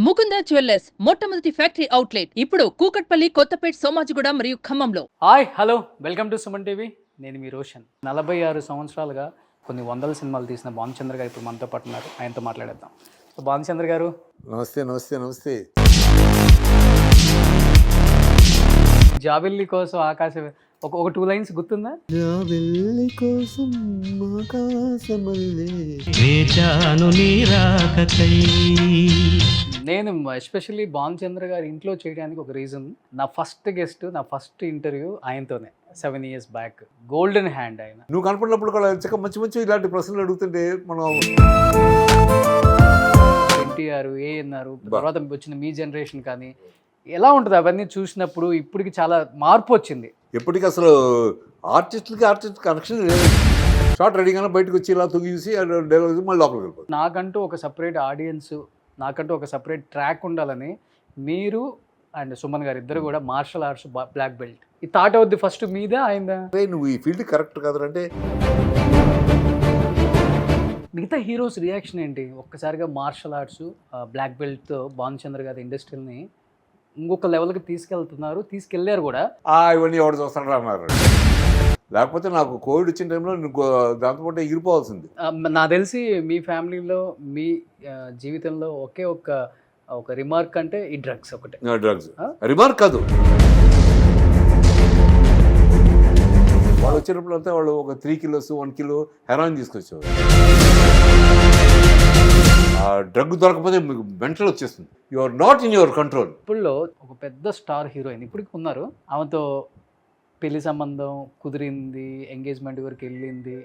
Mukunda jewellers మొట్టమొదటి factory outlet ఇప్పుడు కూకట్పల్లి, కొత్తపేట్, సోమాజిగూడ మరియు ఖమ్మంలో. Hi hello welcome to Suman TV. నేను మీ రోషన్. 46 సంవత్సరాలుగా కొన్ని వందల సినిమాలు తీసిన భానుచంద్ర గారు ఇప్పుడు మనతో పాటు ఉన్నారు. ఆయనతో మాట్లాడేద్దాం. సో భానుచంద్ర గారు, నమస్తే నమస్తే నమస్తే. జాబిల్లి కోసం ఆకాశం ఒక 2 లైన్స్ గుర్తుందా? జాబిల్లి కోసం ఆకాశమల్లె వేచాను నీ రాకకై. నేను ఎస్పెషల్లీ భానుచంద్ర గారి ఇంట్లో చేయడానికి ఒక రీజన్, నా ఫస్ట్ గెస్ట్, నా ఫస్ట్ ఇంటర్వ్యూ ఆయనతోనే 7 years బ్యాక్. గోల్డెన్ హ్యాండ్ ఆయన. నువ్వు కనపడినప్పుడు కూడా చక్క మంచి మంచి ఇలాంటి ప్రశ్నలు అడుగుతుంటే మనం ఎన్టీఆర్, ఏఎన్ఆర్, తర్వాత వచ్చిన మీ జనరేషన్ కానీ ఎలా ఉంటుంది అవన్నీ చూసినప్పుడు? ఇప్పటికి చాలా మార్పు వచ్చింది. ఎప్పటికీ అసలు ఆర్టిస్ట్ కనెక్షన్ లేదు. షార్ట్ రెడీగానే బయటకు వచ్చి ఇలా తొగి చూసి డైలాగ్ మళ్ళీ లోపలికి వెళ్ళిపోతుంది. నాకంటూ ఒక సపరేట్ ఆడియన్స్, నాకంటూ ఒక సపరేట్ ట్రాక్ ఉండాలని మీరు అండ్ సుమన్ గారు ఇద్దరు కూడా మార్షల్ ఆర్ట్స్ బ్లాక్ బెల్ట్. ఈ థాట్ అవుద్ది ఫస్ట్ మీద అయిందా? నువ్వు ఈ ఫీల్డ్ కరెక్ట్ కాదంటే మిగతా హీరోస్ రియాక్షన్ ఏంటి? ఒక్కసారిగా మార్షల్ ఆర్ట్స్ బ్లాక్ బెల్ట్తో భానుచంద్ర గారి ఇండస్ట్రీని ఇంకొక లెవెల్కి తీసుకెళ్లారు కూడా. ఇవన్నీ ఎవరు చూస్తాడు అన్నారు. లేకపోతే నాకు కోవిడ్ వచ్చిన టైంలో దాంతోపాటు ఎగిరిపోవాల్సింది. నాకు తెలిసి మీ ఫ్యామిలీలో, మీ జీవితంలో ఒకే ఒక రిమార్క్ అంటే ఈ డ్రగ్స్ ఒకటే. డ్రగ్స్ రిమార్క్ కాదు. వాళ్ళు వచ్చినప్పుడు అంతా వాళ్ళు ఒక 3 kilos 1 kilo హెరాయిన్ తీసుకొచ్చేవారు. ఆ డ్రగ్ దొరకపోతే మీకు మెంటల్ వచ్చేస్తుంది. You are not in your control. ఇప్పుడులో ఒక పెద్ద స్టార్ హీరోయిన్ ఇప్పటికి ఉన్నారు. ఆమెతో పెళ్లి సంబంధం కుదిరింది, ఎంగేజ్మెంట్ వరకు వెళ్ళింది,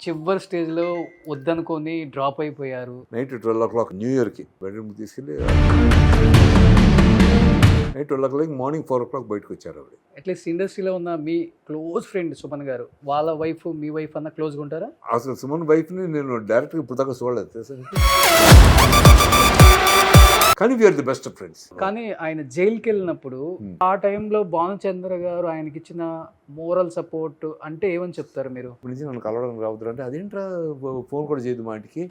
చివరి స్టేజ్లో వద్దనుకొని డ్రాప్ అయిపోయారు. నైట్ 12 o'clock న్యూ ఇయర్కి బెడ్రూమ్కి తీసుకెళ్ళి నైట్ 12 o'clock మార్నింగ్ 4 o'clock బయటకు వచ్చారు ఆవిడ. అట్లీస్ట్ ఇండస్ట్రీలో ఉన్న మీ క్లోజ్ ఫ్రెండ్ సుమన్ గారు, వాళ్ళ వైఫ్ మీ వైఫ్ అన్న క్లోజ్గా ఉంటారా? అసలు సుమన్ వైఫ్ని నేను డైరెక్ట్గా ఇప్పుడు దాకా చూడలేదు తెలుసా. కానీ వీఆర్ ది బెస్ట్ ఫ్రెండ్స్. కానీ ఆయన జైలుకి వెళ్ళినప్పుడు ఆ టైంలో భానుచంద్ర గారు ఆయనకి ఇచ్చిన మోరల్ సపోర్ట్ అంటే ఏమని చెప్తారు మీరు? ఇప్పటి నుంచి నన్ను కలవడానికి రావద్దు అంటే అదేంట్రా ఫోన్ కూడా చేయదు మా ఇంటికి.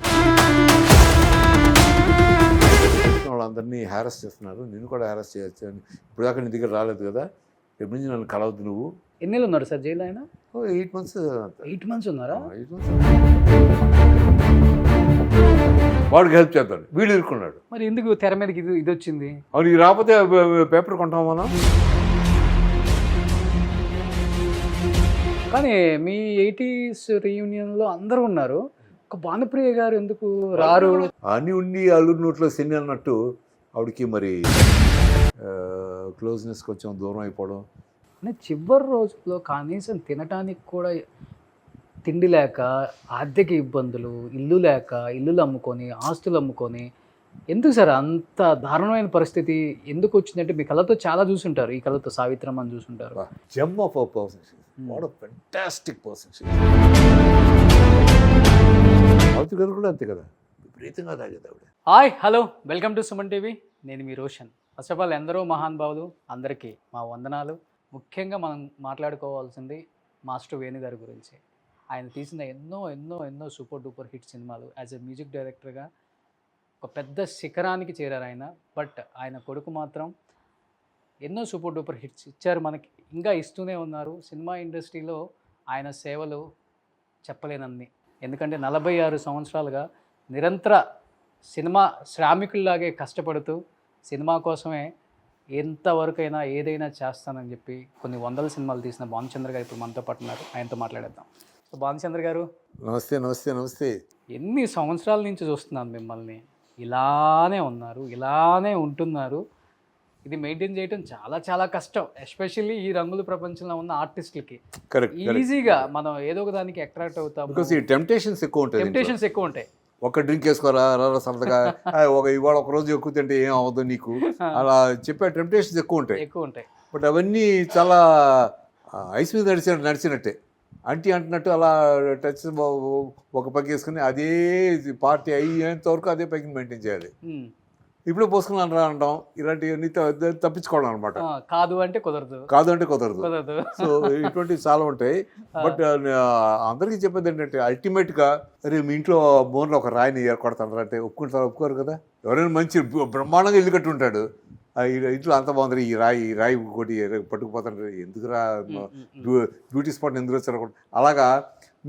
వాళ్ళందరినీ హ్యారస్ చేస్తున్నారు, నేను కూడా హ్యారస్ చేయొచ్చు అని. ఇప్పుడు దాకా నీ దగ్గర రాలేదు కదా, ఎప్పటి నుంచి నన్ను కలవద్దు నువ్వు. ఎన్నేళ్ళు ఉన్నారు సార్ జైలు ఆయన? 8 months. 8 months ఉన్నారా? 8 months. వాడికి హెల్ప్ చేద్దాం, వీడు ఇరుక్కున్నాడు. మరి ఎందుకు తెర మీదకి ఇది వచ్చింది? అవును, రాకపోతే పేపర్ కొంటాం మనం. కానీ మీ 80s రీయూనియన్లో అందరూ ఉన్నారు, ఒక భానుప్రియ గారు ఎందుకు రారు? అన్నీ ఉండి అల్లుడి నోట్లో శని అన్నట్టు ఆవిడకి మరి క్లోజ్నెస్ కొంచెం దూరం అయిపోవడం. అంటే చివరి రోజుల్లో కనీసం తినటానికి కూడా తిండి లేక, ఆర్థిక ఇబ్బందులు, ఇల్లు లేక, ఇల్లులు అమ్ముకొని, ఆస్తులు అమ్ముకొని, ఎందుకు సార్ అంత దారుణమైన పరిస్థితి ఎందుకు వచ్చిందంటే మీ కళ్ళతో చాలా చూసుంటారు. ఈ కళ్ళతో సావిత్రమ్మని చూసుంటారు. Gem of a person, what a fantastic person. అవతి గారు కూడా అంతే కదా, విపరీతంగా తాగేది ఆవిడ. Hi hello welcome to Suman TV. నేను మీ రోషన్. ఫస్ట్ ఆఫ్ ఆల్ ఎందరో మహానుభావులు, అందరికీ మా వందనాలు. ముఖ్యంగా మనం మాట్లాడుకోవాల్సింది మాస్టర్ వేణు గారి గురించి. ఆయన తీసిన ఎన్నో ఎన్నో ఎన్నో సూపర్ డూపర్ హిట్ సినిమాలు. యాజ్ ఎ మ్యూజిక్ డైరెక్టర్గా ఒక పెద్ద శిఖరానికి చేరారు ఆయన. బట్ ఆయన కొడుకు మాత్రం ఎన్నో సూపర్ డూపర్ హిట్స్ ఇచ్చారు మనకి, ఇంకా ఇస్తూనే ఉన్నారు. సినిమా ఇండస్ట్రీలో ఆయన సేవలు చెప్పలేనన్ని. ఎందుకంటే 46 సంవత్సరాలుగా నిరంతర సినిమా శ్రామికుల్లాగే కష్టపడుతూ సినిమా కోసమే ఎంతవరకైనా ఏదైనా చేస్తానని చెప్పి కొన్ని వందల సినిమాలు తీసిన భానుచంద్ర గారు ఇప్పుడు మనతో పాటు ఉన్నారు. ఆయనతో మాట్లాడేద్దాం. సో భానుచంద్ర గారు, నమస్తే నమస్తే నమస్తే. ఎన్ని సంవత్సరాల నుంచి చూస్తున్నాను మిమ్మల్ని, ఇలానే ఉన్నారు, ఇలానే ఉంటున్నారు. ఇది మెయింటైన్ చేయడం చాలా చాలా కష్టం, ఎస్పెషల్లీ ఈ రంగుల ప్రపంచంలో ఉన్న ఆర్టిస్టులకి. ఈజీగా మనం ఏదో ఒక దానికి అట్రాక్ట్ అవుతాం. టెంప్టేషన్స్ ఎక్కువ ఉంటాయి. ఒక డ్రింక్ వేసుకోరా సరదాగా, ఇవాళ ఒక రోజు ఎక్కువ తింటే ఏం అవ్వదు నీకు, అలా చెప్పే టెంప్టేషన్స్ ఎక్కువ ఉంటాయి. బట్ అవన్నీ చాలా ఐస్ మీద నడిచినట్టే, అంటున్నట్టు అలా టచ్ ఒక పక్క వేసుకుని అదే పార్టీ అయ్యేంత వరకు అదే పైకి మెయింటైన్ చేయాలి. ఇప్పుడే పోసుకున్నాను రా అంటాం, ఇలాంటివన్నీ తప్పించుకోవడం అనమాట. కాదు అంటే కుదరదు, కాదు అంటే కుదరదు. కుదరదు. సో ఇటువంటివి చాలా ఉంటాయి. బట్ అందరికీ చెప్పేది ఏంటంటే అల్టిమేట్గా అరే మీ ఇంట్లో బోన్లో ఒక రాయిని ఏర్పడతాను అంటే ఒప్పుకోరు కదా. ఎవరైనా మంచి బ్రహ్మాండంగా ఇల్లు కట్టి ఉంటాడు, ఇంట్లో అంత బాగుంది, ఈ రాయి కొట్టి పట్టుకుపోతాడు, ఎందుకురా బ్యూటీ స్పాట్ ఎందుకు వచ్చారు. అలాగా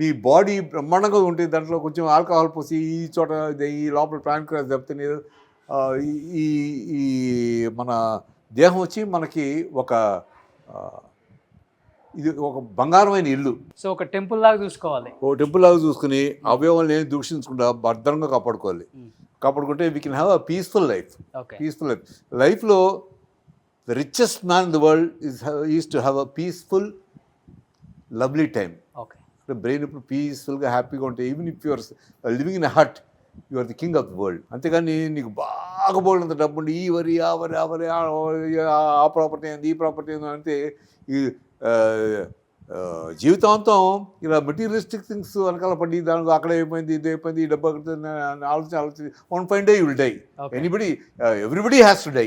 మీ బాడీ బ్రహ్మాండంగా ఉంటుంది, దాంట్లో కొంచెం ఆల్కహాల్ పోసి ఈ చోట ఈ లోపల ప్యాంక్రియాస్ దెబ్బతిని ఈ ఈ మన దేహం వచ్చి మనకి ఇది ఒక బంగారమైన ఇల్లు. సో ఒక టెంపుల్ లాగా చూసుకోవాలి, ఓ టెంపుల్ లాగా చూసుకుని అవయవాలను ఏం దూషించకుండా భద్రంగా కాపాడుకోవాలి. కాపాడుకుంటే we can have a peaceful life. Peaceful లైఫ్లో the richest man in the world is to have a peaceful lovely time. Brain ఇప్పుడు పీస్ఫుల్గా హ్యాపీగా ఉంటాయి. Even if your living in a hut, you are the king of the world. అంతేగాని నీకు బాగా బోల్డ్ అంత డబ్బు ఉండి ఈ వరి ఆ ప్రాపర్టీ ఏంది ఈ ప్రాపర్టీ ఏంది అంటే ఈ జీవితాంతం ఇలా మెటీరియలిస్టిక్ థింగ్స్ వెనకాల పడి దానికి అక్కడ అయిపోయింది ఇది అయిపోయింది ఈ డబ్బు అక్కడ ఆలోచించి one fine day you will die. Everybody has to die.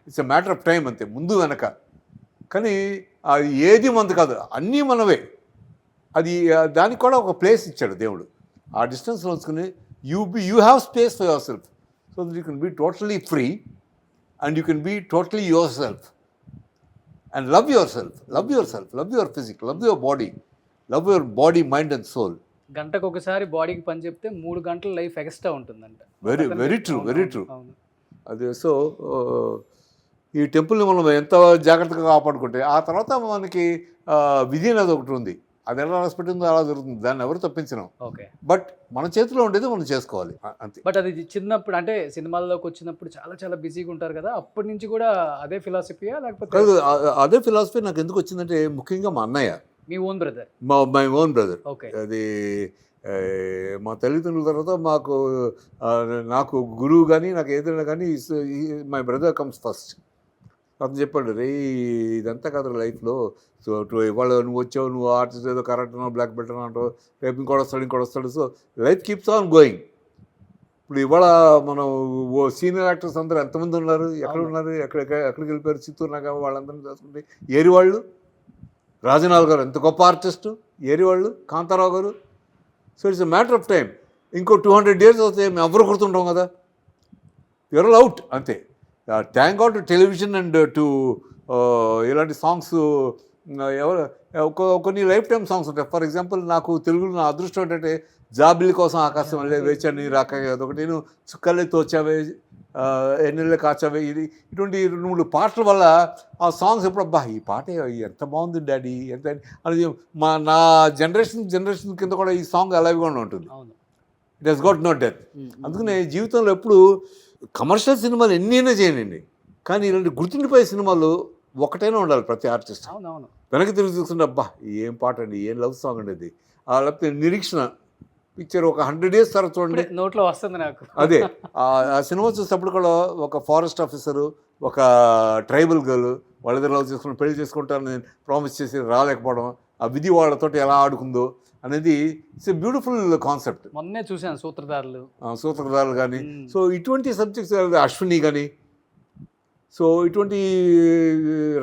It's a matter of time అంతే, ముందు వెనక. కానీ అది ఏది మంది కాదు, అన్నీ మనవే. అది దానికి కూడా ఒక ప్లేస్ ఇచ్చాడు దేవుడు. ఆ డిస్టెన్స్లో ఉంచుకుని you have space for yourself so that you can be totally free and you can be totally yourself and love yourself, love your physique, love your body, mind and soul. గంటకు ఒకసారి బాడీకి పని చెప్తే 3 గంటల లైఫ్ ఎక్స్ట్రా ఉంటుందంట. Very true. అదే. So ఈ టెంపుల్ని మనం ఎంత జాగ్రత్తగా కాపాడుకుంటే ఆ తర్వాత మనకి విధి అనేది ఒకటి ఉంది, అది ఎలా రాసిపెట్టిందో అలా జరుగుతుంది, దాన్ని ఎవరు తప్పించడం. బట్ మన చేతిలో ఉండేది మనం చేసుకోవాలి అంతే. బట్ అది చిన్నప్పుడు అంటే సినిమాల్లోకి వచ్చినప్పుడు చాలా చాలా బిజీగా ఉంటారు కదా, అప్పటి నుంచి కూడా అదే ఫిలాసఫీయా లేకపోతే? అదే ఫిలాసఫీ నాకు ఎందుకు వచ్చిందంటే ముఖ్యంగా మా అన్నయ్య, మీ own brother. My own brother. అది మా తల్లిదండ్రుల తర్వాత నాకు గురువు కానీ నాకు ఏదైనా కానీ మై బ్రదర్ కమ్స్ ఫస్ట్. అతను చెప్పాడు, రే ఇదంతా కదా లైఫ్లో. సో ఇవాళ నువ్వు వచ్చావు, నువ్వు ఆర్టిస్ట్ ఏదో కరెక్ట్ అన్నావు, బ్లాక్ బెల్ట్ అంటావు, రేపు ఇంకోటి వస్తాడు. So life keeps on going. ఇప్పుడు ఇవాళ మనం సీనియర్ యాక్టర్స్ అందరూ ఎంతమంది ఉన్నారు, ఎక్కడ ఉన్నారు, ఎక్కడికి వెళ్ళిపోయారు, చిత్తూరు నాగా వాళ్ళందరినీ చూసుకుంటే ఏరి వాళ్ళు, రాజనాల్ గారు ఎంత గొప్ప ఆర్టిస్టు, ఏరి వాళ్ళు, కాంతారావు గారు. So it's a matter of time. ఇంకో 200 years వస్తే మేము ఎవరు గుర్తుంటాం కదా, యూర్ ఆల్ అవుట్ అంతే. Thank God to television and to ఇలాంటి సాంగ్స్. కొన్ని లైఫ్ టైమ్ సాంగ్స్ ఉంటాయి. ఫర్ ఎగ్జాంపుల్ నాకు తెలుగులో నా అదృష్టం ఏంటంటే జాబిలి కోసం ఆకాశం వల్లే వేచాను రాక అదొకటి, నేను చుక్కలే తోచావే, ఎన్నెళ్ళే కాచావే, ఇటువంటి 2-3 పాటల వల్ల ఆ సాంగ్స్ ఎప్పుడు అబ్బా ఈ పాట ఎంత బాగుంది డాడీ ఎంత అని నా జనరేషన్ కింద కూడా ఈ సాంగ్ అలాగే ఉంటుంది. It has got no death. అందుకనే జీవితంలో ఎప్పుడు కమర్షియల్ సినిమాలు ఎన్నైనా చేయనండి, కానీ ఇలాంటి గుర్తుండిపోయే సినిమాలు ఒకటైనా ఉండాలి ప్రతి ఆర్టిస్ట్. వెనక్కి తిరిగి చూస్తుంటే అబ్బా ఏం పాట అండి, ఏం లవ్ సాంగ్ అండి అది. లేకపోతే నిరీక్షణ పిక్చర్ ఒక 100 years తర్వాత చూడండి, నోట్లో వస్తుంది నాకు. అదే ఆ సినిమా చూసేటప్పుడు కూడా ఒక ఫారెస్ట్ ఆఫీసరు, ఒక ట్రైబల్ గర్ల్ వాళ్ళిద్దరు లవ్ చేసుకుని పెళ్లి చేసుకుంటారని ప్రామిస్ చేసి రాలేకపోవడం, ఆ విధి వాళ్ళతో ఎలా ఆడుకుందో అనేది ఇట్స్ ఎ బ్యూటిఫుల్ కాన్సెప్ట్. మొన్నే చూశాను సూత్రధారులు కానీ. సో ఇటువంటి సబ్జెక్ట్స్, అశ్విని కానీ, సో ఇటువంటి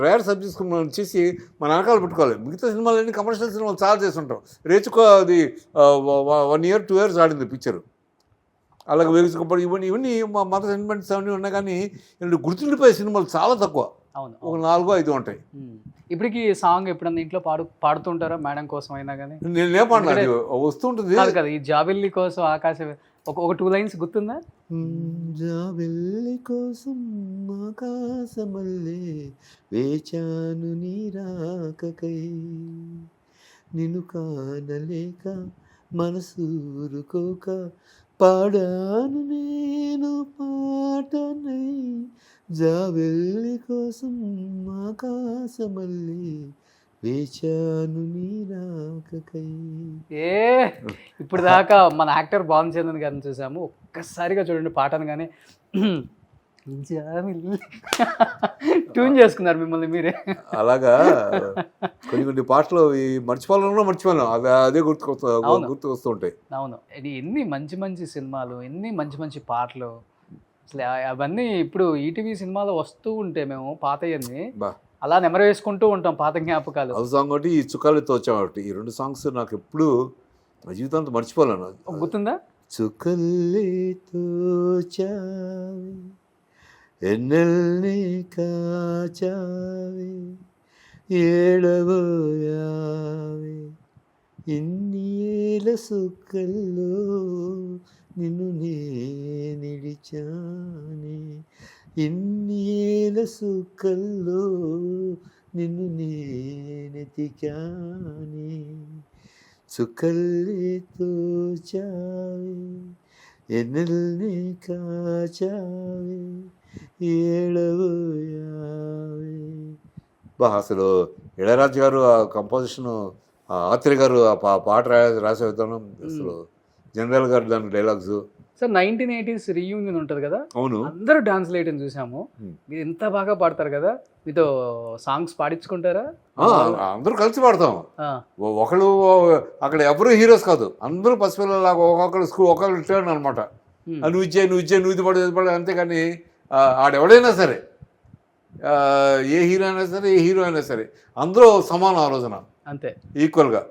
రేర్ సబ్జెక్ట్స్ మనం చేసి మన వెనకాల పెట్టుకోవాలి. మిగతా సినిమాలన్నీ కమర్షియల్ సినిమాలు చాలా చేసి ఉంటాం. రేచుకో అది 1 year 2 years ఆడింది పిక్చరు. అలాగే వేసుకోబడి ఇవన్నీ మా మత సెంటిమెంట్స్ అవన్నీ ఉన్నాయి, కానీ గుర్తుండిపోయే సినిమాలు చాలా తక్కువ. ఒక 4-5 ఉంటాయి. ఇప్పటికి సాంగ్ ఎప్పుడన్నా ఇంట్లో పాడుతుంటారా మేడం కోసం అయినా కానీ? నేను పాడలేదు, వస్తుంటుంది కదా. ఈ జాబిల్లి కోసం ఆకాశం ఒక 2 lines గుర్తుందా? జాబిల్లి కోసం ఆకాశమల్లే వేచాను నీ రాకకై, నిన్ను కానలేక మనసూరుకోక పాడాను నేను పాటనై, జాబిల్లి కోసం ఆకాశమల్లే వేచాను నీ రాకకై. ఇప్పుడు దాకా మన యాక్టర్ భానుచంద్రన్ గారిని చూసాము, ఒక్కసారిగా చూడండి పాటను కానీ ట్యూన్ చేసుకున్నారు మిమ్మల్ని మీరే. అలాగా కొన్ని పాటలు మర్చిపోలేను, అదే గుర్తుకు వస్తూ ఉంటాయి. అవును, ఎన్ని మంచి మంచి సినిమాలు, ఎన్ని మంచి మంచి పాటలు. అసలు అవన్నీ ఇప్పుడు ఈటీవీ సినిమాలో వస్తూ ఉంటే మేము పాతయన్ని బా అలా నెమరు వేసుకుంటూ ఉంటాం పాత జ్ఞాపకాలు. లవ్ సాంగ్ ఒకటి, ఈ చుక్కాలతో వచ్చాం ఒకటి, ఈ 2 సాంగ్స్ నాకు ఎప్పుడు నా జీవితాంతో మర్చిపోలేను. గుర్తుందా? చుక్కల్లితో చావే ఎన్నెల్ని కాచావే ఏడబోయావే ఇన్ని ఏల సుక్కల్లో నిన్ను నిడిచానే ఇన్ని ఏల సుక్కల్లో నిన్ను నెతికానే చుక్కల్లితో చావే ఎన్నెల్ని కాచావే ఏడబోయావే. బా అసలు ఇళయరాజు గారు ఆ కంపోజిషన్, ఆత్రేయ గారు ఆ పాట రాసే విధానం, అసలు జనరల్ గారు దాని డైలాగ్స్. సార్ 1980s రీయూనియన్ ఉంటుంది కదా, అవును, అందరూ డాన్స్ వేయటం చూసాము. మీరు ఎంత బాగా పాడతారు కదా, మీతో సాంగ్స్ పాడించుకుంటారా? అందరూ కలిసి పాడతాం. ఒకళ్ళు అక్కడ ఎవరు హీరోస్ కాదు, అందరూ పసిపిల్లలాగా ఒక్కొక్కరు స్కూల్ ఒకళ్ళు టర్న్ అనమాట. నువ్వు ఇచ్చే నువ్వు ఇది పడే అంతేకాని ఆడెవడైనా సరే, ఏ హీరో అయినా సరే ఏ హీరో అయినా సరే అందరూ సమాన ఆలోచన, అంతే ఈక్వల్గా.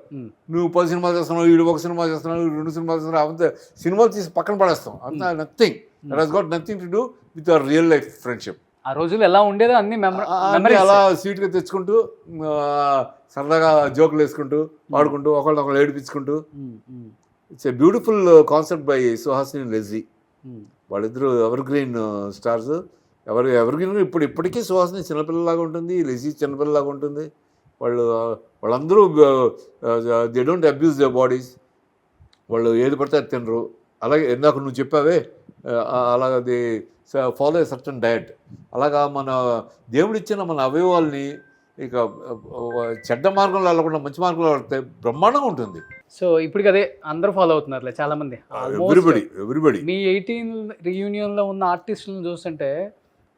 నువ్వు 10 సినిమాలు చేస్తున్నావు, వీడు 1 సినిమా చేస్తున్నావు, 2 సినిమాలు చేస్తున్నావు, అంతే సినిమాలు తీసి పక్కన పడేస్తాం. అంత nothing, that has got nothing to do with our real life friendship. ఆ రోజులు ఎలా ఉండేదో అన్ని అలా స్వీట్గా తెచ్చుకుంటూ సరదాగా జోకులు వేసుకుంటూ పాడుకుంటూ ఒకళ్ళొకళ్ళు ఏడిపించుకుంటూ. It's a beautiful concept by Suhasini Lissy. వాళ్ళిద్దరూ evergreen stars. Evergreen ఇప్పటికీ సుహాసిని చిన్నపిల్లలాగా ఉంటుంది, లెజీ చిన్నపిల్లలాగా ఉంటుంది. వాళ్ళందరూ they don't abuse the bodies. వాళ్ళు ఏది పడితే అది తినరు. అలాగే ఇందాక నువ్వు చెప్పావే, అలాగా they follow a certain diet. అలాగా మన దేవుడిచ్చిన మన అవయవాల్ని ఇక చెడ్డ మార్గంలో వెళ్ళకుండా మంచి మార్గంలో వెళ్తే బ్రహ్మాండంగా ఉంటుంది. సో ఇప్పటికి అదే అందరూ ఫాలో అవుతున్నారు చాలా మంది. ఎవ్రీబడి మీ 18 రీయూనియన్లో ఉన్న ఆర్టిస్టులను చూస్తుంటే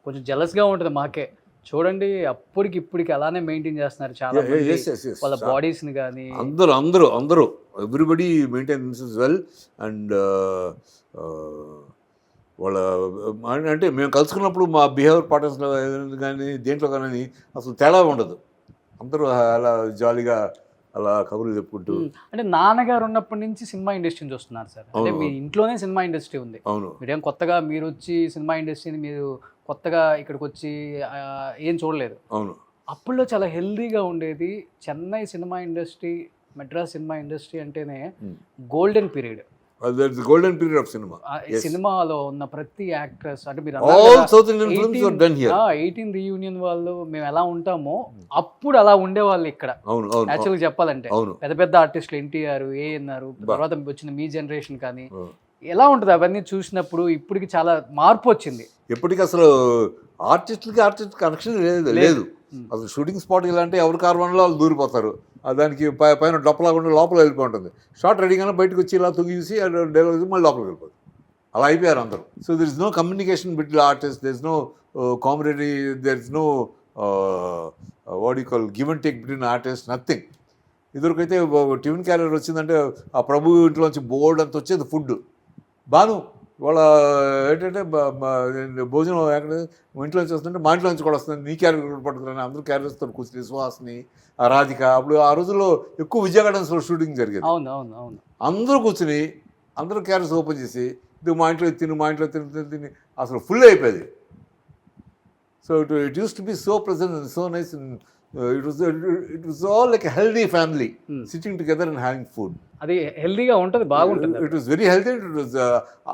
కొంచెం జెలస్గా ఉంటుంది మాకే. చూడండి అప్పటికి ఇప్పటికి అలానే మెయింటైన్ చేస్తున్నారు చాలా మంది వాళ్ళ బాడీస్ని కానీ. అందరూ ఎవ్రీబడి మెయింటైన్స్ వెల్. అండ్ వాళ్ళ అంటే మేము కలుసుకున్నప్పుడు మా బిహేవియర్ ప్యాటర్న్స్లో కానీ దేంట్లో కానీ అసలు తేడా ఉండదు. అందరూ అలా జాలీగా అలా కబుర్లు చెప్పుకుంటూ. అంటే నాన్నగారు ఉన్నప్పటి నుంచి సినిమా ఇండస్ట్రీని చూస్తున్నారు సార్. అంటే మీ ఇంట్లోనే సినిమా ఇండస్ట్రీ ఉంది. అవును, మీరేం కొత్తగా మీరు వచ్చి సినిమా ఇండస్ట్రీని మీరు కొత్తగా ఇక్కడికి వచ్చి ఏం చూడలేదు. అవును, అప్పుల్లో చాలా హెల్దీగా ఉండేది. Chennai cinema industry, Madras cinema industry అంటేనే golden period. Golden period of cinema. సినిమాలో ఉన్న ప్రతి యాక్ట్రెస్ అంటే మీరు 18 రీయూనియన్ వాళ్ళు మేము ఎలా ఉంటామో అప్పుడు అలా ఉండేవాళ్ళు ఇక్కడ. యాక్చువల్గా చెప్పాలంటే పెద్ద పెద్ద ఆర్టిస్టులు ఎన్టీఆర్, ఏఎన్ఆర్, తర్వాత వచ్చిన మీ జనరేషన్ కానీ ఎలా ఉంటుంది అవన్నీ చూసినప్పుడు ఇప్పటికి చాలా మార్పు వచ్చింది. ఎప్పటికీ అసలు ఆర్టిస్ట్ కనెక్షన్ లేదు. అసలు షూటింగ్ స్పాట్ ఇలాంటి ఎవరి కార్వన్లో వాళ్ళు దూరిపోతారు. దానికి పైన డొప్పలాగా ఉండి లోపల వెళ్ళిపోయి ఉంటుంది. షార్ట్ రెడీగానే బయటకు వచ్చి ఇలా తొగి చూసి డైలాగ్ మళ్ళీ లోపలికి వెళ్ళిపోతుంది. అలా అయిపోయారు అందరూ. So there is no communication between artist, there is no comedy, there is no what you call give and take between artist, nothing. ఇదివరకైతే టిఫిన్ క్యారియర్ వచ్చిందంటే ఆ ప్రభు ఇంట్లోంచి బోర్డు అంత వచ్చేది ఫుడ్. బాను వాళ్ళ ఏంటంటే భోజనం ఎక్కడ ఇంట్లో నుంచి వస్తుంటే మా ఇంట్లో నుంచి కూడా వస్తుంది, నీ క్యారెక్టర్ పట్టుకుని అందరూ క్యారెక్టర్స్తో కూర్చుని సుహాసిని, రాధిక. అప్పుడు ఆ రోజుల్లో ఎక్కువ విజయ గార్డెన్స్లో షూటింగ్ జరిగేది. అందరూ కూర్చుని అందరూ క్యారెక్టర్స్ ఓపెన్ చేసి ఇది మా ఇంట్లో తిని అసలు ఫుల్ అయిపోయేది. So it use to be so present and so nice. It was all like a healthy family sitting together and having food. అది హెల్దీగా ఉంటుంది, బాగుంటుంది. It was very healthy. It was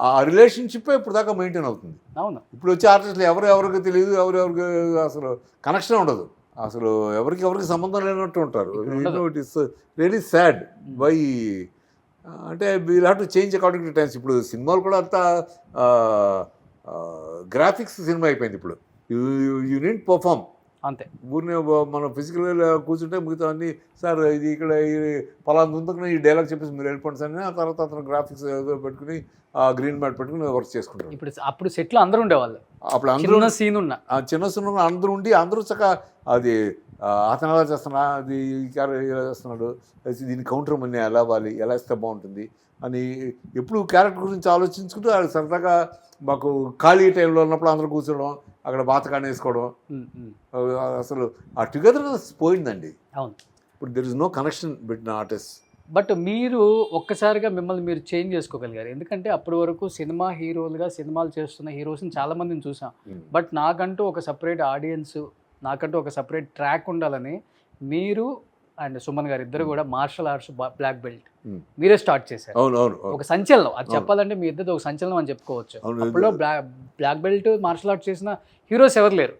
ఆ రిలేషన్షిప్ ఇప్పుడు దాకా మెయింటైన్ అవుతుంది. అవును, ఇప్పుడు వచ్చే ఆర్టిస్టులు ఎవరికి తెలియదు, ఎవరికి అసలు కనెక్షన్ ఉండదు, అసలు ఎవరికి సంబంధం లేనట్టు ఉంటారు. It is really sad. Why అంటే we'll have to change according to times. ఇప్పుడు సినిమాలు కూడా అంతా గ్రాఫిక్స్ సినిమా అయిపోయింది. ఇప్పుడు యూ నీడ్ పర్ఫామ్ అంతే. ఊరిని మనం ఫిజికల్గా కూర్చుంటే మిగతా అన్ని సార్ ఇది ఇక్కడ పలానా ఉందకుని ఈ డైలాగ్ చెప్పేసి మీరు వెళ్ళిపోండి సార్, ఆ తర్వాత అతను గ్రాఫిక్స్ పెట్టుకుని ఆ గ్రీన్ మ్యాట్ పెట్టుకుని వర్క్ చేసుకుంటారు. అప్పుడు సెట్లో అందరూ ఉండేవాళ్ళు. అప్పుడు అందరూ చిన్న సీన్ అందరూ ఉండి అందరూ చక్కగా అది అతను ఎలా చేస్తున్నా, అది ఇలా చేస్తున్నాడు, దీని కౌంటర్ మనీ ఎలా అవ్వాలి, ఎలా ఇస్తే బాగుంటుంది, అని ఎప్పుడు క్యారెక్టర్ గురించి ఆలోచించుకుంటూ అది సరదాగా మాకు ఖాళీ టైంలో ఉన్నప్పుడు అందరూ కూర్చోవడం, అక్కడ బాతకాన్ని వేసుకోవడం, అసలు ఆ టుగెదర్నెస్ పోయిందండి. అవును. ఇప్పుడు there is no connection between artist. But మీరు ఒక్కసారిగా మిమ్మల్ని మీరు చేంజ్ చేసుకోగలిగారు. ఎందుకంటే అప్పటి వరకు సినిమా హీరోలుగా సినిమాలు చేస్తున్న హీరోస్ని చాలామందిని చూసాం. బట్ నాకంటూ ఒక సపరేట్ ఆడియన్స్, నాకంటూ ఒక సపరేట్ ట్రాక్ ఉండాలని మీరు అండ్ సుమన్ గారు ఇద్దరు కూడా మార్షల్ ఆర్ట్స్ బ్లాక్ బెల్ట్ మీరే స్టార్ట్ చేశారు. అవును. ఒక సంచలనం అది చెప్పాలంటే మీ ఇద్దరు ఒక సంచలనం అని చెప్పుకోవచ్చు. అప్పుడు బ్లాక్ బెల్ట్ మార్షల్ ఆర్ట్స్ చేసిన హీరోస్ ఎవరు లేరు.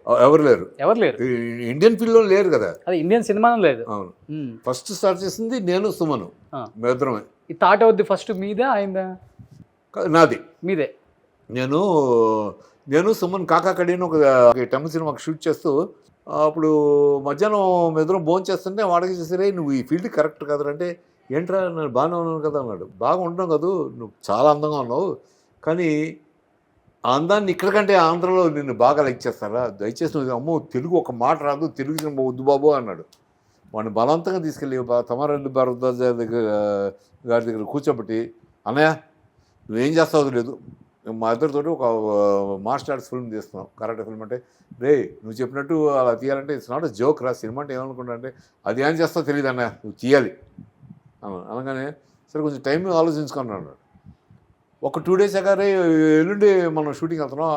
ఇండియన్ ఫీల్డ్లో లేరు కదా. అది ఇండియన్ సినిమాలో లేదు. అవును. ఫస్ట్ స్టార్ట్ చేసింది నేను సుమను, మేమిద్దరమే. ఈ థాట్ అవుద్ది ఫస్ట్ మీదే అయిందా? నాది. మీదే. నేను సుమన్ కాకా కడిని ఒక తమిళ సినిమాకి షూట్ చేస్తూ అప్పుడు మధ్యాహ్నం మేమిద్దరం భోజనం చేస్తుంటే వాడికి చేసరే నువ్వు ఈ ఫీల్డ్ కరెక్ట్ కదంటే, ఏంట్రా నేను బాగానే ఉన్నాను కదా అన్నాడు. బాగా ఉంటాం కదా, నువ్వు చాలా అందంగా ఉన్నావు, కానీ ఆ అందాన్ని ఇక్కడికంటే ఆంధ్రలో నిన్ను బాగా లైక్ చేస్తారా, దయచేసి నువ్వు అమ్మో తెలుగు ఒక మాట రాదు, తెలుగు సినిమా వద్దు బాబు అన్నాడు. వాడిని బలవంతంగా తీసుకెళ్ళి తమారెడ్డి భారద్వాజ గారి దగ్గర కూర్చోబెట్టి, అన్నయ్య నువ్వేం చేస్తావు లేదు, మా ఇద్దరితోటి ఒక మార్షల్ ఆర్ట్స్ ఫిల్మ్ తీస్తున్నాం, కరాటే ఫిల్మ్ అంటే, రే నువ్వు చెప్పినట్టు అలా తీయాలంటే ఇట్స్ నాట్ జోక్ రా, సినిమా అంటే ఏమనుకుంటా అంటే, అది ఏం చేస్తావు తెలియదు అన్న, నువ్వు తీయాలి అనగానే సరే కొంచెం టైం ఆలోచించుకున్నాడు. ఒక 2 days అగానే ఎల్లుండి మనం షూటింగ్ వెళ్తున్నాం,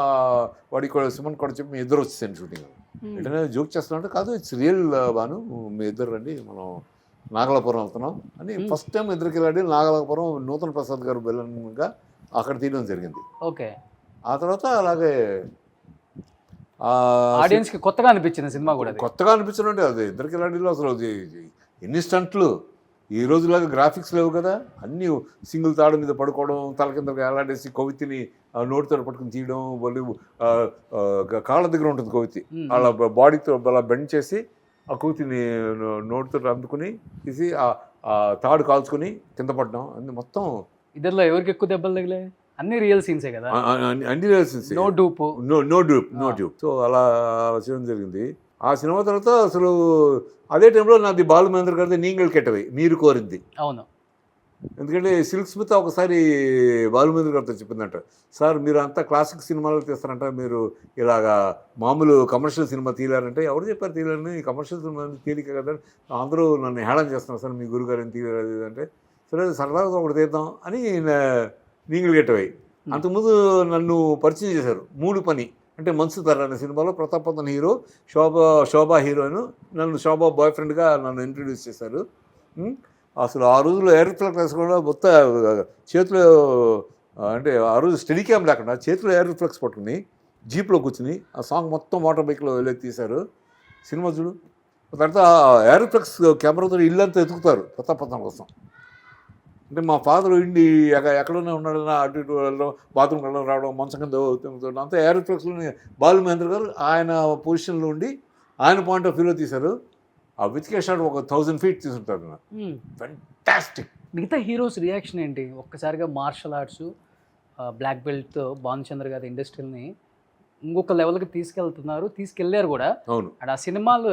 వాడికి కూడా సుమన్ కూడా చెప్పి మీ ఇద్దరు వచ్చేసాను షూటింగ్. వెంటనే జోక్ చేస్తున్నా అంటే, కాదు ఇట్స్ రియల్ బాను, మీ ఇద్దరు రండి మనం నాగలాపురం వెళ్తున్నాం అని ఫస్ట్ టైం ఇద్దరికి వెళ్ళాడు. నాగలాపురం నూతన ప్రసాద్ గారు బెల్లన్గా అక్కడ తీయడం జరిగింది. ఓకే. ఆ తర్వాత అలాగే ఆడియన్స్కి కొత్తగా అనిపించింది సినిమా కూడా. కొత్తగా అనిపించడం అది ఇద్దరికి వెళ్ళాడిలో అసలు ఎన్ని స్టంట్లు, ఈ రోజులాగా గ్రాఫిక్స్ లేవు కదా, అన్నీ సింగిల్ తాడు మీద పడుకోవడం, తల కింద ఎలాడేసి కొవ్వొత్తిని నోటితో పట్టుకుని తీయడం, వాళ్ళు కాళ్ళ దగ్గర ఉంటుంది కొవ్వొత్తి, అలా బాడీతో అలా బెండ్ చేసి ఆ కొవ్వొత్తిని నోటితో అందుకుని తీసి ఆ తాడు కాల్చుకుని కింద పడడం, అన్ని మొత్తం. ఇద్దరిలో ఎవరికి ఎక్కువ దెబ్బలు తగిలే? అన్ని రియల్ సీన్సే కదా. అన్ని real scenes, no dupe. So అలా చేయడం జరిగింది. ఆ సినిమా తర్వాత అసలు అదే టైంలో నాది బాలు మహేంద్ర గారిది నీంగల్ కెట్టవై మీరు కోరింది. అవును. ఎందుకంటే సిల్క్ స్మిత్ ఒకసారి బాలు మహేంద్ర గారితో చెప్పిందంట, సార్ మీరు అంతా క్లాసిక్ సినిమాలు తీస్తారంట, మీరు ఇలాగా మామూలు కమర్షియల్ సినిమా తీయాలంటే, ఎవరు చెప్పారు తీయాలని, కమర్షియల్ సినిమా తేలిక కదా, అందరూ నన్ను హేళన చేస్తున్నారు సార్, మీ గురుగారు ఏం తీయలేదు అంటే, సరే సరదాగా ఒకటి తీద్దాం అని నీంగల్ కెట్టవై. అంతకుముందు నన్ను పరిచయం చేశారు మూడు పని అంటే మన్సుధర్ అనే సినిమాలో ప్రతాప్ పోతన హీరో, శోభా హీరోయిన్, నన్ను శోభా బాయ్ ఫ్రెండ్గా నన్ను ఇంట్రడ్యూస్ చేశారు. అసలు ఆ రోజుల్లో ఎయిర్ రిఫ్లెక్స్ కూడా మొత్తం చేతిలో, అంటే ఆ రోజు స్టడీ క్యామ్ లేకుండా చేతిలో ఎయిర్ రిఫ్లెక్స్ పట్టుకుని జీప్లో కూర్చుని ఆ సాంగ్ మొత్తం మోటార్ బైక్లో వెళ్ళి తీశారు. సినిమా చూడు. తర్వాత ఎయిర్ రిఫ్లెక్స్ కెమెరాతో ఇల్లంతా ఎతుకుతారు ప్రతాప్ పోతన కోసం. అంటే మా ఫాదర్ ఇండి ఎక్కడనే ఉన్నాడన్నా అటు ఇటు వెళ్ళడం, బాత్రూమ్కి వెళ్ళడం రావడం, మంచం కింద అంతా ఎయిర్ రిఫ్లెక్స్లోని బాలు మహేంద్ర గారు ఆయన పొజిషన్లో ఉండి ఆయన పాయింట్ ఆఫ్ వ్యూలో తీశారు. ఆ వెతికే షాట్ ఒక 1000 feet తీసుంటారు. ఫెంటాస్టిక్. మిగతా హీరోస్ రియాక్షన్ ఏంటి? ఒక్కసారిగా మార్షల్ ఆర్ట్స్ బ్లాక్ బెల్ట్తో భానుచంద్ర గారి ఇండస్ట్రీని ఇంకొక లెవెల్కి తీసుకెళ్లారు కూడా. అవును. అండ్ ఆ సినిమాలు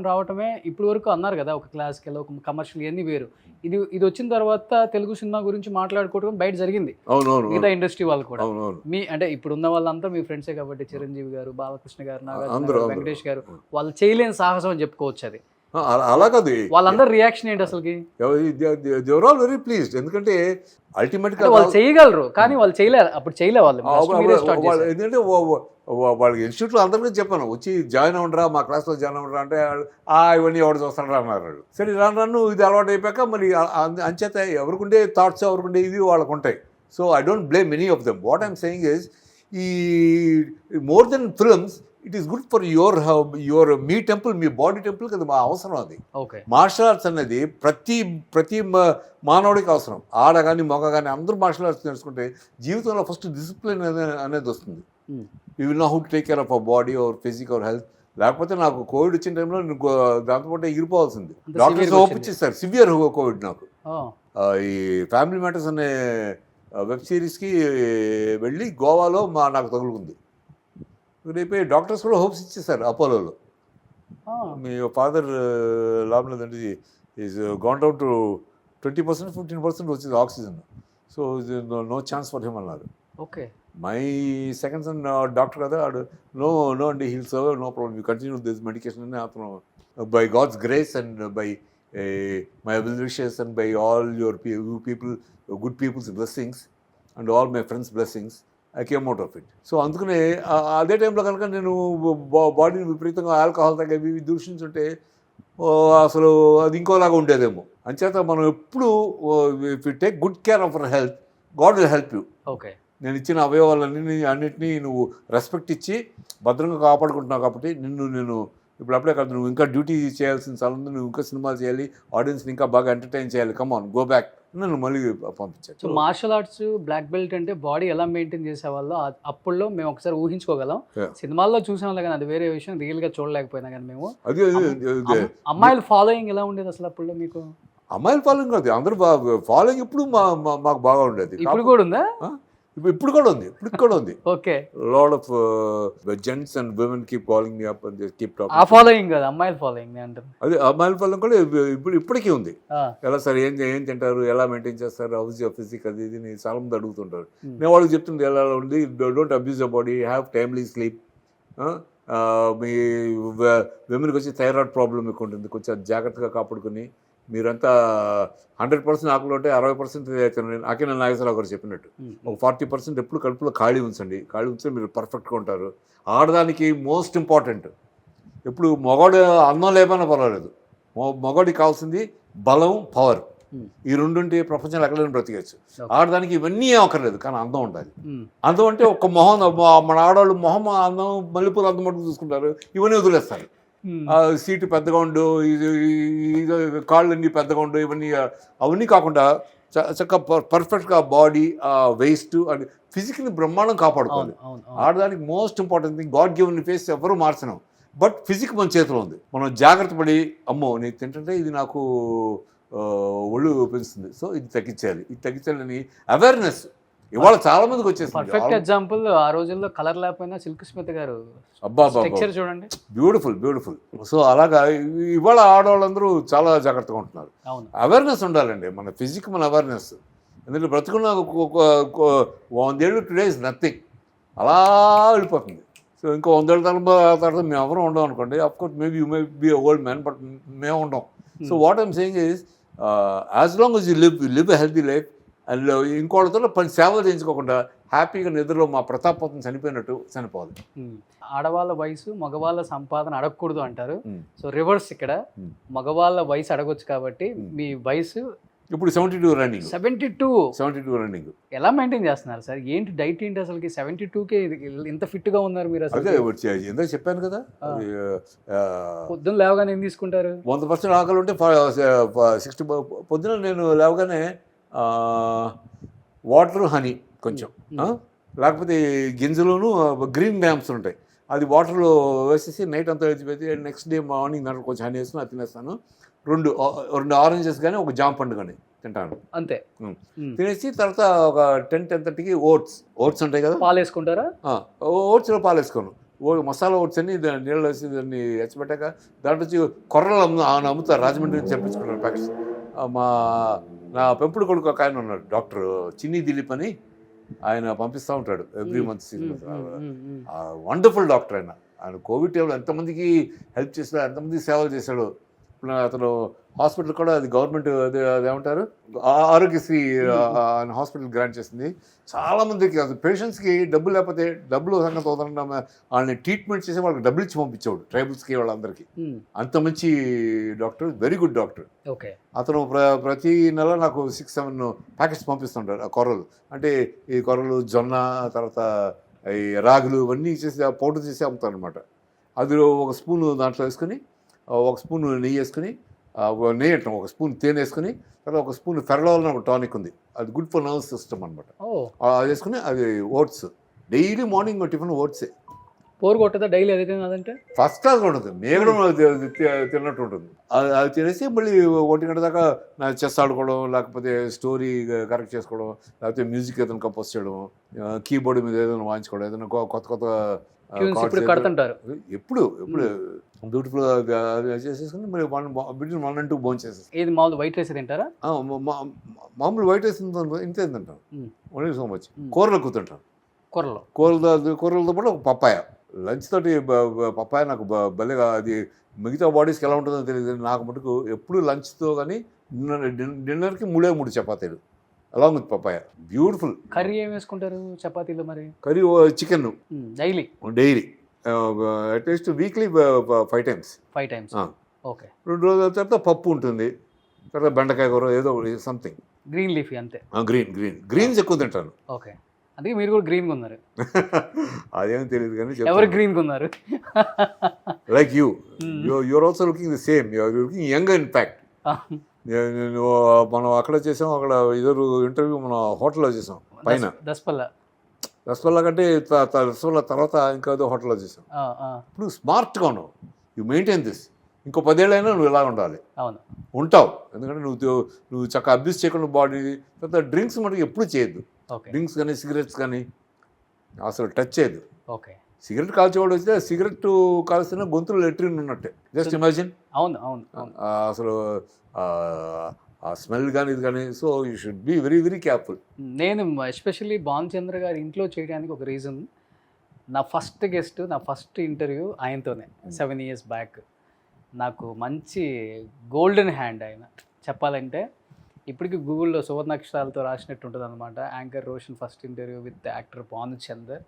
రావటమే ఇప్పుడు వరకు అన్నారు కదా, ఒక క్లాసికల్, ఒక కమర్షియల్, ఇవన్నీ వేరు. ఇది వచ్చిన తర్వాత తెలుగు సినిమా గురించి మాట్లాడుకోవడం బయట జరిగింది. మిగతా ఇండస్ట్రీ వాళ్ళు కూడా. మీ అంటే ఇప్పుడు ఉన్న వాళ్ళంతా మీ ఫ్రెండ్సే కాబట్టి, చిరంజీవి గారు, బాలకృష్ణ గారు, నాగార్జున, వెంకటేష్ గారు, వాళ్ళు చేయలేని సాహసం అని చెప్పుకోవచ్చు. అది అలా కాదు. వాళ్ళందరూ రియాక్షన్ ఏంటి అసలుకి? They are all very pleased. ఎందుకంటే అల్టిమేట్గా వాళ్ళు చేయగలరు కానీ వాళ్ళు చేయలేరు. అప్పుడు చేయలే వాళ్ళు. ఎందుకంటే వాళ్ళకి ఇన్స్టిట్యూట్లో అందరికీ చెప్పాను, వచ్చి జాయిన్ అవ్వడరా, మా క్లాస్లో జాయిన్ అవ్వడరా అంటే, ఇవన్నీ ఎవరు చూస్తాడరా అన్నారు. సరే రాను ఇది అలవాటు అయిపోయాక మరి అంచేత ఎవరికుండే థాట్స్, ఎవరికుండే ఇది వాళ్ళకు ఉంటాయి. So I don't blame any of them. What I'm saying is, ఈ more than films it is good for your మీ టెంపుల్, మీ బాడీ టెంపుల్ కదా మా అవసరం. అది మార్షల్ ఆర్ట్స్ అనేది ప్రతి మానవుడికి అవసరం. ఆడ కానీ మగ కానీ అందరూ మార్షల్ ఆర్ట్స్ నేర్చుకుంటే జీవితంలో ఫస్ట్ డిసిప్లిన్ అనేది వస్తుంది. You will know how to take care of our body, our physique, our health. లేకపోతే నాకు కోవిడ్ వచ్చిన టైంలో దాంతోపాటు ఎగిరిపోవాల్సింది. డాక్టర్స్ ఓపించేస్తారు, సివియర్ కోవిడ్ నాకు. ఈ ఫ్యామిలీ మ్యాటర్స్ అనే వెబ్ సిరీస్కి వెళ్ళి గోవాలో నాకు తగులుకుంది. రేపే డాక్టర్స్ కూడా హోప్స్ ఇచ్చేసారు అపోలోలో, మీ ఫాదర్ లాభం లేదంటే ఈజ్ గాన్ డౌన్ టు 20%, 15% వచ్చింది oxygen. So no chance for him అన్నారు. Okay. My second son doctor కదా, ఆడు నో అండి, he'll survive, no problem, you continue this medication అని అతను by God's grace and by my well wishes and by all your people good people's blessings and all my friends blessings I came out of it. So అందుకనే అదే టైంలో కనుక నేను బాడీని విపరీతంగా alcohol తగ్గ దూషించుంటే అసలు అది ఇంకోలాగా ఉండేదేమో. అంచేత మనం ఎప్పుడు if you take good care of our health, God will help you. Okay. నేను ఇచ్చిన అన్నిటినీ నువ్వు రెస్పెక్ట్ ఇచ్చి భద్రంగా కాపాడుకుంటున్నావు కాబట్టి నేను ఇప్పుడు అప్పుడే కాదు, నువ్వు ఇంకా డ్యూటీ చేయాల్సిన చాలా ఉంది, నువ్వు ఇంకా సినిమాలు చేయాలి, ఆడియన్స్ని ఇంకా బాగా ఎంటర్టైన్ చేయాలి, కమ్ ఆన్ గో బ్యాక్, నన్ను మళ్ళీ పంపించారు. So martial arts black belt అంటే బాడీ ఎలా మెయింటైన్ చేసేవాళ్ళో అప్పుల్లో మేము ఒకసారి ఊహించుకోగలం. సినిమాల్లో చూసాం కానీ అది వేరే విషయం, రియల్గా చూడలేకపోయినా కానీ మేము. అది అమ్మాయిల ఫాలోయింగ్ ఎలా ఉండేది అసలు అప్పుల్లో మీకు? అమ్మాయిల ఫాలోయింగ్ కాదు, అందరూ ఫాలోయింగ్ ఇప్పుడు మాకు బాగా ఉండేది. ఇప్పుడు కూడా ఉందా? ఇప్పుడు కూడా ఉంది, ఇప్పుడు కూడా ఉంది. Okay. Lot of gents and women keep calling me up and keep talking. ఆ ఫాలోయింగ్ కాదు, అమ్మాయిల ఫాలోయింగ్ అంటారు. అదే అమ్మాయిల ఫాలోయింగ్ కూడా ఇప్పటికీ ఉంది. ఎలా సార్ ఏం తింటారు, ఎలా మెయింటైన్ చేస్తారు, హౌస్ యువర్ ఫిజిక్, అది ఇది చాలా మంది అడుగుతుంటారు. నేను వాళ్ళకి చెప్తుంది ఎలా ఉంది, don't abuse your body, have timely sleep. మీ విమెన్కి వచ్చి థైరాయిడ్ ప్రాబ్లం ఎక్కువ ఉంటుంది, కొంచెం జాగ్రత్తగా కాపాడుకుని మీరంతా 100% ఆకులు ఉంటే 60% తినండి. అఖిల నాగేశ్వరరావు గారు చెప్పినట్టు ఒక 40% ఎప్పుడు కడుపులో ఖాళీ ఉంచండి, ఖాళీ ఉంచితే మీరు పర్ఫెక్ట్గా ఉంటారు. ఆడదానికి మోస్ట్ ఇంపార్టెంట్ ఎప్పుడు మగవాడు అన్నం లేకపోయినా పర్వాలేదు, మగవాడికి కావాల్సింది బలం, పవర్. ఈ రెండుంటే ప్రపంచంలో ఎక్కడైనా బ్రతికేచ్చు. ఆడదానికి ఇవన్నీ ఏం అక్కర్లేదు, కానీ అందం ఉండాలి. అందం అంటే ఒక మొహం, మన ఆడవాళ్ళు మొహం అందం, మల్లెపూలు అందం మటుకు చూసుకుంటారు, ఇవన్నీ వదిలేస్తారు. సీటు పెద్దగా ఉండు, కాళ్ళు అన్నీ పెద్దగా ఉండు, అవన్నీ కాకుండా చక్కగా పర్ఫెక్ట్గా బాడీ, వేస్ట్ అండ్ ఫిజిక్ని బ్రహ్మాండం కాపాడుకోవాలి. ఆడదానికి most important thing, God given face ఎవరు మార్చడం, బట్ ఫిజిక్ మన చేతిలో ఉంది. మనం జాగ్రత్త పడి అమ్మో నీకు తింటుంటే ఇది నాకు ఒళ్ళు పెంచుతుంది, సో ఇది తగ్గించాలని అవేర్నెస్ ఇవాళ చాలా మందికి వచ్చేసింది. పర్ఫెక్ట్ ఎగ్జాంపుల్ ఆ రోజుల్లో కలర్ లేకపోయినా సిల్క్ స్మిత్ గారు టెక్స్చర్ చూడండి, బ్యూటిఫుల్. సో అలాగా ఇవాళ ఆడవాళ్ళందరూ చాలా జాగ్రత్తగా ఉంటున్నారు. అవేర్నెస్ ఉండాలండి, మన ఫిజిక్, మన అవేర్నెస్. ఎందుకంటే బ్రతుకున్న 100 ఏళ్ళు టుడే ఇస్ నథింగ్, అలా వెళ్ళిపోతుంది. సో ఇంకో 100 ఏళ్ళ తర్వాత మేము ఎవరు ఉండం అనుకోండి, of course maybe you may be old man, but మేము ఉండం. So what I'm saying is as long as you live a healthy life, అండ్ ఇంకోటితో సేవలు చేయించుకోకుండా హ్యాపీగా నిద్రలో మా ప్రతాపం చనిపోయినట్టు చనిపోవాలి. ఆడవాళ్ళ వయసు మగవాళ్ళ సంపాదన అడగకూడదు అంటారు. సో రివర్స్, ఇక్కడ మగవాళ్ళ వయసు అడగొచ్చు కాబట్టి మీ వయసు ఇప్పుడు 72 రన్నింగ్. 72 రన్నింగ్ ఎలా మెయింటైన్ చేస్తున్నారు సార్? ఏంటి డైట్ ఏంటి అసలుకి? 72కే ఇంత ఫిట్గా ఉన్నారు మీరు? అసలు ఎందుకు చెప్పాను కదా, పొద్దున్న లేవగానే ఏం తీసుకుంటారు? 100% ఆకలి ఉంటే 60. పొద్దున నేను లేవగానే వాటర్, హనీ కొంచెం, లేకపోతే గింజలోను గ్రీన్ గ్రామ్స్ ఉంటాయి, అది వాటర్లో వేసేసి నైట్ అంతా వేసిపోతే నెక్స్ట్ డే మార్నింగ్ దాంట్లో కొంచెం హనీ వేసుకుని అది తినేస్తాను. 2 ఆరెంజెస్ కానీ ఒక జామ పండు కానీ తింటాను అంతే. తినేసి తర్వాత ఒక 10-10:30కి ఓట్స్ ఉంటాయి కదా, పాలు వేసుకుంటారా? ఓట్స్లో పాలు వేసుకోను, మసాలా ఓట్స్ అని నీళ్ళు వేసి దాన్ని ఎచ్చబెట్టాక దాంట్లో వచ్చి కొర్రలు అమ్ముతారు, రాజమండ్రి నుంచి తెప్పించుకుంటారు ప్యాకెట్స్. నా పెంపుడు కొడుకు ఒక ఆయన ఉన్నాడు, డాక్టర్ చిన్ని దిలీప్ అని, ఆయన పంపిస్తూ ఉంటాడు ఎవ్రీ మంత్. వండర్ఫుల్ డాక్టర్ ఆయన కోవిడ్ టైంలో ఎంతమందికి హెల్ప్ చేశాడు, ఎంతమందికి సేవలు చేశాడు. ఇప్పుడు అతను హాస్పిటల్ కూడా, అది గవర్నమెంట్ అదేమంటారు ఆరోగ్యశ్రీ హాస్పిటల్ గ్రాంట్ చేసింది. చాలామందికి పేషెంట్స్కి డబ్బులు లేకపోతే డబ్బులు సంగతి వదలడం, వాళ్ళని ట్రీట్మెంట్ చేసి వాళ్ళకి డబ్బులు ఇచ్చి పంపించేవాడు ట్రైబల్స్కి, వాళ్ళందరికీ. అంత మంచి doctor, very good doctor. Okay. అతను ప్రతి నెల నాకు 6-7 ప్యాకెట్స్ పంపిస్తుంటాడు. ఆ కొర్రలు అంటే ఈ కొర్రలు, జొన్న, తర్వాత ఈ రాగులు ఇవన్నీ చేసి పౌడర్ చేసి అమ్ముతారు అనమాట. అది ఒక స్పూన్ దాంట్లో వేసుకొని, ఒక స్పూన్ నెయ్యి వేసుకొని, నెయ్యి అంటాం, ఒక స్పూన్ తేనె వేసుకొని, తర్వాత ఒక స్పూన్ ఫెరలాల్ అని ఒక టానిక్ ఉంది, అది గుడ్ ఫర్ నర్వస్ సిస్టమ్ అనమాట. అది వేసుకుని అది ఓట్స్, డైలీ మార్నింగ్ టిఫిన్ ఓట్సే. పోరు కొట్టదా డైలీ? అది తినాలంటే ఫస్ట్ క్లాస్గా ఉంటుంది, మేగడం తిన్నట్టు ఉంటుంది. అది తినేసి మళ్ళీ 1 గంట దాకా నా చెస్ ఆడుకోవడం, లేకపోతే స్టోరీ కరెక్ట్ చేసుకోవడం, లేకపోతే మ్యూజిక్ ఏదైనా కంపోజ్ చేయడం, కీబోర్డ్ మీద ఏదైనా వాయించుకోవడం, ఏదైనా కొత్త కడుతుంటారు. ఎప్పుడు బ్యూటిఫుల్ చేసేసుకుని మరి బిట్వీన్ 1 and 2 భోజనం చేసేస్తాం. ఏది మామూలు వైట్ రైస్ తింటారా? మామూలు వైట్ రైస్ ఇంతే తింటాం. Only so much. Hmm. కూరలు కూతుంటాం. కూరలో కూరలతో పాటు ఒక పప్పాయ. లంచ్ తోటి పప్పాయ నాకు భలేగా, అది మిగతా బాడీస్కి ఎలా ఉంటుందో తెలియదు, నాకు మటుకు ఎప్పుడు లంచ్తో కానీ డిన్నర్కి 3 చపాతీలు along with papaya. Beautiful. Curry ఏం వేసుకుంటారు చపాతీలో మరి? Curry chicken daily at least weekly 5 times. 5 times. Okay. 2 రోజుల తర్వాత పప్పు ఉంటుంది, తర్వాత బెండకాయ కూర ఏదో సంథింగ్. గ్రీన్ లీఫీ అంతే. గ్రీన్స్ ఎక్కువ తింటాను. ఓకే, అందుకే మీరు కూడా గ్రీన్గా ఉన్నారు. అదేమో తెలియదు కానీ ఎవరు గ్రీన్గా ఉన్నారు? Like you're also looking the same, you're looking young in fact. మనం అక్కడ చేసాం, అక్కడ ఇద్దరు ఇంటర్వ్యూ మన హోటల్లో చేసాం పైన. దసపల్లా కంటే దసపల్లా తర్వాత ఇంకా ఏదో హోటల్లో చేసాం. ఇప్పుడు స్మార్ట్గా ఉన్నావు, యూ మెయింటైన్ దిస్. ఇంకో 10 ఏళ్ళైనా నువ్వు ఇలా ఉండాలి. అవును, ఉంటావు. ఎందుకంటే నువ్వు చక్కగా అబ్యూస్ చేయకుండా బాడీ. తర్వాత డ్రింక్స్ మనకి ఎప్పుడు చేయొద్దు. డ్రింక్స్ కానీ సిగరెట్స్ కానీ అసలు టచ్ చేయదు. ఓకే. సిగరెట్ కాల్చేవాడు వస్తే సిగరెట్ కాల్సిన గొంతులో లెట్రిన్ ఉన్నట్టే. Just imagine. అవును. అసలు ఆ స్మెల్ కానీ ఇది కానీ. So you should be very very careful. నేను ఎస్పెషల్లీ భానుచంద్ర గారి ఇంట్లో చేయడానికి ఒక రీజన్, నా ఫస్ట్ గెస్ట్, నా ఫస్ట్ ఇంటర్వ్యూ ఆయనతోనే 7 years బ్యాక్. నాకు మంచి గోల్డెన్ హ్యాండ్ ఆయన. చెప్పాలంటే ఇప్పటికీ గూగుల్లో సువర్ణాక్షరాలతో రాసినట్టు ఉంటుంది అనమాట. Anchor Roshan first interview with actor Bhanuchander.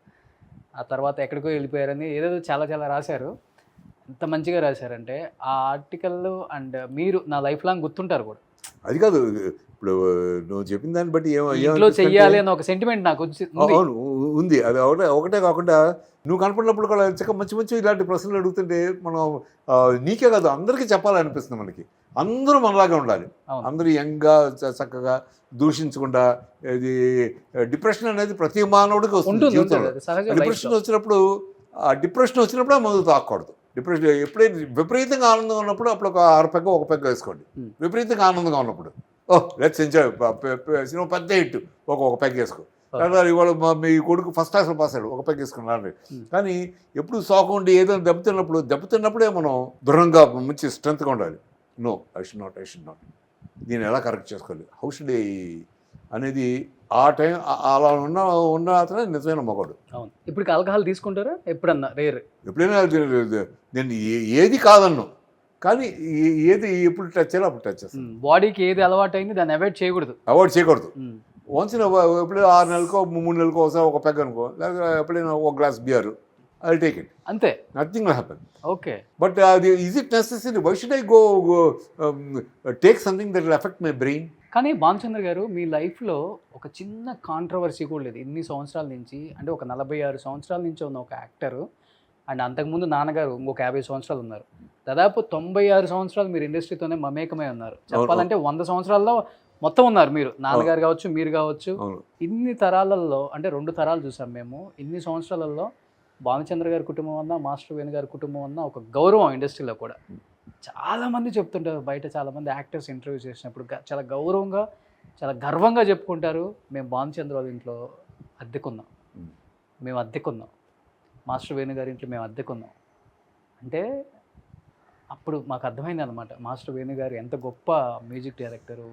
ఆ తర్వాత ఎక్కడికో వెళ్ళిపోయారని ఏదేదో చాలా రాశారు. ఎంత మంచిగా రాశారంటే ఆ ఆర్టికల్. అండ్ మీరు నా లైఫ్ లాంగ్ గుర్తుంటారు కూడా. అది కాదు, ఇప్పుడు నువ్వు చెప్పిన దాన్ని బట్టి ఇంట్లో చెయ్యాలి అన్న ఒక సెంటిమెంట్ నాకు ఉంది. అది ఒకటే కాకుండా నువ్వు కనపడినప్పుడు కూడా మంచి ఇలాంటి ప్రశ్నలు అడుగుతుంటే మనం నీకే కాదు అందరికీ చెప్పాలనిపిస్తుంది మనకి. అందరూ మనలాగా ఉండాలి. అందరూ యంగ్గా చక్కగా దూషించకుండా. ఇది డిప్రెషన్ అనేది ప్రతి మానవుడికి వస్తుంది జీవితంలో. డిప్రెషన్ వచ్చినప్పుడు మందు తాకూడదు. డిప్రెషన్ ఎప్పుడైతే విపరీతంగా ఆనందంగా ఉన్నప్పుడు అప్పుడు ఒక 6 పెగ్గ 1 పెగ్గ వేసుకోండి. విపరీతంగా ఆనందంగా ఉన్నప్పుడు లెట్స్ ఎంజాయ్, సినిమా పెద్ద హిట్, ఒక పెగ్ వేసుకో. ఇవాళ మీ కొడుకు ఫస్ట్ క్లాస్లో పాస్ అయ్యాడు, 1 పెగ్ వేసుకున్నాడు. కానీ ఎప్పుడు సోకం ఉండి ఏదైనా దెబ్బతిన్నప్పుడే మనం దృఢంగా మంచి స్ట్రెంత్గా ఉండాలి. నో, ఐ షుడ్ నాట్ దీన్ని ఎలా కరెక్ట్ చేసుకోవాలి, హౌ షుడ్ అనేది ఆ టైం అలా ఉన్న అతనే నిజమైన మగవాడు. అవును. ఇప్పుడు ఆల్కహాల్ తీసుకుంటారా? ఎప్పుడన్నా రేర్. ఎప్పుడైనా నేను ఏది కాదన్ను, కానీ ఏది ఎప్పుడు టచ్ చేయాలో అప్పుడు టచ్ చేస్తాను. బాడీకి ఏది అలవాటు అయింది దాన్ని అవాయిడ్ చేయకూడదు. వన్స్ ఎప్పుడైనా 6 నెలలకో 3 నెలలకో ఒకసారి 1 పెగ్ అనుకో, లేకపోతే ఎప్పుడైనా 1 glass beer, I take it, అంతే. Nothing will happen. Okay. But అది is it necessary? Why should I go take something that will affect my brain? కానీ భానుచంద్ర గారు మీ లైఫ్లో ఒక చిన్న కాంట్రవర్సీ కూడా లేదు ఇన్ని సంవత్సరాల నుంచి. అంటే ఒక 46 సంవత్సరాల నుంచి ఉన్న ఒక యాక్టరు, అండ్ అంతకుముందు నాన్నగారు ఇంకొక 50 సంవత్సరాలు ఉన్నారు. దాదాపు 96 సంవత్సరాలు మీరు ఇండస్ట్రీతోనే మమేకమై ఉన్నారు. చెప్పాలంటే 100 సంవత్సరాల్లో మొత్తం ఉన్నారు మీరు. నాన్నగారు కావచ్చు, మీరు కావచ్చు. ఇన్ని తరాలలో, అంటే 2 తరాలు చూసాం మేము. ఇన్ని సంవత్సరాలలో భానుచంద్ర గారి కుటుంబం అన్నా, మాస్టర్ వేణు గారి కుటుంబం అన్నా ఒక గౌరవం ఇండస్ట్రీలో కూడా. చాలామంది చెప్తుంటారు బయట, చాలామంది యాక్టర్స్ ఇంటర్వ్యూ చేసినప్పుడు చాలా గౌరవంగా, చాలా గర్వంగా చెప్పుకుంటారు, మేము భానుచంద్ర వాళ్ళ ఇంట్లో అద్దెకున్నాం, మాస్టర్ వేణు గారి ఇంట్లో మేము అద్దెకున్నాం. అంటే అప్పుడు మాకు అర్థమైంది అనమాట, మాస్టర్ వేణు గారు ఎంత గొప్ప మ్యూజిక్ డైరెక్టరు,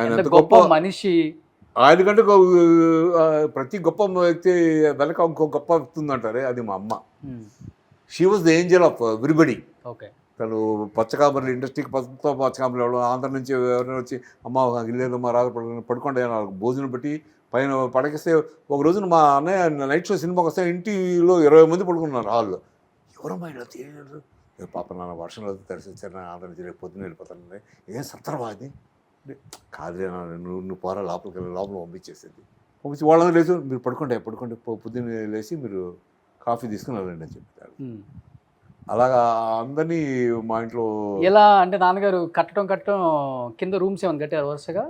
ఎంత గొప్ప మనిషి. ఆయనకంటే ప్రతి గొప్ప వ్యక్తి వెనక ఇంకో గొప్ప వ్యక్తి ఉందంటారే, అది మా అమ్మ. She was the Angel of everybody. Okay. తను పచ్చకామర్లు ఇండస్ట్రీకి పచ్చకామర్లు ఎవరు ఆంధ్ర నుంచి ఎవరైనా వచ్చి అమ్మ లేదమ్మా రాదు పడుకోండి భోజనం పెట్టి పైన పడకేస్తే. ఒక రోజున మా అన్నయ్య నైట్ షో సినిమాకి వస్తే ఇంటిలో 20 మంది పడుకున్నారు హాల్లో. ఎవరమ్మా ఇలా తెలియదు, పాప నాన్న వర్షంలో తడిసి వచ్చారు, ఆంధ్ర నుంచి రేపు పొద్దున్న వెళ్ళిపోతాను. ఏం సత్తరవా అది? కాదులే నువ్వు పోరా లోపల పంపించేసేది. పంపించి వాళ్ళందరూ లేదు, మీరు పడుకోండి పొద్దున్న లేచి మీరు కాఫీ తీసుకుని వెళ్ళండి అని చెప్తారు. అలాగా అందరినీ మా ఇంట్లో. ఎలా అంటే నాన్నగారు కట్టడం కింద రూమ్స్ ఏమైనా కట్టారు వరుసగా?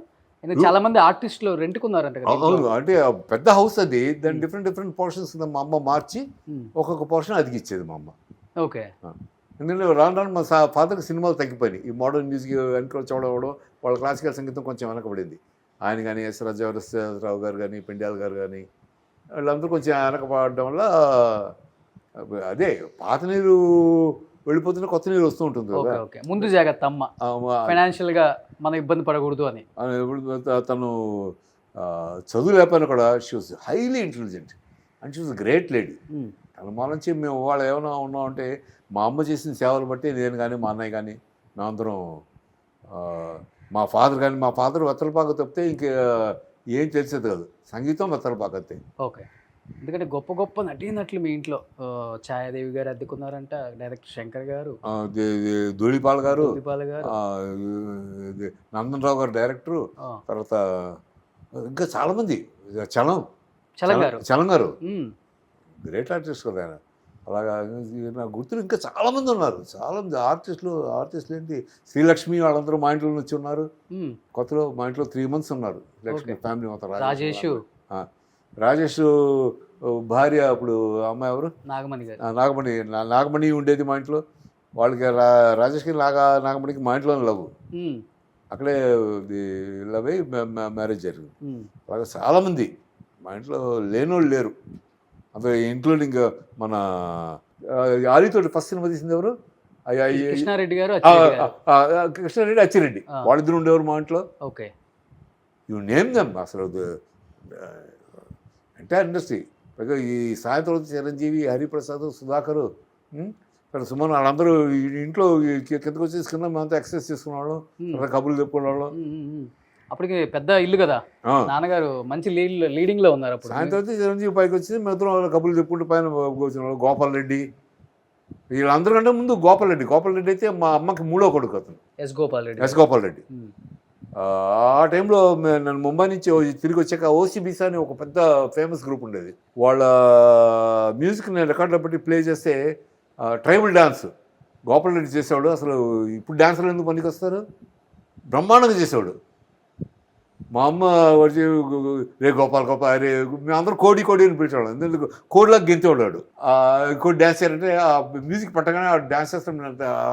చాలా మంది ఆర్టిస్టులు రెంట్కున్నారంట కదా. అవును, అంటే పెద్ద హౌస్ అది, దాని డిఫరెంట్ పోర్షన్స్ మా అమ్మ మార్చి ఒక్కొక్క పోర్షన్ అదిగిచ్చేది మా అమ్మ. ఓకే. ఎందుకంటే రాను మా ఫాదర్కి సినిమాలు తగ్గిపోయినాయి. ఈ మోడర్న్ మ్యూజిక్ వెనక చూడవడం, వాళ్ళ క్లాసికల్ సంగీతం కొంచెం వెనకబడింది. ఆయన కానీ ఎస్ రాజరావు గారు కానీ, పెండ్యాల గారు కానీ, వాళ్ళందరూ కొంచెం వెనకపడడం వల్ల అదే పాత నీరు వెళ్ళిపోతున్న కొత్త నీరు వస్తూ ఉంటుంది కదా. ఓకే ఓకే, ముందు జాగ్రత్త అమ్మ ఫైనాన్షియల్ గా మనం ఇబ్బంది పడకూడదు అని. తను చదువు లేకపోయినా కూడా she was highly intelligent and she was great lady. తన మా నుంచి మేము వాళ్ళు ఏమైనా ఉన్నామంటే మా అమ్మ చేసిన సేవలు బట్టి నేను కానీ మా అన్నయ్య కానీ మేమందరం మా ఫాదర్ కానీ, మా ఫాదర్ వెత్తలపాక తప్పితే ఇంకా ఏం తెలిసేది కాదు, సంగీతం వెత్తలపాక అంతే. ఓకే, ఎందుకంటే గొప్ప గొప్ప నటీనటులు మీ ఇంట్లో ఛాయాదేవి గారు అద్దెకున్నారంట, డైరెక్టర్ శంకర్ గారు, ధూళిపాల్ గారు, గారు, నందన్ రావు గారు డైరెక్టరు, తర్వాత ఇంకా చాలామంది, చలం గారు గ్రేట్ ఆర్టిస్ట్ కదా ఆయన. అలాగా నాకు గుర్తులు ఇంకా చాలామంది ఉన్నారు, చాలామంది ఆర్టిస్టులు ఏంటి శ్రీలక్ష్మి వాళ్ళందరూ మా ఇంట్లో వచ్చి ఉన్నారు. కొత్తలో మా ఇంట్లో 3 months ఉన్నారు లక్ష్మి ఫ్యామిలీ మొత్తం. రాజేష్ భార్య అప్పుడు అమ్మాయి ఎవరు, నాగమణి ఉండేది మా ఇంట్లో. వాళ్ళకి రాజేష్కి నాగమణికి మా ఇంట్లోనే లవ్, అక్కడే లవ్ అయ్యి మ్యారేజ్ జరిగింది. అలాగే చాలామంది మా ఇంట్లో లేనోళ్ళు లేరు, అందులో ఇంక్లూడింగ్ మన ఆలితోటి ఫస్ట్ సినిమా తీసింది ఎవరు, కృష్ణారెడ్డి గారు, కృష్ణారెడ్డి, అచ్చిరెడ్డి, వాళ్ళిద్దరు ఉండేవారు మా ఇంట్లో. Okay, you name them. అసలు ఎంటైర్ ఇండస్ట్రీ, పైగా ఈ సాయంత్రం చిరంజీవి, హరిప్రసాద్, సుధాకర్, సుమన్ వాళ్ళందరూ ఇంట్లో కిందకు వచ్చి తీసుకున్నాం, మేమంతా ఎక్సర్సైజ్ చేసుకునేవాళ్ళం, కబుర్లు చెప్పుకునేవాళ్ళం. అప్పటికి పెద్ద ఇల్లు కదా, నాన్నగారు మంచి లీడింగ్ లో ఉన్నారు. అప్పుడు సాయంత్రం వచ్చి చిరంజీవి పైకి వచ్చి మిగతా కబుర్లు చెప్పుకుంటూ పైన కూర్చున్నాడు. గోపాల్ రెడ్డి, వీళ్ళందరికంటే ముందు గోపాల్ రెడ్డి అయితే మా అమ్మకి 3వ కొడుకు అతను, ఎస్ గోపాల్ రెడ్డి. ఆ టైంలో నన్ను ముంబై నుంచి తిరిగి వచ్చాక ఓసీబీసా అని ఒక పెద్ద ఫేమస్ గ్రూప్ ఉండేది. వాళ్ళ మ్యూజిక్ నేను రికార్డులో పెట్టి ప్లే చేస్తే ట్రైబల్ డ్యాన్స్ గోపాల్ రెడ్డి చేసేవాడు. అసలు ఇప్పుడు డ్యాన్సర్లు ఎందుకు పనికి వస్తారు, బ్రహ్మాండంగా చేసేవాడు. మా అమ్మ వచ్చి రే గోపాల్ రే, మేమందరూ కోడి అని పిలిచేవాడు, ఎందుకు కోడిలాగా గెంతేవాడు. కోడి డ్యాన్స్ చేయాలంటే ఆ మ్యూజిక్ పట్టగానే ఆ డ్యాన్స్ చేస్తాం,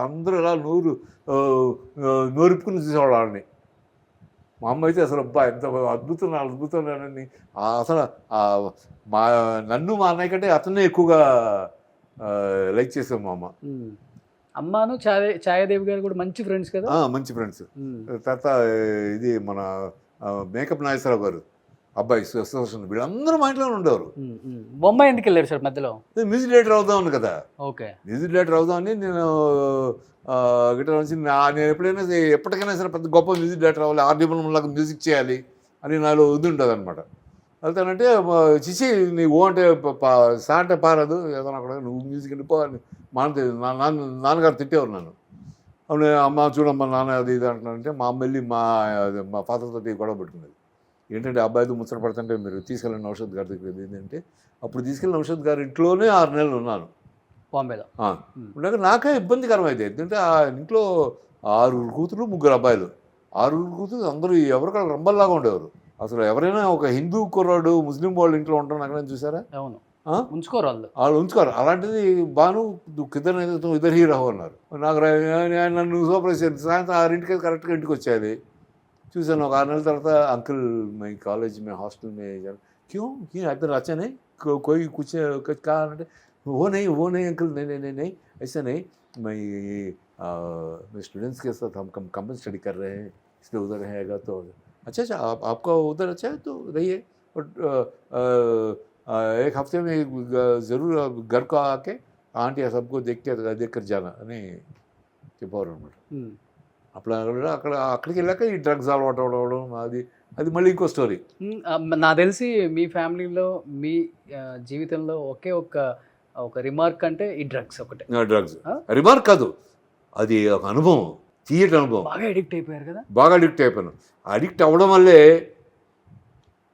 అందరూ ఇలా నోరుపుకుని చూసేవాడు వాళ్ళని. మా అమ్మ అయితే అసలు అబ్బా ఎంత అద్భుతం అని అసలు నన్ను మా అన్నయ్య కంటే అతన్నే ఎక్కువగా లైక్ చేసాం మా అమ్మ. అమ్మను ఛాయాదేవి గారు కూడా మంచి ఫ్రెండ్స్ కదా. మంచి ఫ్రెండ్స్. తర్వాత ఇది మన మేకప్ నాగేశ్వరరావు గారు అబ్బాయి సుదర్శన్, వీళ్ళందరూ మా ఇంట్లోనే ఉండేవారు. బొంబాయి ఎందుకు వెళ్ళారు సార్ మధ్యలో? మ్యూజిక్ డైరెక్టర్ అవుదామని కదా. ఓకే, మ్యూజిక్ డైరెక్టర్ అవుదామని నేను గిటార్ నుంచి నేను ఎప్పటికైనా సరే పెద్ద గొప్ప మ్యూజిక్ డైరెక్టర్ అవ్వాలి, ఆర్డిబుల్లాగా మ్యూజిక్ చేయాలి అని నాలో ఇది ఉంటుంది అనమాట. వెళ్తానంటే చిచి నీవు అంటే సా అంటే పారదు, ఏదైనా అక్కడ నువ్వు మ్యూజిక్ వెళ్ళిపో అని నాన్నగారు తిట్టేవారు నన్ను. అవును అమ్మ చూడమ్మా నాన్న అది ఇది అంటున్నానంటే మా అమ్మ వెళ్ళి మా ఫాదర్తో గొడవ పెట్టుకునేది. ఏంటంటే అబ్బాయితో ముచ్చట పడుతుంటే మీరు తీసుకెళ్ళిన నౌషద్ గారి దగ్గర ఏంటంటే అప్పుడు తీసుకెళ్ళిన నౌషద్ గారి ఇంట్లోనే 6 నెలలు ఉన్నాను బాంబేలో. ఉండగా నాకే ఇబ్బందికరం అయితే, ఎందుకంటే ఆ ఇంట్లో 6 కూతురు 3 అబ్బాయిలు, 6 కూతురు అందరూ ఎవరికాడ రంబల్లాగా ఉండేవారు. అసలు ఎవరైనా ఒక హిందూ కుర్రాడు ముస్లిం వాళ్ళు ఇంట్లో ఉంటారు అక్కడ చూసారా? అవును, ఉంచుకోరు వాళ్ళు ఉంచుకోరు. అలాంటిది బాను ఇద్దరు హీరో అన్నారు. నాకు నన్ను సూపర్వైజ్ సాయంత్రం 6ంటికి కరెక్ట్గా ఇంటికి వచ్చేది. చూసాను ఒక 6 నెలల తర్వాత అంకుల్ మై కాలేజ్ మే హాస్టల్ మే క్యూ అతను వచ్చానే కోయి కూర్చో కావాలంటే वो नहीं अंकल नहीं ऐसा नहीं मैं स्टूडेंट्स के साथ हम कंबाइंड स्टडी कर रहे हैं, इसलिए उधर रहेगा तो अच्छा आपका उधर अच्छा है तो रहिए, बट एक हफ्ते में ज़रूर घर को आके आंटी सबको देख कर जाना नहीं చెప్పారు అనమాట. అక్కడికి వెళ్ళాక ఈ డ్రగ్స్ అలవాటు అవ్వడం అది మళ్ళీ ఇంకో స్టోరీ. నాకు తెలిసి మీ ఫ్యామిలీలో మీ జీవితంలో ఒక రిమార్క్ అంటే ఈ డ్రగ్స్ ఒకటే. డ్రగ్స్ రిమార్క్ కాదు, అది ఒక అనుభవం, తీయటి అనుభవం. బాగా అడిక్ట్ అయిపోయారు కదా. బాగా అడిక్ట్ అయిపోయాను. అడిక్ట్ అవ్వడం వల్లే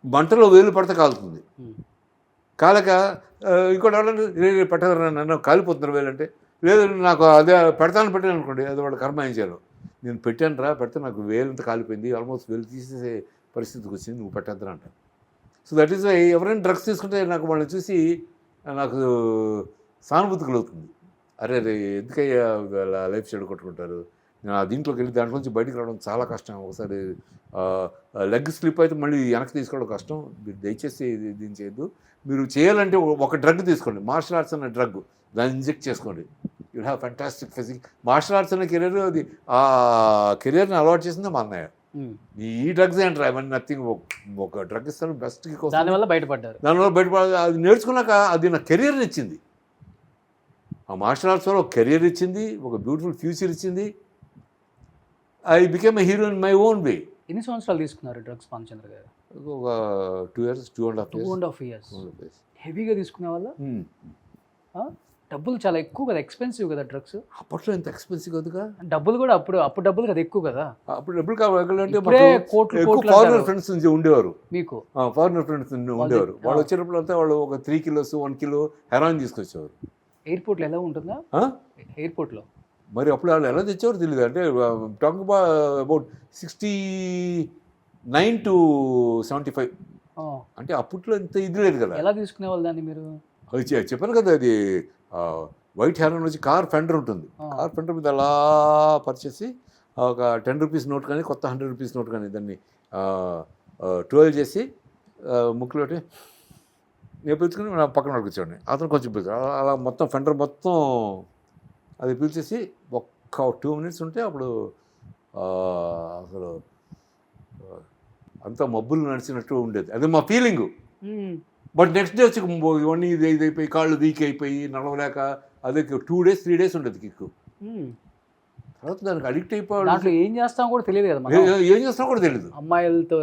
మంటలో వేలు పడితే కాలుతుంది. కాలక ఇంకోటి ఎవరంటే పెట్టగలరా నన్ను కాలిపోతున్నారు వేలంటే, లేదు నాకు అదే పెట్టాను అనుకోండి, అది వాడు కర్మ ఏం చేయాలి. నేను పెట్టాను పెడితే నాకు వేలంతా కాలిపోయింది, ఆల్మోస్ట్ వేలు తీసేసే పరిస్థితికి వచ్చింది, నువ్వు పెట్టద్దురా అంట. సో దట్ ఈస్ వై ఎవరైనా డ్రగ్స్ తీసుకుంటే నాకు వాళ్ళని చూసి నాకు సానుభూతి కలుగుతుంది. అరే ఎందుకయ్యా లైఫ్ చెడగొట్టుకుంటారు, నేను ఆ దీంట్లోకి వెళ్ళి దాంట్లో నుంచి బయటకు రావడం చాలా కష్టం. ఒకసారి లెగ్ స్లిప్ అయితే మళ్ళీ వెనక్కి తీసుకోవడం కష్టం. మీరు దయచేసి దీన్ని చేయొద్దు. మీరు చేయాలంటే ఒక డ్రగ్ తీసుకోండి, మార్షల్ ఆర్ట్స్ అనే డ్రగ్, దాన్ని ఇంజెక్ట్ చేసుకోండి. You'll have fantastic physique. Martial arts అనే కెరీర్, అది ఆ కెరీర్ని అలవాటు చేసింది మా అన్నయ్య. ఈ డ్రగ్స్ ఏంటారు అవన్నీ నథింగ్, ఒక డ్రగ్ ఇస్తాను బెస్ట్కి కోసం, దానివల్ల బయటపడ్డారు. దానివల్ల బయటపడ, అది నేర్చుకున్నాక అది నా కెరీర్ని ఇచ్చింది. ఆ మార్షల్ ఆర్ట్స్ వల్ల ఒక కెరీర్ ఇచ్చింది, ఒక బ్యూటిఫుల్ ఫ్యూచర్ ఇచ్చింది. I became a hero in my own way. ఎన్ని సంవత్సరాలు తీసుకున్నారు డ్రగ్స్ భానుచంద్ర గారు? ఒక 2 years, 2.5 years. హెవీగా తీసుకునే వల్ల డబ్బులు చాలా ఎక్కువ కదా, ఎక్స్పెన్సివ్ కదా డ్రగ్స్. అప్పట్లో ఎంత ఎక్స్పెన్సివ్ కదుగా, డబ్బులు కూడా అప్పుడు డబ్బులు కదా ఎక్కువ కదా. అప్పుడు డబ్బులు కావాలంటే ఇప్పుడే కోట్లు కోట్లు ఫారినర్ అంటారు. ఫ్రెండ్స్ నుంచి ఉండేవారు, మీకు ఫారినర్ ఫ్రెండ్స్ ఉండేవారు. వాళ్ళు వచ్చినప్పుడు అంతా వాళ్ళు ఒక 3 kilos 1 kilo హెరాయిన్ తీసుకొచ్చేవారు. ఎయిర్పోర్ట్లో ఎలా ఉంటుందా? ఎయిర్పోర్ట్లో మరి అప్పుడు వాళ్ళు ఎలా తెచ్చేవారు తెలియదు. అంటే టాకింగ్ అబౌట్ 69 to 75. అంటే అప్పట్లో ఇంత ఇది లేదు కదా. ఎలా తీసుకునే వాళ్ళు దాన్ని మీరు? అది చెప్పాను కదా, అది వైట్ హెరాయిన్ వచ్చి కార్ ఫెండర్ ఉంటుంది, కార్ ఫెండర్ మీద అలా పరిచేసి ఒక 10 rupees నోట్ కానీ కొత్త 100 rupees నోట్ కానీ దాన్ని 12 చేసి ముక్కులోటి నేను పిలుచుకుని నా పక్కన కూర్చోండి, అతను కొంచెం పిలుచు, అలా మొత్తం ఫెండర్ మొత్తం అది పిలిచేసి ఒక్క 2 minutes ఉంటే అప్పుడు అసలు అంతా మబ్బులు నడిచినట్టు ఉండేది. అది మా ఫీలింగు. బట్ నెక్స్ట్ డే వచ్చి ఇవన్నీ ఇది అయిపోయి కాళ్ళు వీక్ అయిపోయి నడవలేక అదే 2 days 3 days ఉండేది కిక్కు. తర్వాత దానికి అడిక్ట్ అయిపోయాడు. దాంట్లో ఏం చేస్తాం కూడా తెలియదు కదా, ఏం చేస్తామో కూడా తెలియదు. అమ్మాయిలతో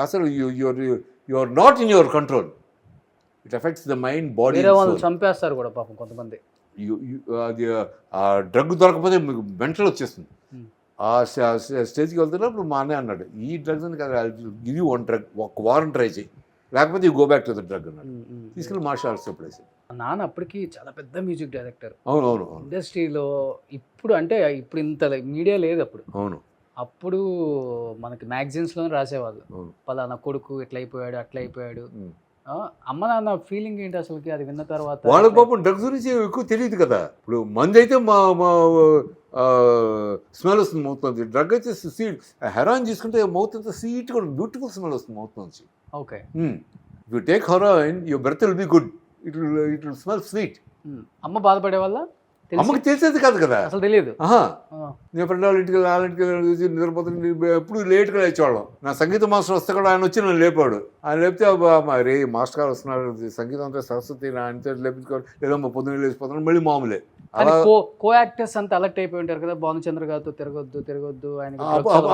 అసలు you are not in your control. It affects the mind, body. వేరే వాళ్ళు చంపేస్తారు కూడా పాపం కొంతమంది. అది ఆ డ్రగ్ దొరకకపోతే మీకు మెంటల్ వచ్చేస్తుంది. ఆ స్టేజ్కి వెళ్తున్నప్పుడు మా అన్నయ్య అన్నాడు, ఈ డ్రగ్స్ అని కదా గివ్ 1 drug, 1 వారం ట్రై చేయి, లేకపోతే you go back to the drug అన్నాడు. తీసుకెళ్ళి మార్షల్ ఆర్ట్స్ ప్లేస్. నాన్న అప్పటికి చాలా పెద్ద మ్యూజిక్ డైరెక్టర్. అవునవును. ఇండస్ట్రీలో ఇప్పుడు అంటే ఇప్పుడు ఇంత మీడియా లేదు అప్పుడు. అవును. అప్పుడు మనకి మ్యాగజైన్స్లోనే రాసేవాళ్ళు, పలానా కొడుకు ఇట్లా అయిపోయాడు అట్లా అయిపోయాడు. అమ్మ నాన్న ఫీలింగ్ ఏంటి అసలుకి అది విన్న తర్వాత? వాళ్ళకి పాపం డ్రగ్స్ గురించి ఎక్కువ తెలియదు కదా. ఇప్పుడు మంది అయితే మా స్మెల్ వస్తుంది మౌత్ నుంచి, డ్రగ్ అయితే స్వీట్. హెరాయిన్ తీసుకుంటే మౌత్ అంతా స్వీట్ కూడా బ్యూటిఫుల్ స్మెల్ వస్తుంది మౌత్ నుంచి. Okay, if you take heroin your breath will be good, it will smell sweet. అమ్మ బాధపడే వల్ల? అమ్మకి తెలిసేది కాదు కదా, అసలు తెలియదు. నేను ఫ్రెండ్ వాళ్ళ ఇంటికి వాళ్ళ ఇంటికి చూసి నిద్రపోతుంది. ఎప్పుడు లేట్గా లేచేవాళ్ళం. నా సంగీత మాస్టర్ వస్తే కూడా ఆయన వచ్చి నన్ను లేపాడు. ఆయన లేపితే రే మాస్టర్ గారు వస్తున్నారు, సంగీతం అంతా సరస్వతి ఆయనతో లేపించుకోవాలి, లేదా మా పొద్దున్న లేచిపోతున్నాను, మళ్ళీ మామూలే. కో యాక్టర్స్ అంతా అలర్ట్ అయిపోయి ఉంటారు కదా, భానుచంద్ర గారితో తిరగొద్దు ఆయన.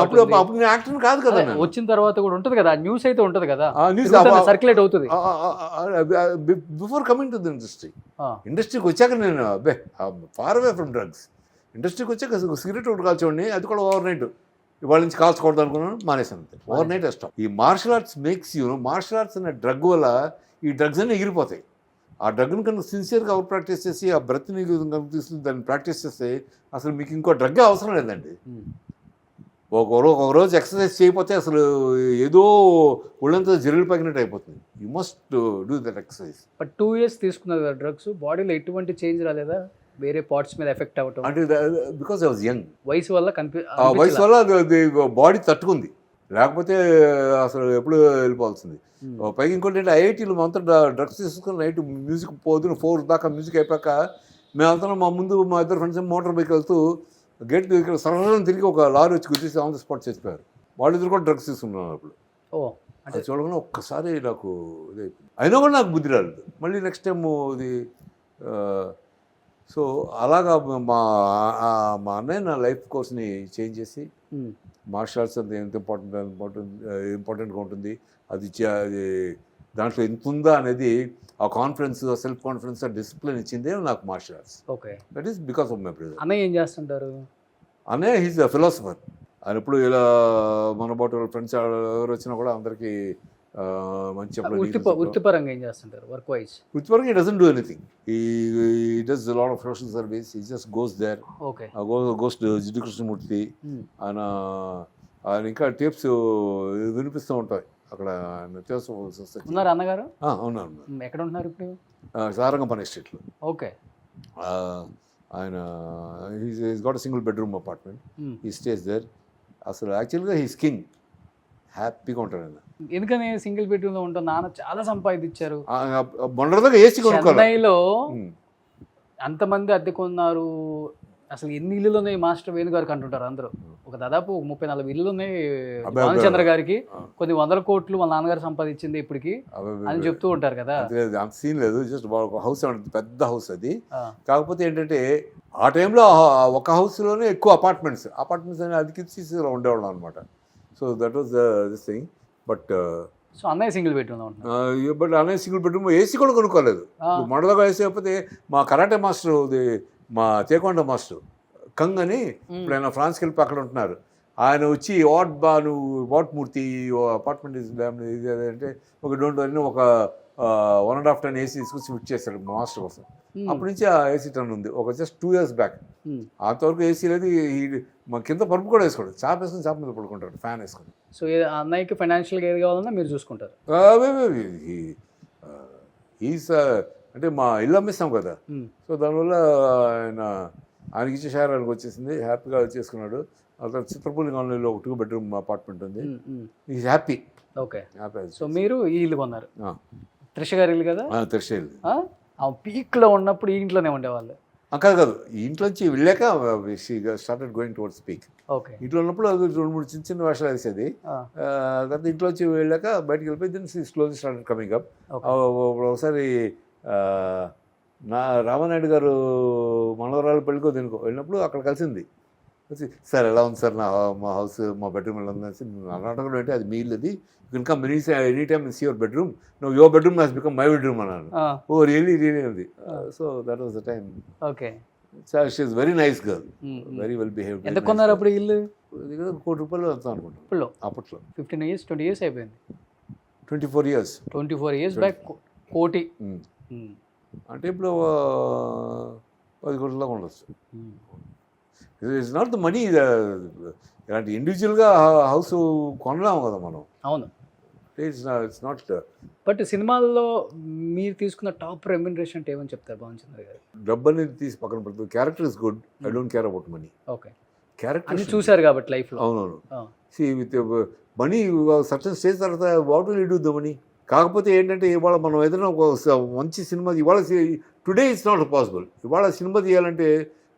అప్పుడు నేను యాక్టర్ కాదు కదా. వచ్చిన తర్వాత కూడా ఉంటుంది కదా, న్యూస్ అయితే ఉంటుంది కదా, న్యూస్ సర్క్యులేట్ అవుతుంది. బిఫోర్ కమింగ్ టు ద ఇండస్ట్రీకి వచ్చాక నేను ఫార్ అవే ఫ్రమ్ డ్రగ్స్. ఇండస్ట్రీకి వచ్చాక సిగరెట్ ఒకటి కాల్చోండి, అది కూడా ఓవర్ నైట్ ఇవాళ నుంచి కాల్చకూడదు అనుకున్నాను, మానేసాను అంతే. ఓవర్ నైట్ ఇష్టం. ఈ martial arts makes martial arts అనే డ్రగ్ వల్ల ఈ డ్రగ్స్ అన్నీ ఎగిరిపోతాయి. ఆ డ్రగ్ని కనుక సిన్సియర్గా అవుట్ ప్రాక్టీస్ చేసి ఆ బ్రెత్ని కనుక తీసుకుని దాన్ని ప్రాక్టీస్ చేస్తే అసలు మీకు ఇంకో డ్రగ్గే అవసరం లేదండి. ఒక రోజు ఎక్సర్సైజ్ చేయకపోతే అసలు ఏదో ఒళ్ళంతా జరులు పగినట్టు అయిపోతుంది. You must do that exercise. But 2 years తీసుకున్నారు కదా డ్రగ్స్, బాడీలో ఎటువంటి చేంజ్ రాలేదా? వేరే పార్ట్స్ మీద ఎఫెక్ట్ అవ్వటం? అంటే బికాస్ ఐ వాజ్ యంగ్. వయసు వల్ల వయసు వల్ల బాడీ తట్టుకుంది, లేకపోతే అసలు ఎప్పుడు వెళ్ళిపోవాల్సింది. పైకి ఇంకోటి ఏంటి, ఐఐటీలో మొత్తం డ్రగ్స్ తీసుకుని నైట్ మ్యూజిక్ పోదున 4 దాకా మ్యూజిక్ అయిపోయాక మేమంతా మా ముందు మా ఇద్దరు ఫ్రెండ్స్ మోటార్ బైక్ వెళ్తూ గేట్ దగ్గర సరళం తిరిగి ఒక లారీ వచ్చి గుర్తిస్తే ఆన్ ద స్పాట్ చచ్చిపోయారు. వాళ్ళిద్దరు కూడా డ్రగ్స్ తీసుకున్నారు అప్పుడు. అది చూడగానే ఒక్కసారి నాకు ఇది అయిపోయింది. అయినా కూడా నాకు బుద్ధి రాలేదు. మళ్ళీ నెక్స్ట్ టైం ఇది సో అలాగా మా అన్నయ్య నా లైఫ్ కోర్స్ని చేంజ్ చేసి మార్షల్ ఆర్ట్స్ అంత ఎంత ఇంపార్టెంట్గా ఉంటుంది, అది దాంట్లో ఎంత ఉందా అనేది ఆ కాన్ఫిడెన్స్, సెల్ఫ్ కాన్ఫిడెన్స్, ఆ డిసిప్లిన్ ఇచ్చిందే నాకు martial arts. Okay, that is because of my brother. అన్నయ్య ఏం చేస్తుంటారు? అన్నయ్య హీస్ అ ఫిలాసఫర్. ఆయన ఎప్పుడు ఇలా మన బాటు వాళ్ళ ఫ్రెండ్స్ ఎవరు వచ్చినా కూడా అందరికీ మంచి వృత్తిపరంగా ఏం చేస్తుంటారు? వర్క్ వైజ్ వృత్తిపరంగా he doesn't do anything. He does a lot of social service. He just goes there. Okay. Goes to Jiddu Krishnamurti. ఆయన ఇంకా టేప్స్ వినిపిస్తూ ఉంటాయి అక్కడ. నిత్యావసర సొసైటీ ఉన్నారు అన్నగారు? ఉన్నారు. ఎక్కడ ఉంటున్నారు ఇప్పుడు? సారంగపల్లి ఎస్టేట్లో. ఓకే. ఆయన he's got a single bedroom apartment. He stays there. అసలు యాక్చువల్గా he's king. హ్యాపీగా ఉంటాడు ఆయన. ఎందుకని సింగిల్ బెడ్రూమ్లో ఉంటాం? నాన్న చాలా సంపాదించారు. మొన్నటిదాకా ఏసీ కొనుక్కోవాలి. చెన్నైలో అంతమంది అద్దెకున్నారు, అసలు ఎన్ని ఇల్లులు ఉన్నాయి మాస్టర్ వేణు గారికి అంటుంటారు అందరూ. ఒక దాదాపు 30-40 ఇల్లులు ఉన్నాయి భానుచంద్ర గారికి, కొన్ని 100 కోట్లు వాళ్ళ నాన్నగారు సంపాదించింది ఇప్పటికి అని చెప్తూ ఉంటారు కదా. అంత సీన్ లేదు, జస్ట్ ఒక హౌస్ పెద్ద హౌస్ అది. కాకపోతే ఏంటంటే ఆ టైంలో ఒక హౌస్లోనే ఎక్కువ అపార్ట్మెంట్స్ అని అదికిచ్చి ఉండేవాళ్ళం అనమాట. So that was this thing. But so అన్నయ్య సింగిల్ బెడ్రూమ్ బట్ అన్నయ్య సింగిల్ బెడ్రూమ్, ఏసీ కూడా కొనుక్కోలేదు. మడదగా వేసి అయిపోతే మా కరాటే మాస్టర్, మా తేకొండ మాస్టర్ కంగ్ అని, ఇప్పుడు ఆయన ఫ్రాన్స్కి వెళ్ళి అక్కడ ఉంటున్నారు. ఆయన వచ్చి వాట్ మూర్తి అపార్ట్మెంట్ ఇది అంటే ఒక డోంట్ వరీ ఒక 1.5 టన్ ఏసీ తీసుకొచ్చి ఫిట్ చేశాడు మాస్టర్ కోసం. అప్పటి నుంచి ఆ ఏసీ టన్ ఉంది, ఒక జస్ట్ 2 years బ్యాక్. అంతవరకు ఏసీ లేదు, మా కింద పరుపు కూడా వేసుకోడు, చాప వేసుకుని చాప మీద పడుకుంటాడు ఫ్యాన్ వేసుకుని. సో అన్నయ్యకి ఫైనాన్షియల్గా ఏది కావాలన్నా మీరు చూసుకుంటారు. ఈస్ అంటే మా ఇల్లు అమ్మేస్తాం కదా, సో దానివల్ల ఆయనకి ఇచ్చే షేర్ ఆయనకు వచ్చేసింది, హ్యాపీగా చేసుకున్నాడు. అతను చిత్రపూలి కాలనీలో ఒక 2 bedroom అపార్ట్మెంట్ ఉంది, ఈజ్ హ్యాపీ. ఓకే, సో మీరు ఈ ఇల్లు కొన్నారు, త్రిష గారి ఇల్లు కదా. త్రిష ఇల్లు పీక్లో ఉన్నప్పుడు ఈ ఇంట్లోనే ఉండేవాళ్ళు కాదు, ఈ ఇంట్లోంచి వెళ్ళాక started going towards peak. Okay, ఇంట్లో ఉన్నప్పుడు అది 2-3 చిన్న వేషాలు వేసేది. తర్వాత ఇంట్లోంచి వెళ్ళాక బయటకు వెళ్ళిపోయి దీన్ని స్లోలీ స్టార్టెడ్ కమింగ్ అప్. ఒకసారి రామానాయుడు గారు మనవరాలు పెళ్ళికో దేనికో వెళ్ళినప్పుడు అక్కడ కలిసింది. వచ్చి సార్ ఎలా ఉంది సార్ మా హౌస్, మా బెడ్రూమ్ ఎలా ఉంది అన్నట్టు అంటే అది మీ ఇల్లు, అది you can come any time see your bedroom, no your bedroom has become my bedroom అన్నాను. ఓ రియలీ ఉంది. So that was the time. Okay, she is very nice girl, very well behaved. ఎంత కొన్నారు అప్పుడు ఇల్లు? ₹1 కోటి అంతా అనుకుంటాను అప్పట్లో. 15 years 20 years అయిపోయింది. 24 years బ్యాక్ కోటి. అంటే ఇప్పుడు 10 కోట్ల దాకా ఉండొచ్చు. ఇట్స్ నాట్ ద మనీ, ఇలాంటి ఇండివిజువల్గా హౌస్ కొనలేము కదా మనం. అవును, ఇట్స్ నాట్. బట్ సినిమాల్లో మీరు తీసుకున్న టాప్ రెమ్యునరేషన్ అంటే ఏమని చెప్తారు భానుచంద్ర గారు? డబ్బు అనేది తీసి పక్కన పెడుతుంది, character is good, I don't care about money. Okay, character చూసారు కాబట్టి లైఫ్లో. అవునవును. See with money certain stage తర్వాత what will you do the money. కాకపోతే ఏంటంటే ఇవాళ మనం ఏదైనా ఒక మంచి సినిమా, ఇవాళ టుడే ఇట్స్ నాట్ పాసిబుల్. ఇవాళ సినిమా తీయాలంటే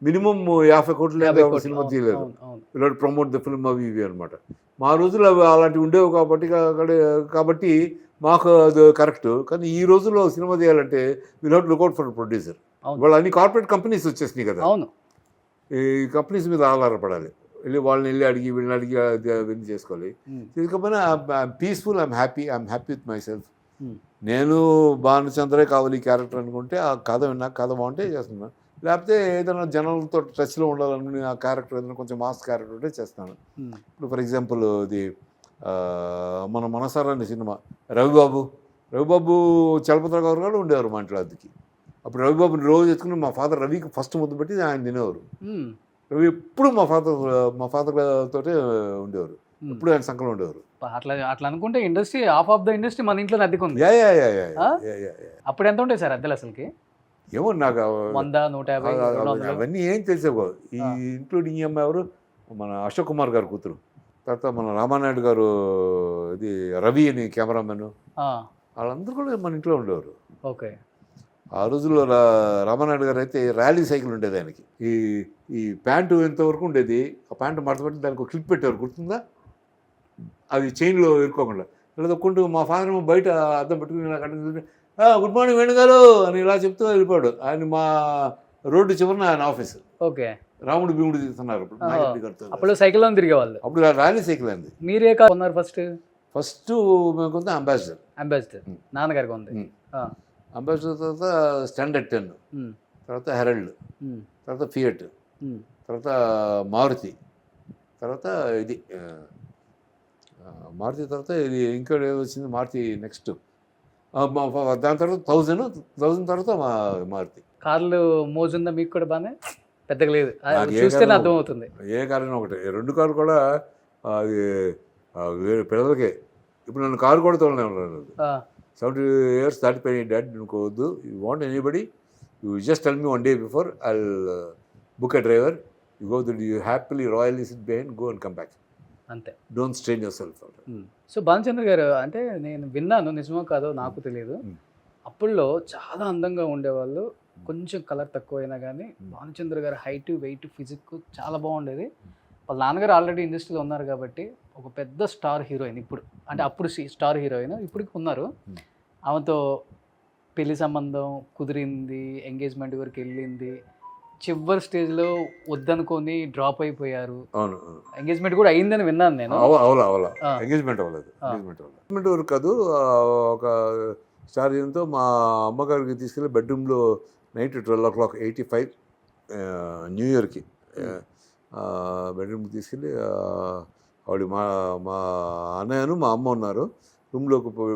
మినిమం 50 కోట్లు సినిమా తీయలేదు, ఇలా ప్రమోట్ ద ఫిల్మ్ అవి ఇవి అనమాట. మా రోజుల్లో అవి అలాంటివి ఉండేవి కాబట్టి మాకు అది కరెక్ట్. కానీ ఈ రోజుల్లో సినిమా తీయాలంటే will have to look out for producer. ఇవాళ అన్ని కార్పొరేట్ కంపెనీస్ వచ్చేసినాయి కదా, ఈ కంపెనీస్ మీద ఆధారపడాలి. వాళ్ళని అడిగి వీళ్ళని అడిగి విన్ చేసుకోవాలి. తీసుకపోయినా peaceful, I'm happy with myself. నేను భానుచంద్రే కావాలి ఈ క్యారెక్టర్ అనుకుంటే ఆ కథ విన్నా, కథ బాగుంటే చేస్తున్నాను. లేకపోతే ఏదైనా జనాలతో టచ్లో ఉండాలనుకుని ఆ క్యారెక్టర్ ఏదైనా కొంచెం మాస్ క్యారెక్టర్ ఉంటే చేస్తాను. ఇప్పుడు ఫర్ ఎగ్జాంపుల్ ఇది మన మనసారా అనే సినిమా, రవిబాబు చలపతిరావు గారు కూడా ఉండేవారు మా ఇంట్లో అద్దెకి. అప్పుడు రవిబాబుని రోజు ఎత్తుకుని మా ఫాదర్ రవికి ఫస్ట్ ముద్దు పెట్టి ఆయన తినేవారు. రవి ఎప్పుడు మా ఫాదర్ తోటే ఉండేవారు, ఎప్పుడు ఆయన సంకలం ఉండేవారు. అట్లా అనుకుంటే ఇండస్ట్రీ ఆఫ్ ద ఇండస్ట్రీ మన ఇంట్లో అద్దెకుంది. అప్పుడు ఎంత ఉంటాయి సార్ అద్దెలు అసలుకి? ఏమో నాకు 100, 150 అవన్నీ ఏం తెలిసేవో. ఈ ఇంక్లూడింగ్ ఈ అమ్మాయి ఎవరు, మన అశోక్ కుమార్ గారు కూతురు, తర్వాత మన రామానాయుడు గారు, ఇది రవి అని కెమెరామెన్, వాళ్ళందరూ కూడా మన ఇంట్లో ఉండేవారు. ఓకే, ఆ రోజుల్లో రామానాయుడు గారు అయితే ర్యాలీ సైకిల్ ఉండేది ఆయనకి. ఈ ప్యాంటు ఎంతవరకు ఉండేది, ఆ ప్యాంటు మడతపెట్టి దానికి ఒక క్లిప్ పెట్టేవారు, గుర్తుందా? అది చైన్లో ఇరుక్కోకుండా ఇలా తొక్కుంటూ మా ఫాదర్ బయట అద్దం పెట్టుకుని ఇలా కంటే గుడ్ మార్నింగ్ వేణు గారు అని ఇలా చెప్తూ వెళ్ళిపోయాడు. ఆయన మా రోడ్డు చివరిన ఆయన ఆఫీస్. ఓకే, రాముడు భీముడు తీస్తున్నారు అప్పుడు సైకిల్ తిరిగేవాళ్ళు. అప్పుడు ర్యాలీ సైకిల్ అండి. మీరే కొన్నారు ఫస్ట్? మేము కొంత అంబాసిడర్ నాన్నగారికి ఉంది. అంబాసిడర్ తర్వాత స్టాండర్డ్ 10, తర్వాత హెరల్డ్, తర్వాత ఫియట్, తర్వాత మారుతి, తర్వాత ఇది మారుతి, తర్వాత ఇది ఇంకోటి ఏదో వచ్చింది మారుతి నెక్స్ట్, దాని తర్వాత 1000 తర్వాత మారుతి. కార్లు మోజుందా మీకు కూడా? బాగానే పెద్దగా లేదు, చూస్తేనే అర్థమవుతుంది. ఏ కారణం ఒకటి, 2 కార్లు కూడా అది పిల్లలకే. ఇప్పుడు నన్ను కారు కూడా తోలనేమన్నారు. 70 years దాటిపోయిన డాడ్ అనుకోవద్దు, you want anybody, you just tell me 1 day before, I'll book a driver, you go to you happily royally sit behind, go and come back, అంతే. Don't strain yourself. So Bhanuchandra గారు, అంటే నేను విన్నాను, నిజమో కాదో నాకు తెలియదు, అప్పుల్లో చాలా అందంగా ఉండేవాళ్ళు కొంచెం కలర్ తక్కువ అయినా కానీ భానుచంద్ర గారి హైట్, వెయిట్, ఫిజిక్ చాలా బాగుండేది. వాళ్ళ నాన్నగారు ఆల్రెడీ ఇండస్ట్రీలో ఉన్నారు కాబట్టి ఒక పెద్ద స్టార్ హీరోయిన్ ఇప్పుడు, అంటే అప్పుడు స్టార్ హీరోయిన్ ఇప్పటికి ఉన్నారు. ఆమెతో పెళ్లి సంబంధం కుదిరింది, ఎంగేజ్మెంట్ వరకు వెళ్ళింది, చివరి స్టేజ్లో వద్దనుకొని డ్రాప్ అయిపోయారు. అవును, ఎంగేజ్మెంట్ కూడా అయిందని విన్నాను నేను. అవలా ఎంగేజ్మెంట్ అవ్వలేదు. ఎంగేజ్మెంట్ వరకు కాదు, ఒక స్టార్ హీరోతో మా అమ్మగారికి తీసుకెళ్ళి బెడ్రూమ్లో నైట్ 12:85 న్యూ ఇయర్కి బెడ్రూమ్కి తీసుకెళ్ళి ఆవిడ మా అన్నయ్యను మా అమ్మ ఉన్నారు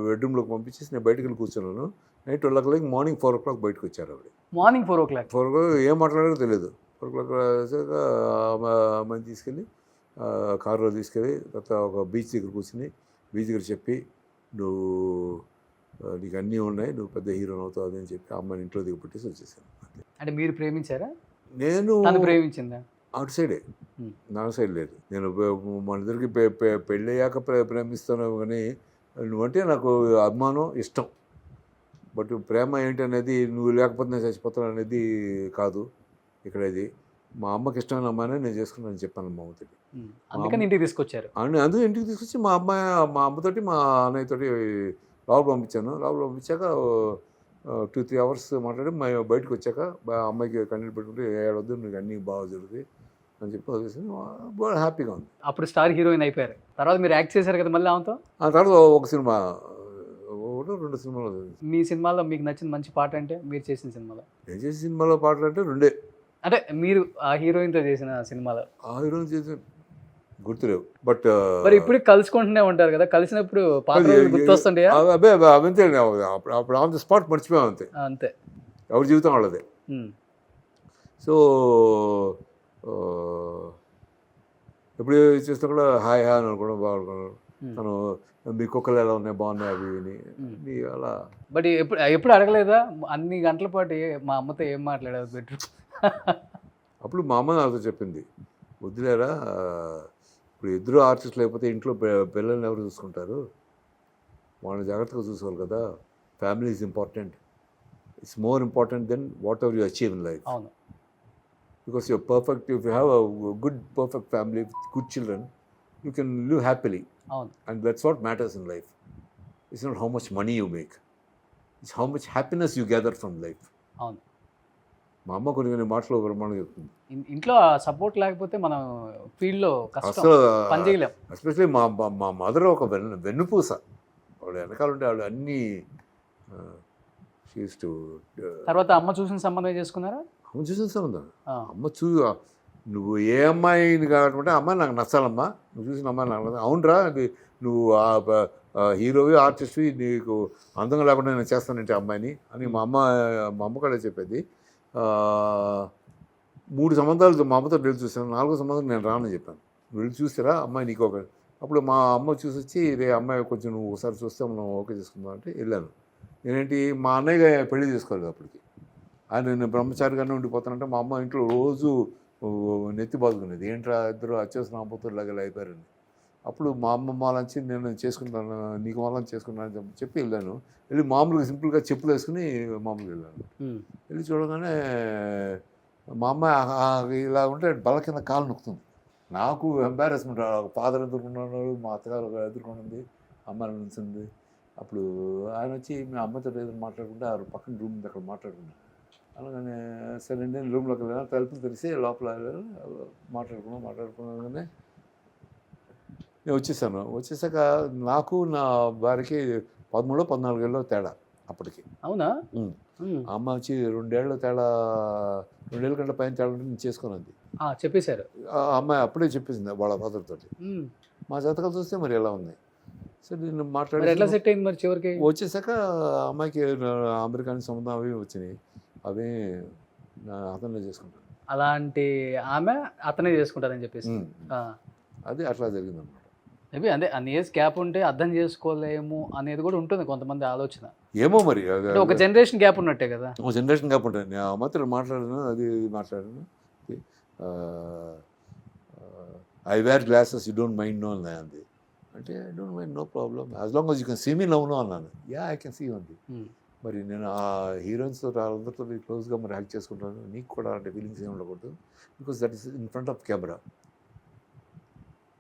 బెడ్రూమ్లోకి పంపించేసి నేను బయటకు వెళ్ళి కూర్చున్నాను. నైట్ 12 మార్నింగ్ 4 బయటకు వచ్చారు ఆవిడ. మార్నింగ్ 4 ఏం మాట్లాడారో తెలియదు. 4 వచ్చాక అమ్మాయిని తీసుకెళ్ళి కారులో తీసుకెళ్ళి తర్వాత ఒక బీచ్ దగ్గర కూర్చుని బీచ్ దగ్గర చెప్పి నువ్వు నీకు అన్నీ ఉన్నాయి, నువ్వు పెద్ద హీరోని అవుతావు అని చెప్పి అమ్మాయిని ఇంట్లో దిగి పెట్టేసి వచ్చేసాను. అంటే మీరు ప్రేమించారా? నేను ప్రేమించిందా? అవుట్ సైడే, నా సైడ్ లేదు. నేను మన ఇద్దరికి పెళ్ళయ్యాక ప్రేమిస్తాను కానీ నువ్వంటే నాకు అభిమానం, ఇష్టం. బట్ ప్రేమ ఏంటి అనేది నువ్వు లేకపోతే నేను చచ్చిపోతాను అనేది కాదు ఇక్కడ. ఇది మా అమ్మకి ఇష్టమైన అమ్మాయినే నేను చేసుకున్నాను చెప్పాను మా అమ్మతోటి. అందుకని ఇంటికి తీసుకొచ్చారు. అందుకే ఇంటికి తీసుకొచ్చి మా అమ్మతోటి మా అన్నయ్యతోటి లోపల పంపించాను. లోపల పంపించాక 2-3 అవర్స్ మాట్లాడి బయటకు వచ్చాక అమ్మాయికి కన్నీళ్ళు పెట్టుకుంటే ఏడవద్దు, నీకు అన్నీ బాగా జరుగుతాయి అని చెప్పి వదిలేసి బాగా హ్యాపీగా ఉంది. అప్పుడు స్టార్ హీరోయిన్ అయిపోయారు. తర్వాత మీరు యాక్ట్ చేశారు కదా మళ్ళీ ఆమెతో. ఆ తర్వాత ఒక సినిమా, 2 సినిమాలు. మీ సినిమాలో మీకు నచ్చిన మంచి పాట అంటే మీరు చేసిన సినిమాలో? నేను చేసిన సినిమాలో పాటలు అంటే 2. అంటే మీరు ఆ హీరోయిన్తో చేసిన సినిమాలో? ఆ హీరోయిన్ చేసిన గుర్తులేవు. బట్ మరి ఇప్పుడు కలుసుకుంటూనే ఉంటారు కదా, కలిసినప్పుడు పాత రోజులు గుర్తొస్తుంటాయా? అదే అవంతే, అప్పుడు ఆన్ ది స్పాట్ మర్చిపోయాం అంతే. అంతే, ఎవరి జీవితం వాళ్ళదే. సో ఎప్పుడు చూసినా కూడా హాయ్ అని అనుకోవడం బాగున్నాను. తను మీ కుక్కలు ఎలా ఉన్నాయి, బాగున్నాయి అవి ఇవి అలా. బట్ ఎప్పుడు అడగలేదా అన్ని గంటల పాటు మా అమ్మతో ఏం మాట్లాడారు బెడ్రూమ్? అప్పుడు మా అమ్మ నాతో చెప్పింది, వద్దులేరా ఇప్పుడు ఇద్దరు ఆర్టిస్టులు అయిపోతే ఇంట్లో పిల్లల్ని ఎవరు చూసుకుంటారు, వాళ్ళని జాగ్రత్తగా చూసుకోవాలి కదా. Family is important. It's more important than whatever you achieve in life. అవును, because you're perfect. If you have a good perfect family with good children, you can live happily. And that's what matters in life. It's not how much money you make, it's how much happiness you gather from life. మా అమ్మ కొన్ని మాటలు బ్రహ్మాండంగా చెప్తుంది. ఇంట్లో support లేకపోతే మనం ఫీల్డ్లో కష్టం, పని చేయలేం. ఎస్పెషల్లీ మా మదర్ ఒక వెన్నుపూస. వాళ్ళు వెనకాల ఉంటే వాళ్ళు అన్నీ తర్వాత అమ్మ చూసిన సంబంధం చేసుకున్నారా? అమ్మ చూసిన సంబంధం. అమ్మ నువ్వు ఏ అమ్మాయిని కావాలంటే అమ్మాయి నాకు నచ్చాలమ్మా, నువ్వు చూసిన అమ్మాయి నాకు నచ్చాలి. అవునరా, నువ్వు హీరోవి ఆర్టిస్ట్వి, నీకు అందంగా లేకుండా నేను చేస్తానంటే అమ్మాయిని అని మా అమ్మ కూడా చెప్పేది. 3 సంబంధాలు మా అమ్మతో వెళ్ళి చూసాను. 4వ సంబంధం నేను రానని చెప్పాను. వెళ్ళి చూస్తారా అమ్మాయి నీకు ఒక. అప్పుడు మా అమ్మ చూసి వచ్చి రే అమ్మాయి కొంచెం నువ్వు ఒకసారి చూస్తే మనం ఓకే చేసుకుందాం అంటే వెళ్ళాను. నేనేంటి మా అన్నయ్య పెళ్లి చేసుకోలేదు అప్పటికి. నేను బ్రహ్మచారిగానే ఉండిపోతానంటే మా అమ్మ ఇంట్లో రోజు నెత్తి బాదుకునేది, ఏంట్రా ఇద్దరు అచ్చేసిన అమ్మతులాగా అయిపోయారని. అప్పుడు మా అమ్మ వాళ్ళంచి నేను చేసుకుంటాను, నీకు వాళ్ళని చేసుకుంటాను అని చెప్పి వెళ్ళాను. వెళ్ళి మామూలుగా సింపుల్గా చెప్పులు వేసుకుని మామూలుగా వెళ్ళాను. వెళ్ళి చూడగానే మా అమ్మ ఇలా ఉంటే బల కింద కాలు నొక్కుతుంది. నాకు ఎంబారెస్మెంట్. ఫాదర్ ఎదుర్కొన్నాడు, మా అత్తగారు ఎదుర్కొంది, అమ్మ నిలిచింది. అప్పుడు ఆయన వచ్చి మీ అమ్మతో ఏదో మాట్లాడుకుంటే ఆ పక్కన రూమ్ అక్కడ మాట్లాడుకున్నాను. అలాగనే సరే నేను రూమ్లోకి వెళ్ళాను. తలుపులు తెరిసి లోపల మాట్లాడుకున్నాగానే నేను వచ్చేసాను. వచ్చేసాక నాకు నా భార్యకి 13-14 ఏళ్ళలో తేడా అప్పటికి. అవునా? అమ్మ వచ్చి 2 ఏళ్ళ తేడా, 2 ఏళ్ళ కంటే పైన తేడా నేను చేసుకున్నది చెప్పేశారు. అమ్మాయి అప్పుడే చెప్పేసింది వాళ్ళ ఫాదర్ తోటి. మా జాతకాలు చూస్తే మరి ఎలా ఉంది. సరే నేను మాట్లాడి ఎట్లా సెట్ అయింది మరి చివరికి? వచ్చేసాక అమ్మాయికి అమెరికా నుంచి సంబంధం అవి వచ్చినాయి. అవి అతనే చేసుకుంటాను. అలాంటి ఆమె అతనే చేసుకుంటారని చెప్పేసి అది అట్లా జరిగింది అనమాట. మేబీ అదే అన్ని ఇయర్స్ గ్యాప్ ఉంటే అర్థం చేసుకోలేము అనేది కూడా ఉంటుంది కొంతమంది ఆలోచన. ఏమో మరి ఒక జనరేషన్ గ్యాప్ ఉన్నట్టే కదా. ఒక జనరేషన్ గ్యాప్ ఉంటుంది. నేను మాత్రం మాట్లాడాను, అది మాట్లాడాను. I wear glasses, you don't mind no అంది. అంటే I don't mind, no problem, as long as you can see me now no అన్నాను. యా ఐ కెన్ సీ ఉంది. మరి నేను ఆ హీరోయిన్స్తో వాళ్ళందరితో క్లోజ్గా మరి యాక్ట్ చేసుకుంటాను, నీకు కూడా అంటే ఫీలింగ్స్ ఏమి ఉండకూడదు, because that is in front of camera,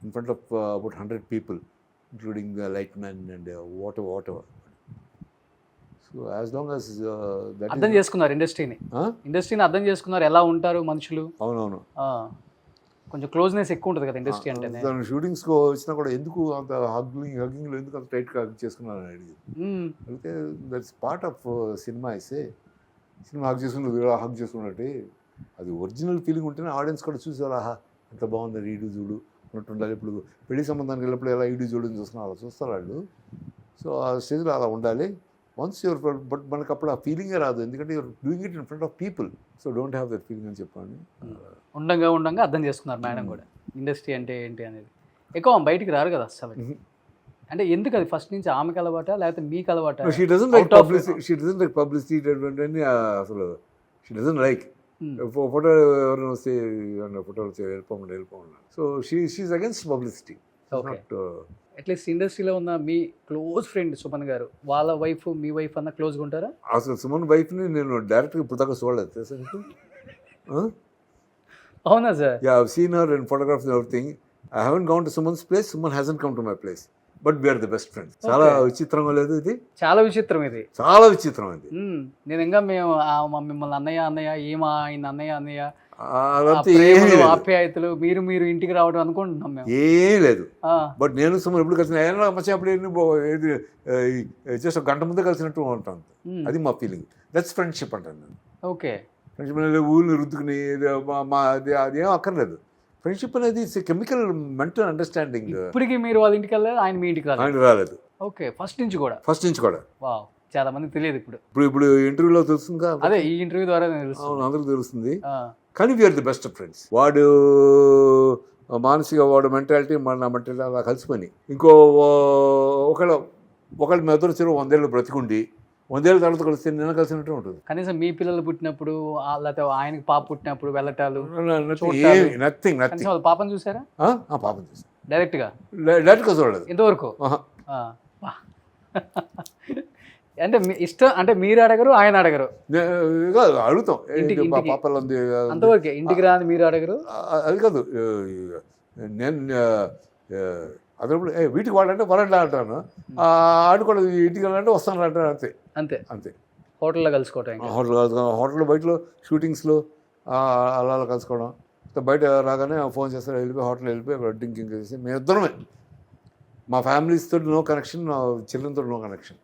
in front of about 100 people, including light man and what ever. So as long as అర్థం చేసుకున్నారు ఇండస్ట్రీని అర్థం చేసుకున్నారు, ఎలా ఉంటారు మనుషులు. అవునవును, కొంచెం క్లోజ్నెస్ ఎక్కువ ఉంటుంది కదా ఇండస్ట్రీ అంటే. దాని షూటింగ్స్కి వచ్చినా కూడా ఎందుకు అంత హగ్గింగ్లో ఎందుకు అంత టైట్గా హగ్ చేసుకున్నాను అని అడిగితే that's part of cinema. Cinema hug చేసుకుని హగ్ చేసుకున్నట్టు అది ఒరిజినల్ ఫీలింగ్ ఉంటేనే ఆడియన్స్ కూడా చూసేవాళ్ళు, ఆహా ఎంత బాగుంది ఈడు చూడు ఉన్నట్టు ఉండాలి. ఇప్పుడు పెళ్లి సంబంధానికి వెళ్ళినప్పుడు ఎలా ఈడు చూడని చూస్తున్నారు, అలా చూస్తారు వాళ్ళు. సో ఆ స్టేజ్లో అలా ఉండాలి. వన్స్ యువర్ బట్ మనకు అప్పుడు ఆ ఫీలింగే రాదు, ఎందుకంటే you're doing it in front of people, so don't have that feeling అని చెప్పండి. ఉండంగా అర్థం చేసుకున్నారు మేడం కూడా ఇండస్ట్రీ అంటే ఏంటి అనేది. ఎక్కువ బయటికి రారు కదా అసలు. అంటే ఎందుకు అది ఫస్ట్ నుంచి ఆమెకి అలవాట లేకపోతే మీకు అలవాట? షీ డజంట్ లైక్ పబ్లిసిటీ అసలు షీ డజంట్ లైక్ ఫోటో ఎవరైనా వస్తే ఫోటోలు వెళ్ళిపోమని. So she's against publicity. At least ఇండస్ట్రీలో ఉన్న మీ క్లోజ్ ఫ్రెండ్ సుమన్ గారు, వాళ్ళ వైఫ్ మీ వైఫ్ అన్న క్లోజ్గా ఉంటారా? అసలు సుమన్ వైఫ్ని నేను డైరెక్ట్గా ఇప్పుడు దాకా చూడలేదు తెలుసా నీకు? అవునా sir? Yeah, I've seen her in photographs and everything. I haven't gone to Suman's place. Suman hasn't come to my place. But we are the best friends. చాలా విచిత్రంగా లేదు ఇది? చాలా విచిత్రం ఇది. చాలా విచిత్రం ఇది. నేను ఇంకా మేము మిమ్మల్ని అన్నయ్య ఈయన అన్నయ్య ఆప్యాయతలు మీరు ఇంటికి రావడం అనుకుంటున్నాం మేము. ఏం లేదు. బట్ నేను సుమన్ ఎప్పుడు కలిసిన మధ్య అప్పుడు జస్ట్ ఒక గంట ముందే కలిసినట్టు ఉంటాను. అది మా ఫీలింగ్. దట్స్ ఫ్రెండ్షిప్ అంటాను నేను. ఓకే, ఫ్రెండ్షిప్ అనేది ఊళ్ళని రుద్దుకుని అదేం అక్కర్లేదు. ఫ్రెండ్షిప్ అనేది ఇట్స్ కెమికల్ మెంటల్ అండర్స్టాండింగ్. ఇప్పటికి మీరు వాళ్ళ ఇంటికి వెళ్ళలేదు, ఆయన మీ ఇంటికి రాలేదు. ఓకే, ఫస్ట్ నుంచి కూడా వావ్, చాలా మంది తెలియదు. ఇప్పుడు ఇంటర్వ్యూలో తెలుస్తుంది. అదే ఈ ఇంటర్వ్యూ ద్వారా తెలుస్తుంది, అందరికి తెలుస్తుంది. కానీ వీఆర్ ది బెస్ట్ ఫ్రెండ్స్. వాడు మానసిక వాడు మెంటాలిటీ నా మెంటాలిటీ అలా కలిసిపోయి ఇంకో ఒకళ్ళు మీ ఇద్దరు చెరువు 100 ఏళ్ళు బ్రతికుండి 100 ఏళ్ళ తర్వాత కలిసి నిన్న కలిసినట్టు ఉంటుంది. కనీసం మీ పిల్లలు పుట్టినప్పుడు లేకపోతే ఆయనకి పాప పుట్టినప్పుడు వెళ్ళటాలు, నథింగ్. పాపను చూసారా? పాపను చూసాను డైరెక్ట్గా చూడలేదు ఇంతవరకు. అంటే మీ ఇష్టం అంటే మీరు అడగరు, ఆయన అడగరు? అడుగుతాం, పాపలు ఉంది అంతవరకే. ఇంటికి రాని మీరు అడగరు? అది కాదు, నేను అదప్పుడు వీటికి వాడంటే వరండా అంటాను, ఆడుకోవడం ఇంటికి వెళ్ళాలంటే వస్తాను అంటాను. అంతే. హోటల్లో కలుసుకోవటం, హోటల్లో బయటలో షూటింగ్స్లో అలా కలుసుకోవడం. బయట రాగానే ఫోన్ చేస్తారు, వెళ్ళిపోయి హోటల్ వెళ్ళిపోయి అక్కడ డ్రింకింగ్ చేసి మేము ఇద్దరమే. మా ఫ్యామిలీస్ తోటి నో కనెక్షన్, నా చిల్డ్రన్ తోటి no connection,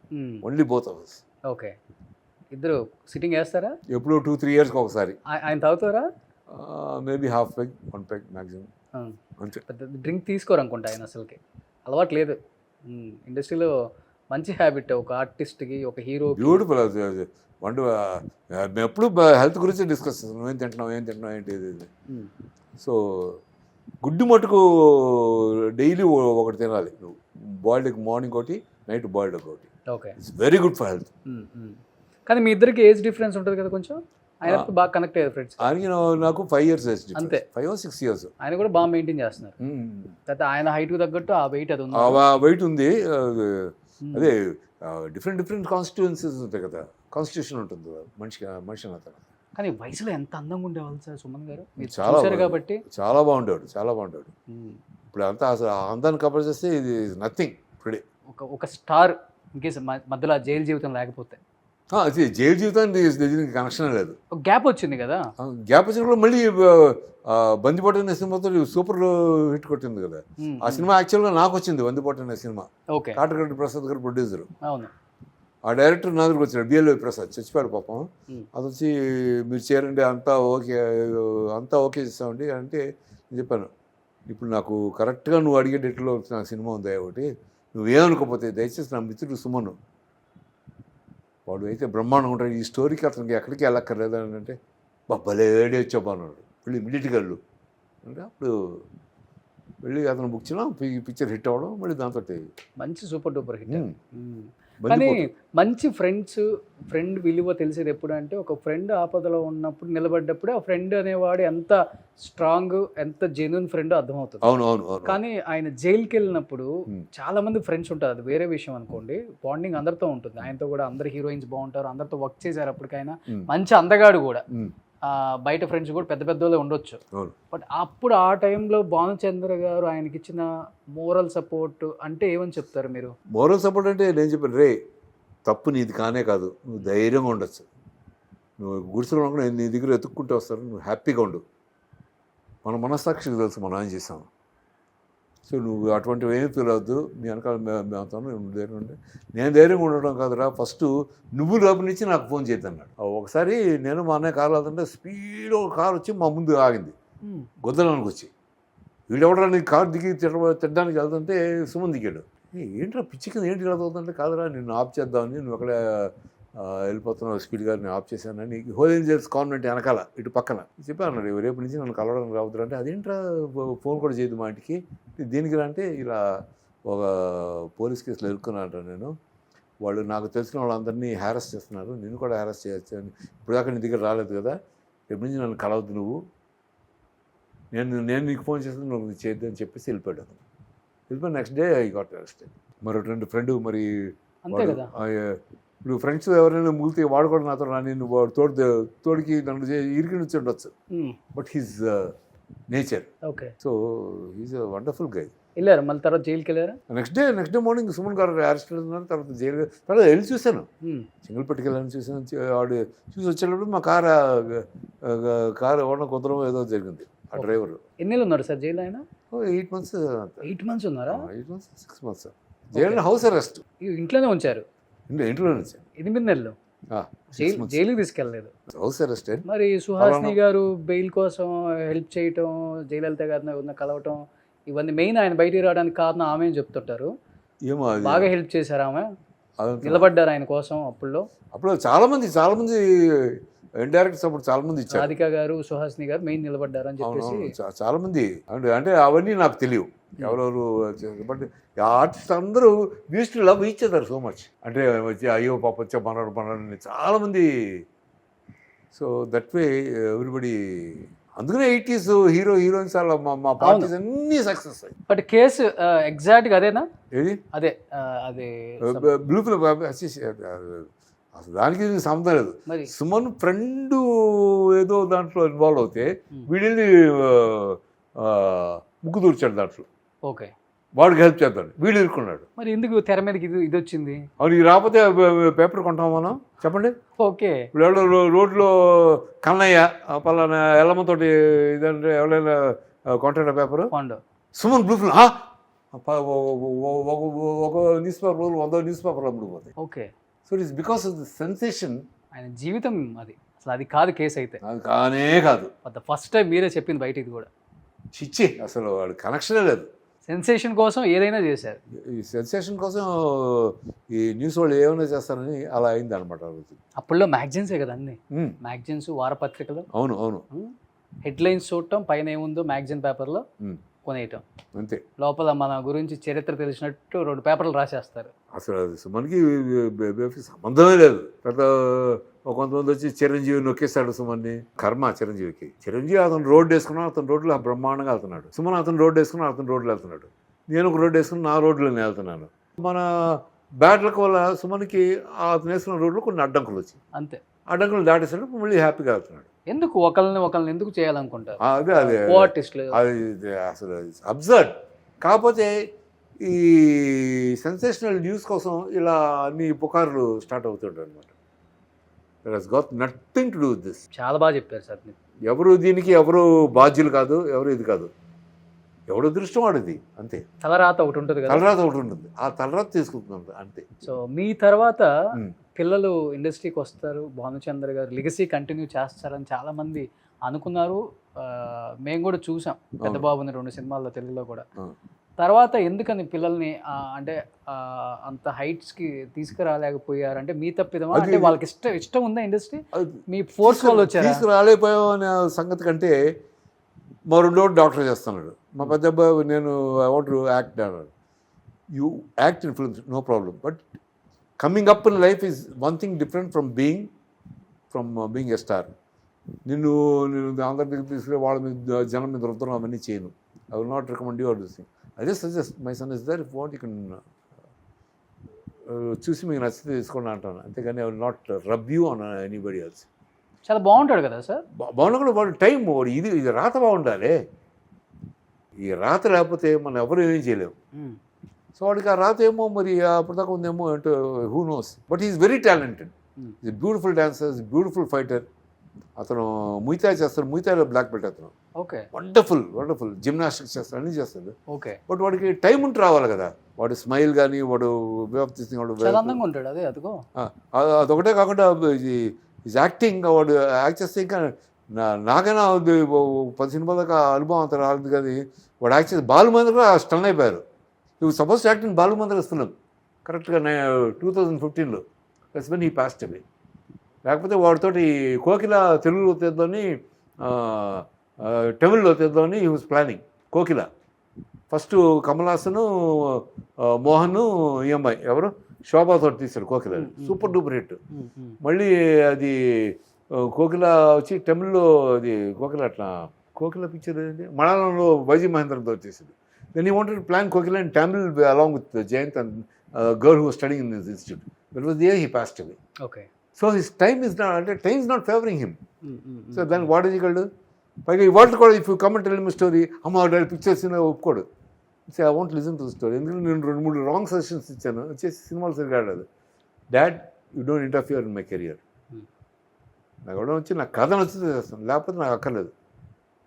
only both of us. Okay, ఇద్దరు సిట్టింగ్ వేస్తారా? ఎప్పుడో 2-3 yearsకి ఒకసారి. ఆయన తాగుతారా? Maybe half peg 1 peg maximum. పెద్ద డ్రింక్ తీసుకోరు అనుకుంటా ఆయన, అసలుకి అలవాటు లేదు. ఇండస్ట్రీలో మంచి హ్యాబిట్ ఒక ఆర్టిస్ట్కి, ఒక హీరో. బ్యూటిఫుల్. మేము ఎప్పుడు హెల్త్ గురించి డిస్కస్ చేస్తాం, ఏం తింటున్నాం ఏంటి ఇది. సో గుడ్డు మటుకు డైలీ ఒకటి తినాలి నువ్వు. బాయిల్డ్ మార్నింగ్ ఒకటి, నైట్ బాయిల్డ్ ఒకటి. Okay, it's very good for health. కానీ మీ ఇద్దరికి ఏజ్ డిఫరెన్స్ ఉంటుంది కదా కొంచెం. ఆయన బాగా కనెక్ట్ అయ్యారు ఫ్రెండ్స్. ఆయనకి నాకు 5 years ఏజ్ డిఫరెన్స్. అంతే, 5 or 6 years. ఆయన కూడా బాగా మెయింటైన్ చేస్తున్నారు. అయితే ఆయన హైట్కి తగ్గట్టు ఆ వెయిట్ అది ఉంది. వెయిట్ ఉంది. అదే డిఫరెంట్ కాన్స్టిట్యుయెన్సీస్ ఉంటాయి కదా, కాన్స్టిట్యూషన్ ఉంటుంది మనిషి అతను. కానీ వయసులో ఎంత అందంగా ఉండేవాళ్ళు సార్ సుమన్ గారు, చాలా కాబట్టి. చాలా బాగుండేవాడు. ఇప్పుడు అంతా అసలు అందాన్ని కవర్ చేస్తే ఇది నథింగ్ టుడే. ఒక స్టార్ ఇన్కేస్ మధ్యలో జైలు జీవితం లేకపోతే, జైలు జీవితానికి దీనికి కనెక్షన్ లేదు. ఒక గ్యాప్ వచ్చింది కదా, గ్యాప్ వచ్చినప్పుడు మళ్ళీ బందిపోటు అనే సినిమాతో సూపర్ హిట్ కొట్టింది కదా. ఆ సినిమా యాక్చువల్గా నాకు వచ్చింది, బందిపోటు అనే సినిమా. కాటగడ్డి ప్రసాద్ గారు ప్రొడ్యూసర్. అవును, ఆ డైరెక్టర్ నా దగ్గరికి వచ్చాడు, బిఎల్ఓ ప్రసాద్, చచ్చిపోయాడు పాపం. అది వచ్చి మీరు చేరండి, అంతా ఓకే చేస్తామండి అంటే నేను చెప్పాను, ఇప్పుడు నాకు కరెక్ట్గా నువ్వు అడిగే డేట్లో నాకు సినిమా ఉంది ఒకటి, నువ్వేమనుకోకపోతే దయచేసి నా మిత్రుడు సుమను, వాడు అయితే బ్రహ్మాండంగా ఉంటాడు, ఈ స్టోరీకి అతనికి ఎక్కడికి వెళ్ళక్కర్లేదు అని అంటే, భలే ఏడి వచ్చావు అన్నాడు. వెళ్ళి ఇమ్మీడియట్గా వెళ్ళు అంటే అప్పుడు వెళ్ళి అతను బుక్ చేయడం, పిక్చర్ హిట్ అవ్వడం, మళ్ళీ దాంతో మంచి సూపర్ డూపర్ హిట్. కానీ మంచి ఫ్రెండ్ విలువ తెలిసేది ఎప్పుడు అంటే, ఒక ఫ్రెండ్ ఆపదలో ఉన్నప్పుడు నిలబడ్డప్పుడు ఆ ఫ్రెండ్ అనేవాడు ఎంత స్ట్రాంగ్, ఎంత జెన్యున్ ఫ్రెండ్ అర్థమవుతుంది. అవును అవును అవును కానీ ఆయన జైలుకి వెళ్ళినప్పుడు Hmm. చాలా మంది ఫ్రెండ్స్ ఉంటారు, అది వేరే విషయం అనుకోండి. బాండింగ్ అందరితో ఉంటుంది. ఆయనతో కూడా అందరు హీరోయిన్స్ బాగుంటారు, అందరితో వర్క్ చేశారు. అప్పటికైనా Hmm. మంచి అందగాడు కూడా. ఉమ్, బయట ఫ్రెండ్స్ కూడా పెద్ద పెద్ద వాళ్ళే ఉండొచ్చు. అవును బట్ అప్పుడు ఆ టైంలో భానుచంద్ర గారు ఆయనకి ఇచ్చిన మోరల్ సపోర్ట్ అంటే ఏమని చెప్తారు మీరు? మోరల్ సపోర్ట్ అంటే నేను చెప్పాను, రే తప్పు నీది కానే కాదు, నువ్వు ధైర్యంగా ఉండొచ్చు, నువ్వు గుడిసెలో ఉండకుండా నీ దగ్గర ఎత్తుక్కుంటూ వస్తారు, నువ్వు హ్యాపీగా ఉండు, మన మనస్సాక్షికి తెలుసు మనం ఏం చేసాం. సో నువ్వు అటువంటివి ఏమీ ఫీల్ అవద్దు, మీ వెనకాల మేముతాను, నువ్వు ధైర్యం ఉంటే. నేను ధైర్యంగా ఉండడం కాదురా, ఫస్ట్ నువ్వు లోపల నుంచి నాకు ఫోన్ చేయద్దన్నాడు. ఒకసారి నేను మా అన్నయ్య కారు వెళ్తుంటే స్పీడ్ ఒక కారు వచ్చి మా ముందు ఆగింది, గొద్దలానికి వచ్చి. వీడెవడరా నీ కారు దిగి తిట్టడానికి వెళ్తుంటే సుమన్ దిగాడు. ఏంట్రా పిచ్చి కింద ఏంటి ఇలా అవుతుందంటే, కాదురా నిన్ను ఆఫ్ చేద్దామని, నువ్వు అక్కడ వెళ్ళిపోతున్నావు స్పీడ్గా, నేను ఆఫ్ చేశానని. హోల్ ఏంజల్స్ కాన్వెంట్ వెనకాల ఇటు పక్కన చెప్పాను, రేపు నుంచి నన్ను కలవడానికి రావద్దు అంటే, అదేంట్రా ఫోన్ కూడా చేయదు మా ఇంటికి, దీనికి అంటే ఇలా ఒక పోలీస్ కేసులో ఇరుక్కున్నాను నేను, వాళ్ళు నాకు తెలిసిన వాళ్ళందరినీ హ్యారస్ చేస్తున్నారు, నేను కూడా హ్యారస్ చేయొచ్చు అని, ఇప్పుడు దాకా నీ దగ్గర రాలేదు కదా, రేపు నుంచి నన్ను కలవద్దు నువ్వు, నేను నీకు ఫోన్ చేస్తాను, నువ్వు చేయొద్దు అని చెప్పేసి వెళ్ళిపోయాడు. వెళ్ళిపోయి next day I got arrested. మరి రెండు ఫ్రెండ్ మరి అంతే కదా. ఇప్పుడు ఫ్రెండ్స్ ఎవరైనా ముగితే వాడు కూడా నాతో రాని, నువ్వు వాడు తోడికి నన్ను ఇరికి నుంచి ఉండొచ్చు, but he's nature. Okay. So he's a wonderful guy. వెళ్ళారు మళ్ళీ తర్వాత జైలుకి వెళ్ళారా? నెక్స్ట్ డే మార్నింగ్ సుమన్ గారు అరెస్ట్ అవుతున్నారు, తర్వాత జైలు, తర్వాత వెళ్ళి చూశాను, సింగిల్ పట్టుకెళ్ళని చూసాను. వాడు చూసి వచ్చేటప్పుడు మా కారు ఎవరన్నా కుదరం ఏదో జరిగింది. ఆ డ్రైవర్. ఎన్ని ఉన్నారు సార్ జైలు ఆయన? 8 months. 8 months ఉన్నారా? 8 months 6 months jail, house arrest. ఇంట్లోనే ఉంచారు ఇంట్లో నుంచి 8 నెలలు జైలుకి తీసుకెళ్ళలేదు. House arrest. మరి సుహాసిని గారు బెయిల్ కోసం హెల్ప్ చేయటం, జయలలిత గారిని కలవటం, ఇవన్నీ మెయిన్ ఆయన బయటికి రావడానికి కారణం ఆమె అని చెప్తుంటారు. ఏమో బాగా హెల్ప్ చేశారు ఆమె, నిలబడ్డారు ఆయన కోసం. అప్పుడు చాలా మంది ఇండైరెక్ట్ సపోర్ట్ చాలా మంది ఇచ్చారు. రాధిక గారు, సుహాసిని గారు మెయిన్ నిలబడ్డారు అని చెప్పేసి చాలా మంది అంటే అవన్నీ నాకు తెలియవు ఎవరెవరు. బట్ ఆర్టిస్ట్ అందరూ use to love each other so much. అంటే వచ్చి అయ్యో పాప వచ్చా మనోడు చాలా మంది. So that way everybody. అందుకనే 80s హీరోయిన్స్ అలా మా పార్టీస్ అన్నీ సక్సెస్ అయ్యాయి. బట్ కేసు ఎగ్జాక్ట్గా అదేనా? ఏది అదే బ్లూ ఫిల్మ్ అసలు దానికి సంబంధం లేదు. సుమన్ ఫ్రెండ్ ఏదో దాంట్లో ఇన్వాల్వ్ అవుతే వీడిని ముక్కు దూర్చాడు దాంట్లో. ఓకే. వాడికి హెల్ప్ చేద్దాడు, వీడు ఇరుక్కున్నాడు. మరి ఎందుకు తెర మీదకి ఇది వచ్చింది? అవును, ఇది రాకపోతే పేపర్ కొంటాం మనం, చెప్పండి. ఓకే. ఇప్పుడు ఎవడో రోడ్లో కన్నయ్య పలానా ఎల్లమ్మతోటి ఇదంటే ఎవరైనా కొంటాడా పేపరు? సుమన్ బ్లూ ఫిల్మ్ ఒక న్యూస్ పేపర్ 100 న్యూస్ పేపర్లు అమ్ముడుపోతాయి. Okay. So it's because of the sensation. ఆయన జీవితం అది అసలు అది కాదు కేసు అయితే. అది కానే కాదు. ఫస్ట్ టైం మీరే చెప్పింది బయట ఇది కూడా. చిచ్చి అసలు వాడు కనెక్షనే లేదు. సెన్సేషన్ కోసం ఏదైనా చేశారు. ఈ సెన్సేషన్ కోసం ఈ న్యూస్ వాళ్ళు ఏమైనా చేస్తారని అలా అయింది అనమాట. అప్పుడులో మ్యాగజైన్సే కదా అన్ని, మ్యాగజైన్స్, వారపత్రికలు. అవును అవును. హెడ్లైన్స్ చూడటం, పైన ఏముందో మ్యాగజైన్ పేపర్లో కొనేయటం, అంతే. లోపల మన గురించి చరిత్ర తెలిసినట్టు 2 పేపర్లు రాసేస్తారు. అసలు అది సుమన్కి సంబంధమే లేదు. తర్వాత కొంతమంది వచ్చి చిరంజీవి నొక్కేస్తాడు సుమన్ని. కర్మ చిరంజీవికి. చిరంజీవి అతను రోడ్డు వేసుకున్నాడు, అతను రోడ్లో బ్రహ్మాండంగా వెళ్తున్నాడు. సుమన్ అతను రోడ్డు వేసుకున్నాడు, అతను రోడ్లో వెళ్తున్నాడు. నేను ఒక రోడ్డు వేసుకుని నా రోడ్లో నేను వెళ్తున్నాను. మన బ్యాడ్ లక్ వల్ల సుమన్కి అతను వేసుకున్న రోడ్లో కొన్ని అడ్డంకులు వచ్చాయి, అంతే. అడ్డంకులు దాటేసాడు, మళ్ళీ హ్యాపీగా వెళ్తున్నాడు. ఎందుకు ఒకళ్ళని ఎందుకు చేయాలనుకుంటారు? అదే అది అసలు అబ్జర్వ్. కాకపోతే ఈ సెన్సేషనల్ న్యూస్ కోసం ఇలా అన్ని పుకార్లు స్టార్ట్ అవుతుంటాయి అనమాట. That has got nothing to do with this. చాలా బాగా చెప్పారు సార్. ఎవరు దీనికి ఎవరు బాధ్యులు కాదు, ఎవరు ఇది కాదు, ఎవడు దృష్టం వాడిది, అంతే. తలరాత ఒకటి ఉంటుంది కదా, తలరాత ఒకటి ఉంటుంది, ఆ తలరాత తీసుకుంటున్నాం అంతే. సో మీ తర్వాత పిల్లలు ఇండస్ట్రీకి వస్తారు, భానుచంద్ర గారు లెగసీ కంటిన్యూ చేస్తారని చాలామంది అనుకున్నారు. మేము కూడా చూసాం పెద్దబాబుని 2 సినిమాల్లో, తెలుగులో కూడా. తర్వాత ఎందుకని పిల్లల్ని అంటే అంత హైట్స్కి తీసుకురాలేకపోయారు? అంటే మీ తప్పిదమా, అంటే వాళ్ళకి ఇష్టం ఉందా ఇండస్ట్రీ, మీ ఫోర్స్ వాళ్ళు వచ్చారు? తీసుకురాలేకపోయాం అనే సంగతి కంటే మా 2 డాక్టర్ చేస్తున్నాడు. మా పెద్ద అబ్బాయి నేను ఐ వాంట్ టు యాక్ట్ అన్నాడు. You act in films, no problem, but coming up in life is one thing different from being a star. నేను అందరి దగ్గర తీసుకుని వాళ్ళ మీద జనం మీద రుద్దడం అవన్నీ చేయను. I will not recommend you or this thing. I just suggest my son is there, if want you can చూసి మీకు నచ్చితే తీసుకోండి అంటాను, అంతేగాని I will not rub you on anybody else. చాలా బాగుంటాడు కదా సార్. బాగున్నా కూడా వాడు టైం వాడు ఇది రాత బాగుండాలి. ఈ రాత లేకపోతే మనం ఎవరు ఏమీ చేయలేము. సో వాడికి ఆ రాత ఏమో మరి అప్పటిదాకా ఉందేమో అంటే who knows. But is very talented, is beautiful dancer, beautiful fighter. అతను ముయితాయ్ చేస్తాడు, ముయితాయ్లో బ్లాక్ బెల్ట్ అతను. ఓకే, వండర్ఫుల్ జిమ్నాస్టిక్స్ చేస్తాడు, అన్నీ చేస్తాడు. ఓకే, బట్ వాడికి టైం ఉంటే రావాలి కదా. వాడు స్మైల్ కానీ వాడు వే ఆఫ్ థింగ్ చాలా అందంగా ఉంటాడు. అదే అదిగో అదొకటే కాకుండా ఈజ్ యాక్టింగ్. వాడు యాక్ట్ చేస్తే ఇంకా నాకైనా 10 సినిమాల దాకా అనుభవం అంత రాలేదు, కానీ వాడు యాక్ట్ చేసి బాలుమందర్ కూడా స్టన్ అయిపోయారు. ఇవి సపోజ్ యాక్టింగ్ బాలుమందర్ ఇస్తున్నాం కరెక్ట్గా 2015లో. That's when he passed away. లేకపోతే వాడితోటి కోకిల తెలుగులో తీద్దామని తమిళ్లో తీద్దామని he was planning. Kokila first Kamal Haasan, Mohan, ఈ అమ్మాయి ఎవరు శోభాతో తీశాడు కోకిల, సూపర్ డూపర్ హిట్. మళ్ళీ అది కోకిల వచ్చి తమిళ్లో అది కోకిల పిక్చర్ ఏంటి మలయాళంలో వైజీ మహేంద్రతో వచ్చేసింది. Then he wanted plan Kokila and Tamil along with Jayant and girl who was studying in this institute. That was the year he passed away. Okay, so his time is not, అంటే time is not favouring him. So దాన్ని what is equal to. పైగా ఇవాళ కూడా if you come and tell me story, అమ్మ pictures ఒప్పుకోడు. So I want listen to the story. ఎందుకంటే నేను 2-3 wrong suggestions ఇచ్చాను, వచ్చేసి సినిమాలు సరిగా ఆడలేదు. Dad you don't interfere in my career. నాకు ఎవడో వచ్చి నాకు కథ నచ్చితే చేస్తాను, లేకపోతే నాకు అక్కర్లేదు.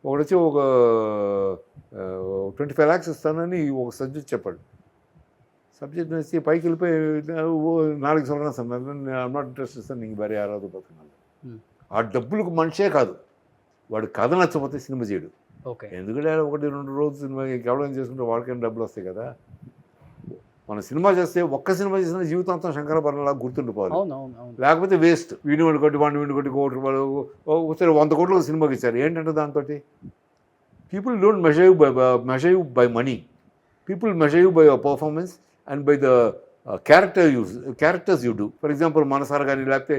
ఒకటి వచ్చి ఒక 25 lakhs ఇస్తానని ఒక సబ్జెక్ట్ చెప్పాడు. సబ్జెక్ట్ నచ్చి పైకి వెళ్ళిపోయి 4 సంవత్సరాలు sir I'm not interested sir, నీకు భారీ ఆరాధన పోతున్నాను. ఆ డబ్బులకు మనిషే కాదు, వాడు కథ నచ్చకపోతే సినిమా చేయడు. ఓకే, ఎందుకంటే 1-2 రోజులు సినిమా కేవలం చేసుకుంటే వాళ్ళకైనా డబ్బులు వస్తాయి కదా. మన సినిమా చేస్తే ఒక్క సినిమా చేసిన జీవితాంతం శంకరభరణలా గుర్తుండిపోవాలి, లేకపోతే వేస్ట్. వీడిని కొట్టి 1 కోటి రూపాయలు ఒకసారి 100 కోట్లకు సినిమాకి ఇచ్చారు. ఏంటంటే దాంతో people don't measure you by money, people measure you by your performance and by the characters you do. For example మనసార్ కానీ, లేకపోతే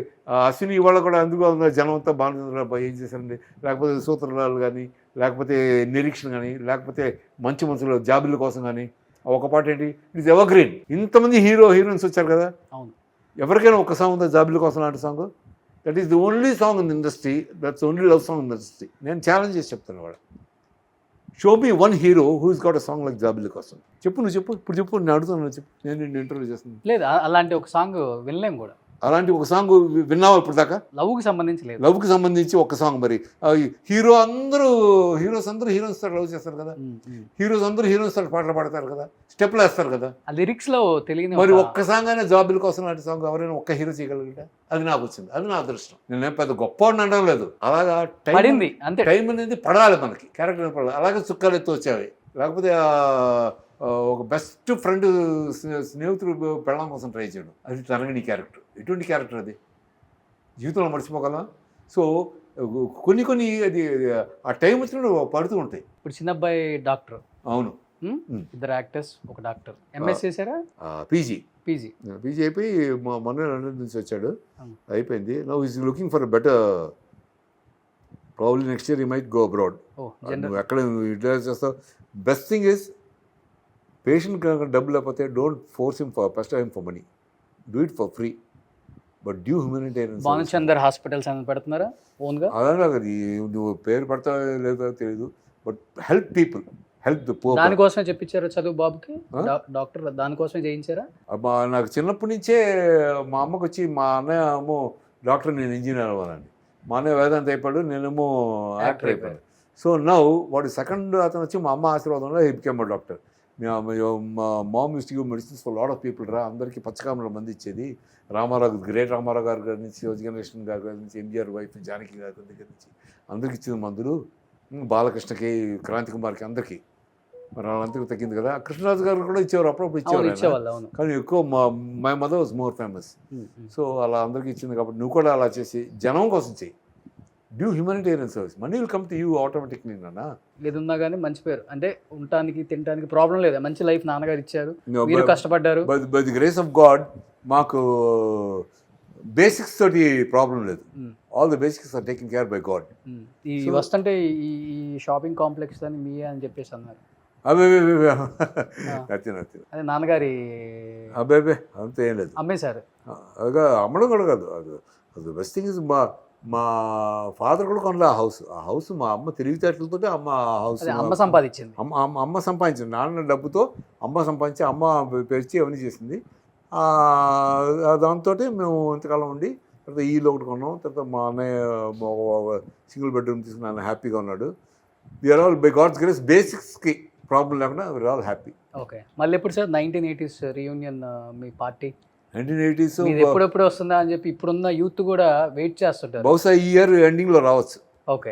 అశ్విని ఇవాళ కూడా అందుకు జనం అంతా బాగా ఏం చేశారండి, లేకపోతే సూత్రలాలు కానీ, లేకపోతే నిరీక్షణ కానీ, లేకపోతే మంచి మనుషులు జాబిల కోసం కానీ. ఒక పాట ఏంటి, ఇట్ ఈస్ ఎవర్ గ్రీన్. ఇంతమంది హీరోయిన్స్ వచ్చారు కదా, ఎవరికైనా ఒక సాంగ్ ఉందా జాబిల కోసం లాంటి song? That is the only song in the industry, that's only love song in the industry. నేను ఛాలెంజ్ చేసి చెప్తాను వాడు, show me 1 hero who has got a song like జాబిల కోసం. నువ్వు చెప్పు, ఇప్పుడు చెప్పు, నేను అడుగుతాను, చెప్పు, నేను ఇంటర్వ్యూ చేస్తున్నాను. లేదు అలాంటి ఒక సాంగ్ వినలేం కూడా. అలాంటి ఒక సాంగ్ విన్నావా ఇప్పుడు దాకా? లవ్కి సంబంధించి లేదు. లవ్కి సంబంధించి ఒక సాంగ్. మరి హీరోస్ అందరూ హీరోయిన్స్ తోటి లవ్ చేస్తారు కదా, హీరోస్ అందరూ హీరోయిన్స్ తోటి పాటలు పాడతారు కదా, స్టెప్లు వేస్తారు కదా. ఆ లిరిక్స్ లో తెలియని మరి ఒక్క సాంగ్ అయినా జాబిల కోసం లాంటి సాంగ్ ఎవరైనా ఒక్క హీరో చేయగలిగితే అది నాకు వచ్చింది, అది నా అదృష్టం. నేను పెద్ద గొప్ప అనడం లేదు, అలాగా పడింది అంతే. టైం అనేది పడాలి మనకి, క్యారెక్టర్ పడాలి. అలాగే చుక్కలు ఎత్తు వచ్చేవి, లేకపోతే ఒక బెస్ట్ ఫ్రెండ్ స్నేహితుడు పెళ్ళం కోసం ట్రై చేయడం, అది తరగని క్యారెక్టర్. ఎటువంటి క్యారెక్టర్ అది జీవితంలో మర్చిపోగలమా? సో కొన్ని అది ఆ టైం వచ్చినప్పుడు పడుతూ ఉంటాయి. ఇప్పుడు చిన్నబ్బాయి డాక్టర్. అవును, 2 యాక్టర్స్, ఒక డాక్టర్. ఎంఎస్ చేశారా? పీజీ అయిపోయి మొన్న లండన్ నుంచి వచ్చాడు, అయిపోయింది. Now is looking for better, probably next year he might go abroad. నువ్వు ఎక్కడ యూటిలైజ్ చేస్తావు? బెస్ట్ థింగ్ ఈజ్ పేషెంట్ కనుక డబ్బు లేకపోతే don't force him for first time for money, do it for free, but due humanitarian. Bhanuchander hospitals అని పెడుతున్నారా ఓన్గా? అలా నువ్వు పేరు పడతావో లేదో తెలియదు, but help people, help the poor. దానికోసమే చెప్పించారా చదువు బాబుకి? డాక్టర్ దానికోసమే చేయించారా? నాకు చిన్నప్పటి నుంచే మా అమ్మకి వచ్చి, మా అన్నయ్య ఏమో డాక్టర్, నేను ఇంజనీర్ అవ్వాలని. మా అన్నయ్య వేదాంత అయిపోయాడు, నేనేమో యాక్టర్ అయిపోయాను. సో నౌ వాడు సెకండ్ అతను వచ్చి మా అమ్మ ఆశీర్వాదంలో హీ బికేమ్ అ డాక్టర్. మా mom uses to give medicines for lot of people రా, అందరికీ పచ్చకామల మంది ఇచ్చేది. రామారావు, గ్రేట్ రామారావు గారి నుంచి, శివజగన్ గారి నుంచి, ఎంజీఆర్ వైఫ్ జానకి గారి దగ్గర నుంచి అందరికి ఇచ్చిన మందులు, బాలకృష్ణకి, క్రాంతి కుమార్కి, అందరికీ. మరి వాళ్ళందరికీ తగ్గింది కదా. కృష్ణరాజు గారు కూడా ఇచ్చేవారు, అప్పుడప్పుడు ఇచ్చేవారు, కానీ ఎక్కువ my mother was more famous. So అలా అందరికీ ఇచ్చింది కాబట్టి నువ్వు కూడా అలా చేసి జనం కోసం చెయ్యి, due humanitarian service, money will come to you automatically. నాన్న ఏది ఉన్నా కానీ మంచి పేరు, అంటే ఉండటానికి తినడానికి ప్రాబ్లం లేదా, మంచి లైఫ్ నాన్నగారు ఇచ్చారు, మీరు కష్టపడ్డారు. By the grace of God మాకు బేసిక్స్ తోటి ప్రాబ్లం లేదు. All the basics are taking care by God. ఈ వస్తుంటే ఈ షాపింగ్ కాంప్లెక్స్ అని మీ అని చెప్పేసి అన్నారు. అదే నచ్చింది. అదే నాన్నగారి అబ్బాయి అంత ఏం లేదు. అమ్మేశారు. అదే అమ్మడం కూడా కాదు. అది బెస్ట్ థింగ్ ఇస్ మా ఫాదర్ కూడా కొనలే ఆ హౌస్ మా అమ్మ తెలివితేటలతో అమ్మ సంపాదించింది. అమ్మ సంపాదించింది. నాన్న డబ్బుతో అమ్మ సంపాదించి అమ్మ పెరిచి అవన్నీ చేసింది. దాంతో మేము ఇంతకాలం ఉండి తర్వాత ఈలో ఒకటి కొన్నాం. తర్వాత మా అన్నయ్య సింగిల్ బెడ్రూమ్ తీసుకుని ఆయన హ్యాపీగా ఉన్నాడు. We are all by God's grace బేసిక్స్కి ప్రాబ్లం లేకుండా వీఆర్ ఆల్ హ్యాపీ. ఓకే, మళ్ళీ ఎప్పుడు సార్ 1980s రీయూనియన్ మీ పార్టీ? 1980s ఎప్పుడెప్పుడు వస్తుందా అని చెప్పి ఇప్పుడున్న యూత్ కూడా వెయిట్ చేస్తుంటారు. బహుశా ఈ ఇయర్ ఎండింగ్లో రావచ్చు. ఓకే,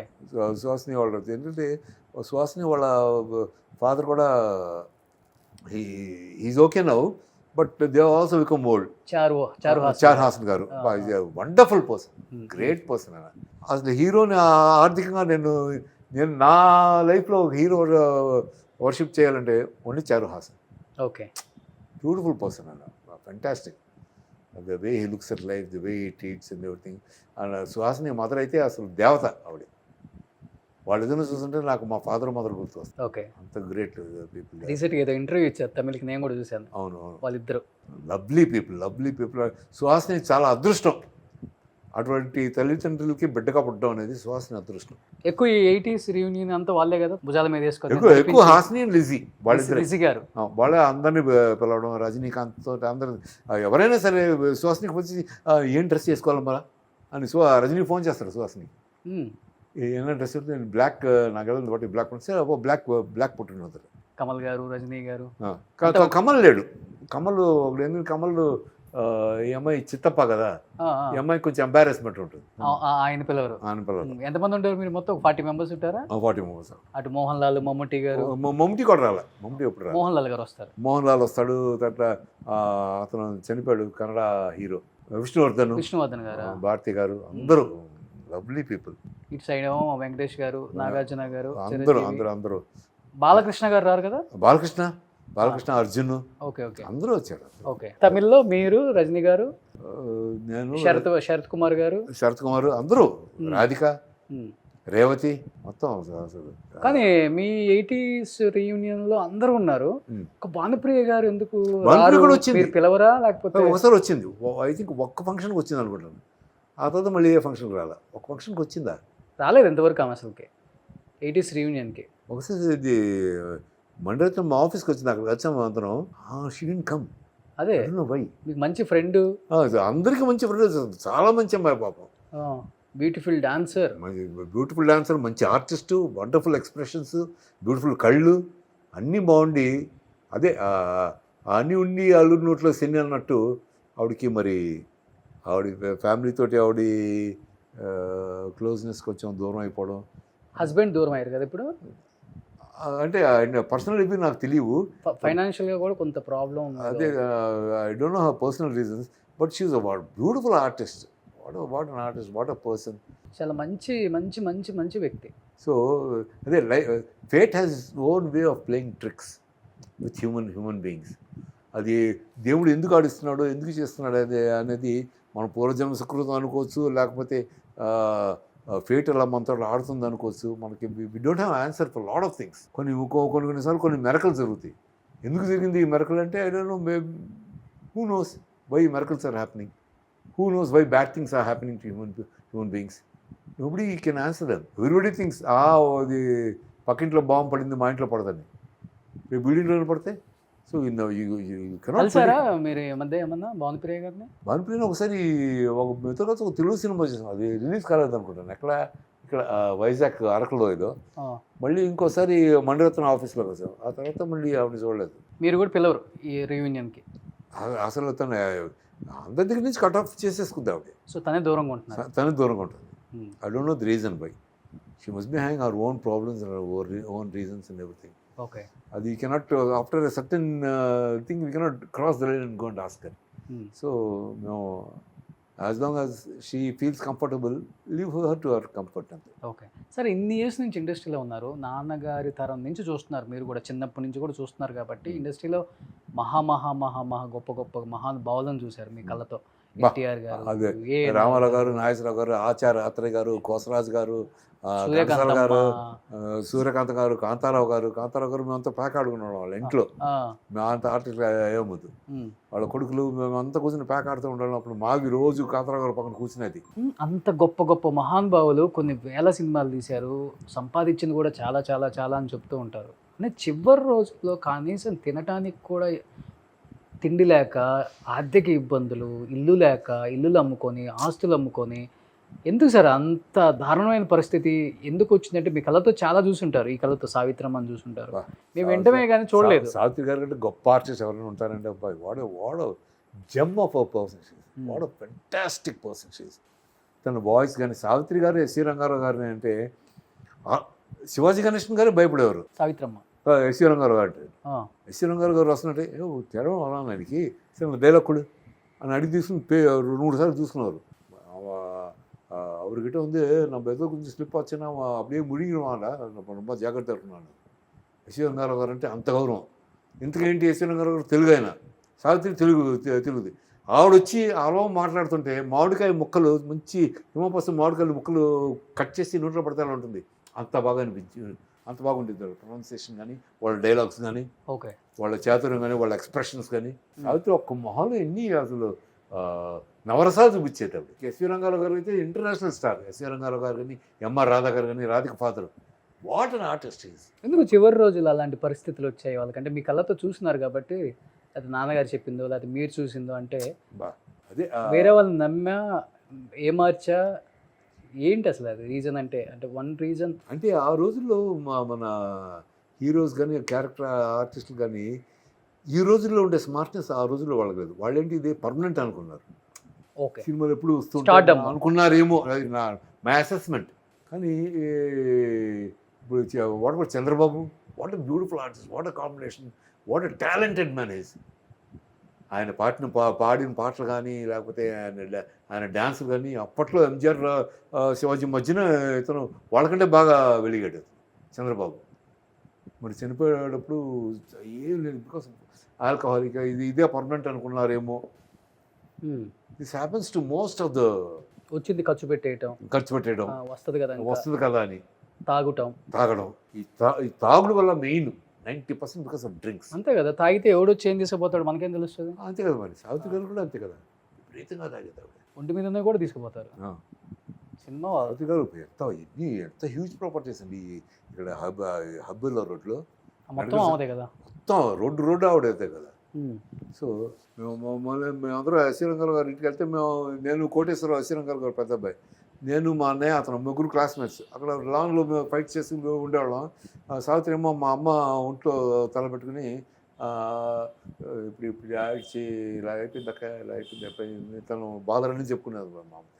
సుహాసిని వాళ్ళు ఏంటంటే సుహాసిని వాళ్ళ ఫాదర్ కూడా is okay now, but they also become old. చారు హాసన్ గారు వండర్ఫుల్ పర్సన్, గ్రేట్ పర్సన్. అసలు హీరోని ఆర్థికంగా నేను నా లైఫ్లో హీరో వర్షిప్ చేయాలంటే ఓన్లీ చారు హాసన్. ఓకే, బ్యూటిఫుల్ పర్సన్ అన్న, fantastic. The way he looks at life, the way he treats and everything. And Suhasini mother అయితే అసలు దేవత ఆవిడ. వాళ్ళిద్దరిని చూస్తుంటే నాకు మా ఫాదర్ మదర్ గుర్తు వస్తుంది. ఓకే, అంత గ్రేట్ పీపుల్. రీసెంట్గా ఏదో ఇంటర్వ్యూ ఇచ్చారు తమిళకి, నేను కూడా చూశాను. అవును, వాళ్ళిద్దరు లవ్లీ పీపుల్. సుహాసిని చాలా అదృష్టం. అటువంటి తల్లిదండ్రులకి బిడ్డగా పుట్టడం అనేది సుహాసిని అదృష్టం. ఎక్కువ ఈ 80s రీయూనియన్ అంతా వాళ్ళే కదా భుజాల మీద వేసుకొని. ఎక్కువ హాసిని అండ్ లిజీ లిజీ గారు వాళ్ళే అందరినీ పిలవడం. రజనీకాంత్ తోటి అందరు ఎవరైనా సరే సుహాసినికి వచ్చి ఏం డ్రెస్ చేసుకోవాలి మరా అని రజనీ ఫోన్ చేస్తారు సుహాసిని. ఏమైనా డ్రెస్ నేను బ్లాక్, నాకు ఏదో బట్టి బ్లాక్ పుట్టిన బ్లాక్ పుట్టిన అవుతారు. కమల్ గారు, రజనీ గారు. కమల్ లేడు. కమల్ ఈ అమ్మాయి చిత్తప్ప కదా, ఈ అమ్మాయి కొంచెం ఎంబారెస్మెంట్ ఉంటుంది. ఆయన పిల్లలు ఎంతమంది ఉంటారు మీరు? మొత్తం 40 మెంబర్స్ ఉంటారా? 40 మెంబర్స్. అటు మోహన్ లాల్, మమ్ముట్టి గారు. మమ్ముట్టి కూడా రాలే. మమ్ముట్టి ఎప్పుడు రాలే. మోహన్ లాల్ గారు వస్తారు. మోహన్ లాల్ వస్తాడు. తర్వాత అతను చనిపోయాడు కన్నడ హీరో విష్ణువర్ధన్ గారు, భారతి గారు, అందరూ లవ్లీ పీపుల్. ఇటు సైడ్ ఏమో వెంకటేష్ గారు, నాగార్జున గారు, అందరూ. బాలకృష్ణ గారు రారు కదా? బాలకృష్ణ, అర్జున్, ఓకే, అందరూ వచ్చారు. ఓకే, తమిళ్లో మీరు, రజనీ గారు, నేను, శరత్ కుమార్ గారు, అందరూ, రాధిక, రేవతి, మొత్తం. కానీ మీ 80s రీయూనియన్ లో అందరూ ఉన్నారు. ఒక భానుప్రియ గారు ఎందుకు కూడా వచ్చింది? పిలవరా? లేకపోతే ఒకసారి వచ్చింది, ఐ థింక్ ఒక్క ఫంక్షన్కి వచ్చింది అనుకుంటాను. ఆ తర్వాత మళ్ళీ ఏ ఫంక్షన్కి రాలా. ఒక ఫంక్షన్కి వచ్చిందా? రాలేదు ఎంతవరకు ఆమె అసలుకి 80s రీయూనియన్కి. ఒకసారి ఇది మండలితో మా ఆఫీస్కి వచ్చింది. అక్కడికి వచ్చాము అందరం. She didn't come. అదే వై? మీకు మంచి ఫ్రెండ్, అందరికీ మంచి ఫ్రెండ్, చాలా మంచి అమ్మాయి పాపం. బ్యూటిఫుల్ డాన్సర్, మంచి ఆర్టిస్టు, వండర్ఫుల్ ఎక్స్ప్రెషన్స్, బ్యూటిఫుల్ కళ్ళు, అన్నీ బాగుండి. అదే అన్నీ ఉండి అల్లుడి నోట్లో శని అన్నట్టు ఆవిడకి మరి ఆవిడ ఫ్యామిలీతోటి ఆవిడ క్లోజ్నెస్ కొంచెం దూరం అయిపోవడం. హస్బెండ్ దూరం అయ్యారు కదా ఇప్పుడు? అంటే పర్సనల్ రివ్యూ నాకు తెలియవు. ఫైనాన్షియల్గా కూడా కొంత ప్రాబ్లం. అదే I don't know her personal reasons, but she is a beautiful artist. What an artist, what a person. చాలా మంచి మంచి మంచి మంచి వ్యక్తి. సో అదే fate has own way of playing tricks with human beings. అది దేవుడు ఎందుకు ఆడిస్తున్నాడో, ఎందుకు చేస్తున్నాడు అనేది మన పూర్వజన్మ సుకృతం అనుకోవచ్చు, లేకపోతే ఫేట్ అలా మనతో ఆడుతుంది అనుకోవచ్చు. మనకి we don't have answer for lot of things. కొన్నిసార్లు కొన్ని మెరకలు జరుగుతాయి. ఎందుకు జరిగింది ఈ మెరకల్ అంటే I don't know. Who knows why miracles are happening? Who knows why bad things are happening to human beings? Nobody can answer them. Everybody thinks, అది పక్కింట్లో బాంబు పడింది, మా ఇంట్లో పడదని. రేపు బిల్డింగ్లో పడితే. సో కలిసారా మీరు ఈ మధ్య ఏమన్నా భానుప్రియ గారిని? భానుప్రియని ఒకసారి మీతో ఒక తెలుగు సినిమా చేసాం, అది రిలీజ్ కాలేదు అనుకుంటాను. ఇక్కడ వైజాగ్ అరకులో ఏదో. మళ్ళీ ఇంకోసారి మండరత్న ఆఫీస్లో వచ్చాం. ఆ తర్వాత మళ్ళీ ఆవిడ చూడలేదు. మీరు కూడా పిలవరు ఈ రీయూనియన్కి? అసలు తను అందరి దగ్గర నుంచి కట్ ఆఫ్ చేసేసుకుంది ఆవిడ. సో తనే దూరంగా ఉంటున్నారు. ఉంటుంది. I don't know the reason why. She must be having our own problems and own reasons and everything. Okay, అది you cannot after a certain thing we cannot cross the line and go and ask her. So no, as long as she feels comfortable, leave her to her comfort అంతే. Okay, సరే ఇన్ని years నుంచి ఇండస్ట్రీలో ఉన్నారు, నాన్నగారి తరం నుంచి చూస్తున్నారు, మీరు కూడా చిన్నప్పటి నుంచి కూడా చూస్తున్నారు కాబట్టి ఇండస్ట్రీలో మహా గొప్ప మహానుభావులను చూశారు మీ కళ్ళతో. బా, ఎన్టీఆర్ గారు, అదే ఏ రామారావు గారు, నాగేశ్వరరావు గారు, ఆచార్య ఆత్రేయ గారు, కోసరాజు గారు, ఘంటసాల గారు, సూర్యకాంత్ గారు, కాంతారావు గారు మేమంతా ప్యాక్ ఆడుకున్నాం వాళ్ళ ఇంట్లో. మేమంతా ఆర్టిస్ట్ ఏమొద్దు, వాళ్ళ కొడుకులు మేమంతా కూర్చొని ప్యాక్ ఆడుతూ ఉండాలి. అప్పుడు మాకు రోజు కాంతారావు గారు పక్కన కూర్చునేది. అంత గొప్ప గొప్ప మహానుభావులు కొన్ని వేల సినిమాలు తీశారు, సంపాదించింది కూడా చాలా చాలా చాలా అని చెప్తూ ఉంటారు. అంటే చివరి రోజుల్లో కనీసం తినటానికి కూడా తిండి లేక, ఆర్థిక ఇబ్బందులు, ఇల్లు లేక, ఇల్లులు అమ్ముకొని, ఆస్తులు అమ్ముకొని, ఎందుకు సార్ అంత దారుణమైన పరిస్థితి ఎందుకు వచ్చిందంటే మీ కళ్ళతో చాలా చూసుంటారు, ఈ కళ్ళతో సావిత్రమ్మని చూసుంటారు, మేము వెంటనే కానీ చూడలేదు. సావిత్రి గారు కంటే గొప్ప ఆర్టిస్ట్ ఎవరైనా ఉంటారంటే అబ్బాయి, వాడ జెమ్ ఆఫ్ అ పర్సన్, వాడ ఫెంటాస్టిక్ పర్సన్ షీస్. తన వాయిస్ కానీ, సావిత్రి గారు, ఎస్సీ రంగారావు గారిని అంటే శివాజీ గణేశన్ గారు భయపడేవారు. సావిత్రమ్మ ఎస్సీ రంగారావు గారు అంటే, ఎస్సీ రంగారావు గారు వస్తున్నట్టే తెరం అలా ఆయనకి డైలాక్కుడు అని అడిగి తీసుకుని 2-3 సార్లు చూసుకున్నారు. அவர்கிட்ட வந்து நம்ம ஏதோ கொஞ்சம் ஸ்லிப் ஆச்சுன்னா அவன் அப்படியே முழுங்கிடுவான்டா, நம்ம ரொம்ப జాగ్రత్తగా ఉన్నాను. ఎస్సీ రంగారావు గారు అంటే అంత గౌరవం. ఇంతకేంటి ఎస్సీ రంగారావు గారు తెలుగు ఆయన, సావిత్రి తెలుగుది. ఆవిడొచ్చి అలా మాట్లాడుతుంటే మామిడికాయ ముక్కలు, మంచి హిమపస్తు మామిడికాయలు ముక్కలు కట్ చేసి నోట్లో పడతానే ఉంటుంది. అంత బాగా అనిపించింది, అంత బాగుంటుంది వాళ్ళ ప్రొనౌన్సియేషన్ కానీ, వాళ్ళ డైలాగ్స్ కానీ, ఓకే, వాళ్ళ చాతుర్యం కానీ, వాళ్ళ ఎక్స్ప్రెషన్స్ కానీ. సావిత్రి ఒక్క మొహంలో ఎన్ని అసలు నవరసాలు చూపించేటప్పుడు. ఎస్వీ రంగారావు గారు అయితే ఇంటర్నేషనల్ స్టార్. ఎస్వీ రంగారావు గారు కానీ, ఎంఆర్ రాధా గారు కానీ, Radhika father, what an artist is. ఎందుకు చివరి రోజులు అలాంటి పరిస్థితులు వచ్చాయి వాళ్ళకంటే? మీ కళ్ళతో చూస్తున్నారు కాబట్టి, అది నాన్నగారు చెప్పిందో లేకపోతే మీరు చూసిందో అంటే అదే వేరే వాళ్ళని నమ్మా ఏమార్చా ఏంటి అసలు అది రీజన్ అంటే వన్ రీజన్ అంటే ఆ రోజుల్లో మన హీరోస్ కానీ, క్యారెక్టర్ ఆర్టిస్టులు కానీ, ఈ రోజుల్లో ఉండే స్మార్ట్నెస్ ఆ రోజుల్లో వాళ్ళకి లేదు. వాళ్ళేంటి ఇదే పర్మనెంట్ అనుకున్నారు. ఓకే, సినిమాలు ఎప్పుడు వస్తుంటారు అనుకున్నారేమో, మై అసెస్మెంట్. కానీ ఇప్పుడు what about Chandrababu? What a beautiful artist, what a combination, what a talented man is. ఆయన పాడిన పాటలు కానీ, లేకపోతే ఆయన డ్యాన్సులు కానీ, అప్పట్లో ఎంజిఆర్, శివాజీ మధ్యన ఇతను వాళ్ళకంటే బాగా వెలిగాడు చంద్రబాబు. మరి చనిపోయేటప్పుడు ఏం లేదు, బికాస్ ఆల్కహాలిక్, ఇదే పర్మనెంట్ అనుకున్నారేమో. This happens to most of the. వచ్చింది ఖర్చు పెట్టేయటం వస్తుంది కదా అని తాగడం. ఈ తాగుడు వల్ల మెయిన్ 90% బికాస్ ఆఫ్ డ్రింక్స్. అంతే కదా, తాగితే ఎవడొచ్చి ఏం తీసుకుపోతాడు మనకేం తెలుస్తుంది. అంతే కదా, మరి సావిత్రి గారు కూడా అంతే కదా, విపరీతంగా తాగేది. ఒంటి మీద కూడా తీసుకుపోతారు. సినిమా సావిత్రి గారు ఎంత హ్యూజ్ ప్రాపర్టీస్ అండి ఇక్కడ హబ్బుల్లో రోడ్లో. మొత్తం ఆవిడే కదా, మొత్తం రోడ్డు ఆవిడైతే కదా. సో మేమందరూ ఎస్సీ రంగారావు గారి ఇంటికి వెళ్తే నేను కోటేశ్వరరావు, ఎస్సీ రంగారావు గారు పెద్ద అబ్బాయి, నేను మా అన్నయ్య, అతను ముగ్గురు క్లాస్మేట్స్. అక్కడ లాంగ్లో మేము ఫైట్ చేసి ఉండేవాళ్ళం. సావిత్రి ఏమో మా అమ్మ ఒంట్లో తలపెట్టుకుని ఇప్పుడు ఇలా అయిపోయింది అక్క, ఇలా అయిపోయింది తను బాధలన్నీ చెప్పుకునేది. మా అమ్మ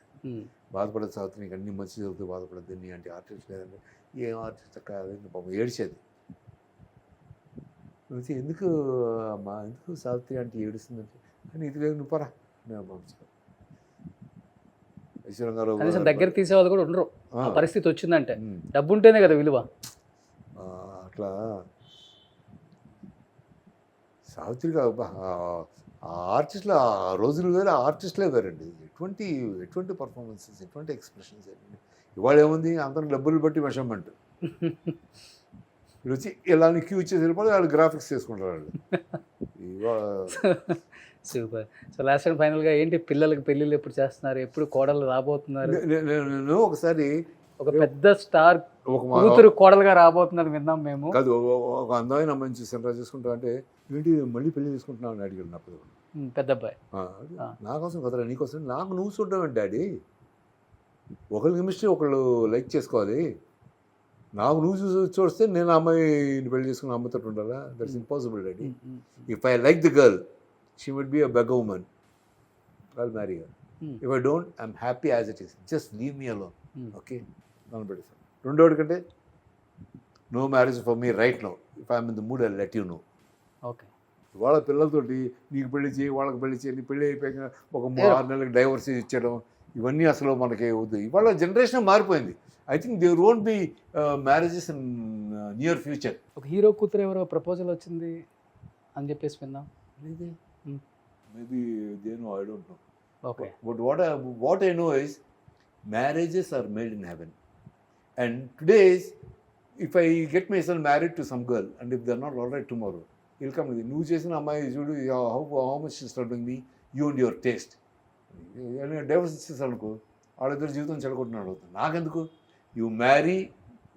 బాధపడేది, సావిత్రి నీకు అన్ని మంచి చదువుతూ బాధపడద్దు, నీ అంటే ఆర్టిస్ట్ లేదంటే ఏం ఆర్టిస్ట్ అక్క అదేంటి పాపం ఏడిచేది. ఎందుకు సావిత్రి అంటే ఏడుస్తుందంటే, కానీ ఇది లేదు, నువ్వు పరా నేను పంపించాను. కనీసం దగ్గర తీసేవాళ్ళు కూడా ఉండరు. పరిస్థితి వచ్చిందంటే డబ్బు ఉంటేనే కదా విలువ. అట్లా సావిత్రి ఆర్టిస్టులు ఆ రోజులు వేరే, ఆర్టిస్టులే వేరండి. ఎటువంటి పర్ఫార్మెన్సెస్, ఎటువంటి ఎక్స్ప్రెషన్స్. ఇవాళ ఏముంది, అందరం డబ్బులు బట్టి మెషర్మెంట్. వీళ్ళు వచ్చి ఇలా క్యూ ఇచ్చేసి వెళ్ళిపోతే వాళ్ళు గ్రాఫిక్స్ చేసుకుంటారు వాళ్ళు. సూపర్. సో లాస్ట్ అండ్ ఫైనల్గా ఏంటి, పిల్లలకి పెళ్ళిళ్ళు ఎప్పుడు చేస్తున్నారు, ఎప్పుడు కోడలు రాబోతున్నారు? నేను ఒకసారి ఒక పెద్ద స్టార్ కూతురు కోడలుగా రాబోతున్నారు విన్నాం మేము. కాదు, ఒక అందమైన అమ్మాయిని చూసాను చేసుకుంటా అంటే, ఏంటి మళ్ళీ పెళ్లి చేసుకుంటున్నావు అని అడిగాడు నాకు పెద్ద అబ్బాయి. నా కోసం కదరా నీకోసం, నాకు నువ్వు చూడడం ఏంటి డాడీ, ఒకళ్ళ కెమిస్ట్రీ ఒకళ్ళు లైక్ చేసుకోవాలి, నాకు నువ్వు చూస్తే నేను అమ్మాయిని పెళ్లి చేసుకుని అమ్మతో ఉండాలా? That's impossible daddy. If I like the girl, she would be a beggar woman. I'll marry her. If I don't, I'm happy as it is. Just leave me alone. Okay? రెండోది కంటే no marriage for me right now. If I'm in the mood, I'll let you know. Okay. వాళ్ళ పిల్లలతోటి నీకు పెళ్లి చేయి, వాళ్ళకి పెళ్లి చేయి, నీ పెళ్ళి అయిపోయాక ఒక 6 నెలలకు డైవర్స్ ఇచ్చడం, ఇవన్నీ అసలు మనకి వద్దు. ఇవాళ జనరేషన్ మారిపోయింది. I think there won't be marriages in near future. ఒక హీరో కూతురు ఎవరో ప్రపోజల్ వచ్చింది అని చెప్పేసి విన్నాం. మేబీ దేనో, I don't know. Okay. But what I know is marriages are made in heaven. And today's, if I get myself married to some girl, and if they're not all right tomorrow, he'll come with me. నువ్వు చేసిన అమ్మాయి చూడు, how much is troubling me, you and your taste. Divorce ఇచ్చేసాను అనుకో, వాళ్ళిద్దరు జీవితం చెడగొట్టినాడు అవుతుంది. నాకెందుకు? You marry,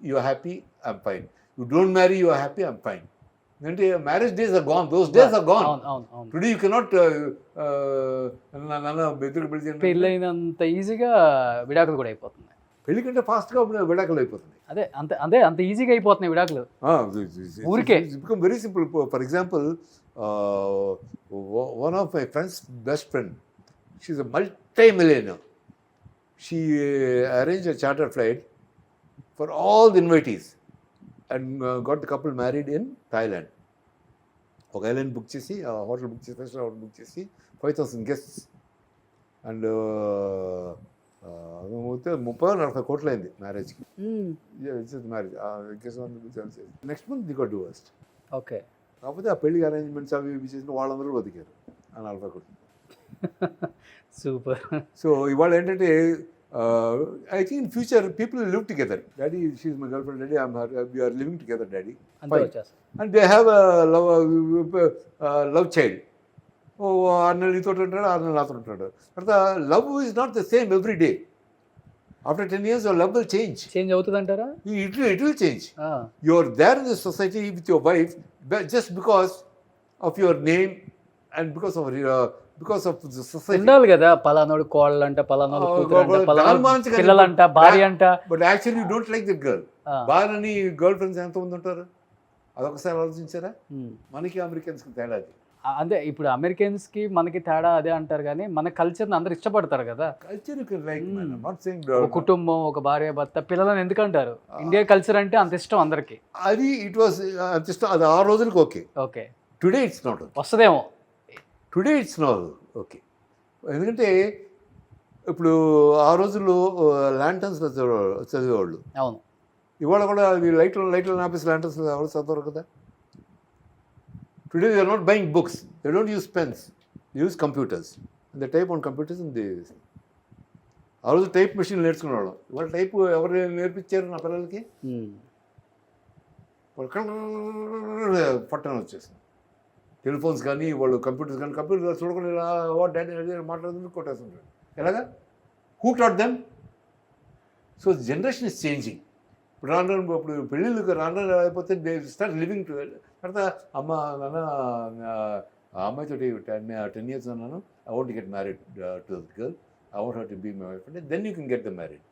you happy, I'm fine. You don't marry, you happy, I'm fine. అంటే marriage days are gone, those days are gone. Today you cannot నన్ను బెదురు పెడితే పెళ్ళైనంత ఈజీగా విడాకులు కూడా అయిపోతుంది. పెళ్లి కంటే ఫాస్ట్గా విడాకులు అయిపోతుంది. అంత ఈజీగా అయిపోతున్నాయి విడాకులు ఊరికే. Become very simple. For example, one of my friends best friend, she is a multi-millionaire. She arranged a charter flight for all the invitees and got the couple married in Thailand. ఒక island book చేసి, hotel book చేసి, hotel book చేసి 5,000 guests and 30-40 కోట్లు అయింది మ్యారేజ్కి. Marriage next month the got divorced. Okay. కాకపోతే ఆ పెళ్లికి అరేంజ్మెంట్స్ అవి ఇవి చేసిన వాళ్ళందరూ బతికారు ఆ 40 కోట్లు. సూపర్. సో ఇవాళ ఏంటంటే, I think in future people will live together. Daddy, she is my girlfriend. Daddy, I'm her. We are living together, Daddy. And they have a love child. Oh, Arnal ithot untadu, Arnal athon untadu. But the love is not the same every day. After 10 years, your love will change. Change అవుతుంది అంటారా? It will change. You are there in the society with your wife just because of your name and because of the society. ఉండాలి కదా, పలానోడు కోళ్ళంట, పలానోడు కూతురంట, పలానోడు పిల్లలంట, భార్య అంట. But actually you don't like the girl. భార్యని girl friends ఎంతమంది ఉంటారు? అదొకసారి ఆలోచించారా? మనకి అమెరికన్స్కి తేడా అది. అదే ఇప్పుడు అమెరికన్స్కి మనకి తేడా అదే అంటారు, కానీ మన కల్చర్ని అందరు ఇష్టపడతారు కదా. కల్చర్ కుటుంబం, ఒక భార్య భర్త, పిల్లలని ఎందుకంటారు? ఇండియా కల్చర్ అంటే అంత ఇష్టం అందరికి. అది ఇట్ వాస్ అంత ఇష్టం, అది ఆ రోజులకి okay. Okay. Today it's not. వస్తుందేమో. Today it's not okay. ఎందుకంటే ఇప్పుడు ఆ రోజుల్లో ల్యాంటర్న్స్లో చదివేవాళ్ళు. అవును. ఇవాళ కూడా లైట్లు ఆఫీస్ ల్యాంటర్న్స్ ఎవరు చదవరు కదా. Today they are not buying books. They don't use pens. They use computers. And they type on computers and they... ఆ రోజు టైప్ మెషిన్ నేర్చుకునేవాళ్ళం. ఇవాళ టైప్ ఎవరు నేర్పించారు నా పిల్లలకి? పట్టణం వచ్చేసింది. టెలిఫోన్స్ కానీ వాళ్ళు కంప్యూటర్స్ కానీ, కంప్యూటర్ చూడకుండా వాట్ డాడీ మాట్లాడుతుంది కొట్టేస్తుంటారు. ఎలాగా? Who taught them? So generation is changing. ఇప్పుడు ఇప్పుడు పెళ్ళిళ్ళకి రాను అయిపోతే దే స్టార్ట్ లివింగ్ టు. తర్వాత అమ్మ నాన్న అమ్మాయితో 10 years అన్నాను, I want get married to the girl, I want her to be my wife అంటే then you can get the married.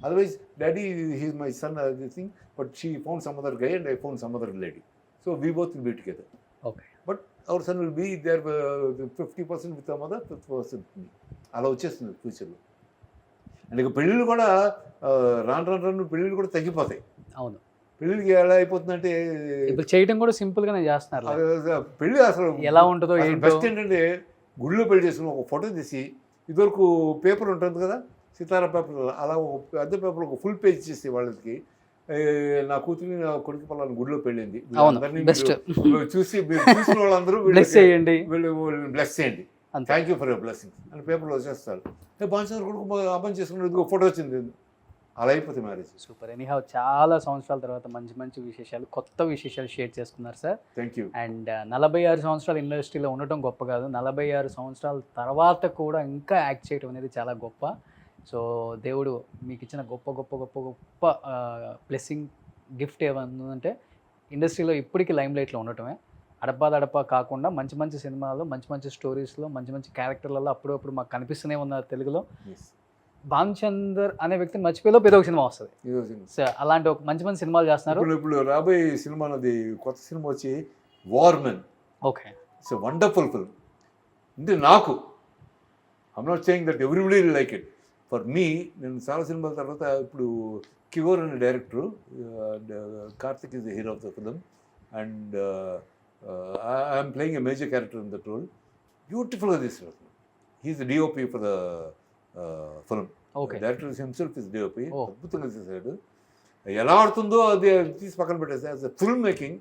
Otherwise daddy he's my son this thing but she found some other guy and I found some other lady, so we both will be together. Okay. But our son will be there 50% with mother, 50% me. అలా వచ్చేస్తుంది ఫ్యూచర్లో. And ఇక పెళ్ళిళ్ళు కూడా రాను పెళ్ళిళ్ళు కూడా తగ్గిపోతాయి. అవును. పెళ్ళిళ్ళకి ఎలా అయిపోతుందంటే ఇప్పుడు చేయడం కూడా సింపుల్గానే చేస్తున్నారు. పెళ్ళి అసలు ఎలా ఉంటుందో బెస్ట్ ఏంటంటే, గుళ్ళో పెళ్లి చేసుకుని ఒక ఫోటో తీసి, ఇదివరకు పేపర్ ఉంటుంది కదా, సితారా పేపర్, అలా పెద్ద పేపర్ ఒక ఫుల్ పేజ్ చేసి వాళ్ళకి, నా కూతురు నా కొడుకు పలానా గుడిలో పెళ్ళింది, చూసి మీరు చూసిన వాళ్ళందరూ బ్లెస్ చేయండి, బ్లెస్ చేయండి, thank you for your blessings అని పేపర్లో వచ్చేస్తారు. బాగా కొడుకు అబ్బాయి చేసుకున్న ఫోటో వచ్చింది, అలా అయిపోతుంది మ్యారేజ్. సూపర్. ఎనీహౌ చాలా సంవత్సరాల తర్వాత మంచి విశేషాలు, కొత్త విశేషాలు షేర్ చేసుకున్నారు సార్. Thank you. అండ్ 46 సంవత్సరాలు ఇండస్ట్రీలో ఉండటం గొప్ప కాదు, 46 సంవత్సరాల తర్వాత కూడా ఇంకా యాక్ట్ చేయడం అనేది చాలా గొప్ప. సో దేవుడు మీకు ఇచ్చిన గొప్ప బ్లెస్సింగ్ గిఫ్ట్ ఏమన్నంటే ఇండస్ట్రీలో ఇప్పటికీ లైమ్ లైట్లో ఉండటమే. అడపా కాకుండా మంచి సినిమాలు, మంచి స్టోరీస్లో, మంచి క్యారెక్టర్లలో అప్పుడప్పుడు మాకు కనిపిస్తూనే ఉన్నారు తెలుగులో. భానుచందర్ అనే వ్యక్తిని మర్చిపోయేలో ఏదో ఒక సినిమా వస్తుంది. సో అలాంటి ఒక మంచి సినిమాలు చేస్తున్నారు. ఇప్పుడు రాబోయే సినిమా అది కొత్త సినిమా వచ్చి వార్మెన్. ఓకే. It's wonderful film. అంటే నాకు, I'm not saying that everybody will like it. For me, నేను చాలా సినిమాల తర్వాత ఇప్పుడు కివోర్ అనే director, Karthik is the hero of the film and I'm playing a major character in that role. బ్యూటిఫుల్గా తీసిన, he's the DOP for the film. Director himself is DOP. అద్భుతంగా చేశాడు. ఎలా ఆడుతుందో అది తీసి పక్కన పెట్టేసి as a film making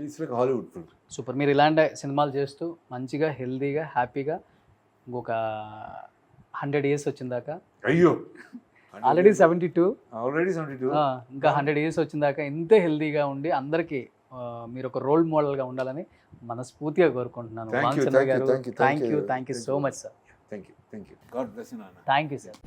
it's like Hollywood film. Super. మీరు ఇలాంటి సినిమాలు చేస్తూ మంచిగా, హెల్దీగా, హ్యాపీగా ఇంకొక 100 years వచ్చిన దాకా, అయ్యో ఆల్రెడీ 72, ఆల్రెడీ 72. ఇంకా 100 years వచ్చిన దాకా ఇంతే హెల్తీగా ఉండి అందరికీ మీరు ఒక రోల్ మోడల్గా ఉండాలని మనస్ఫూర్తిగా కోరుకుంటున్నాను. Thank you, Bhanuchandra thank you, గారు, thank you, thank you. Thank you so much sir. Thank you God bless you నాన్న. Thank you sir.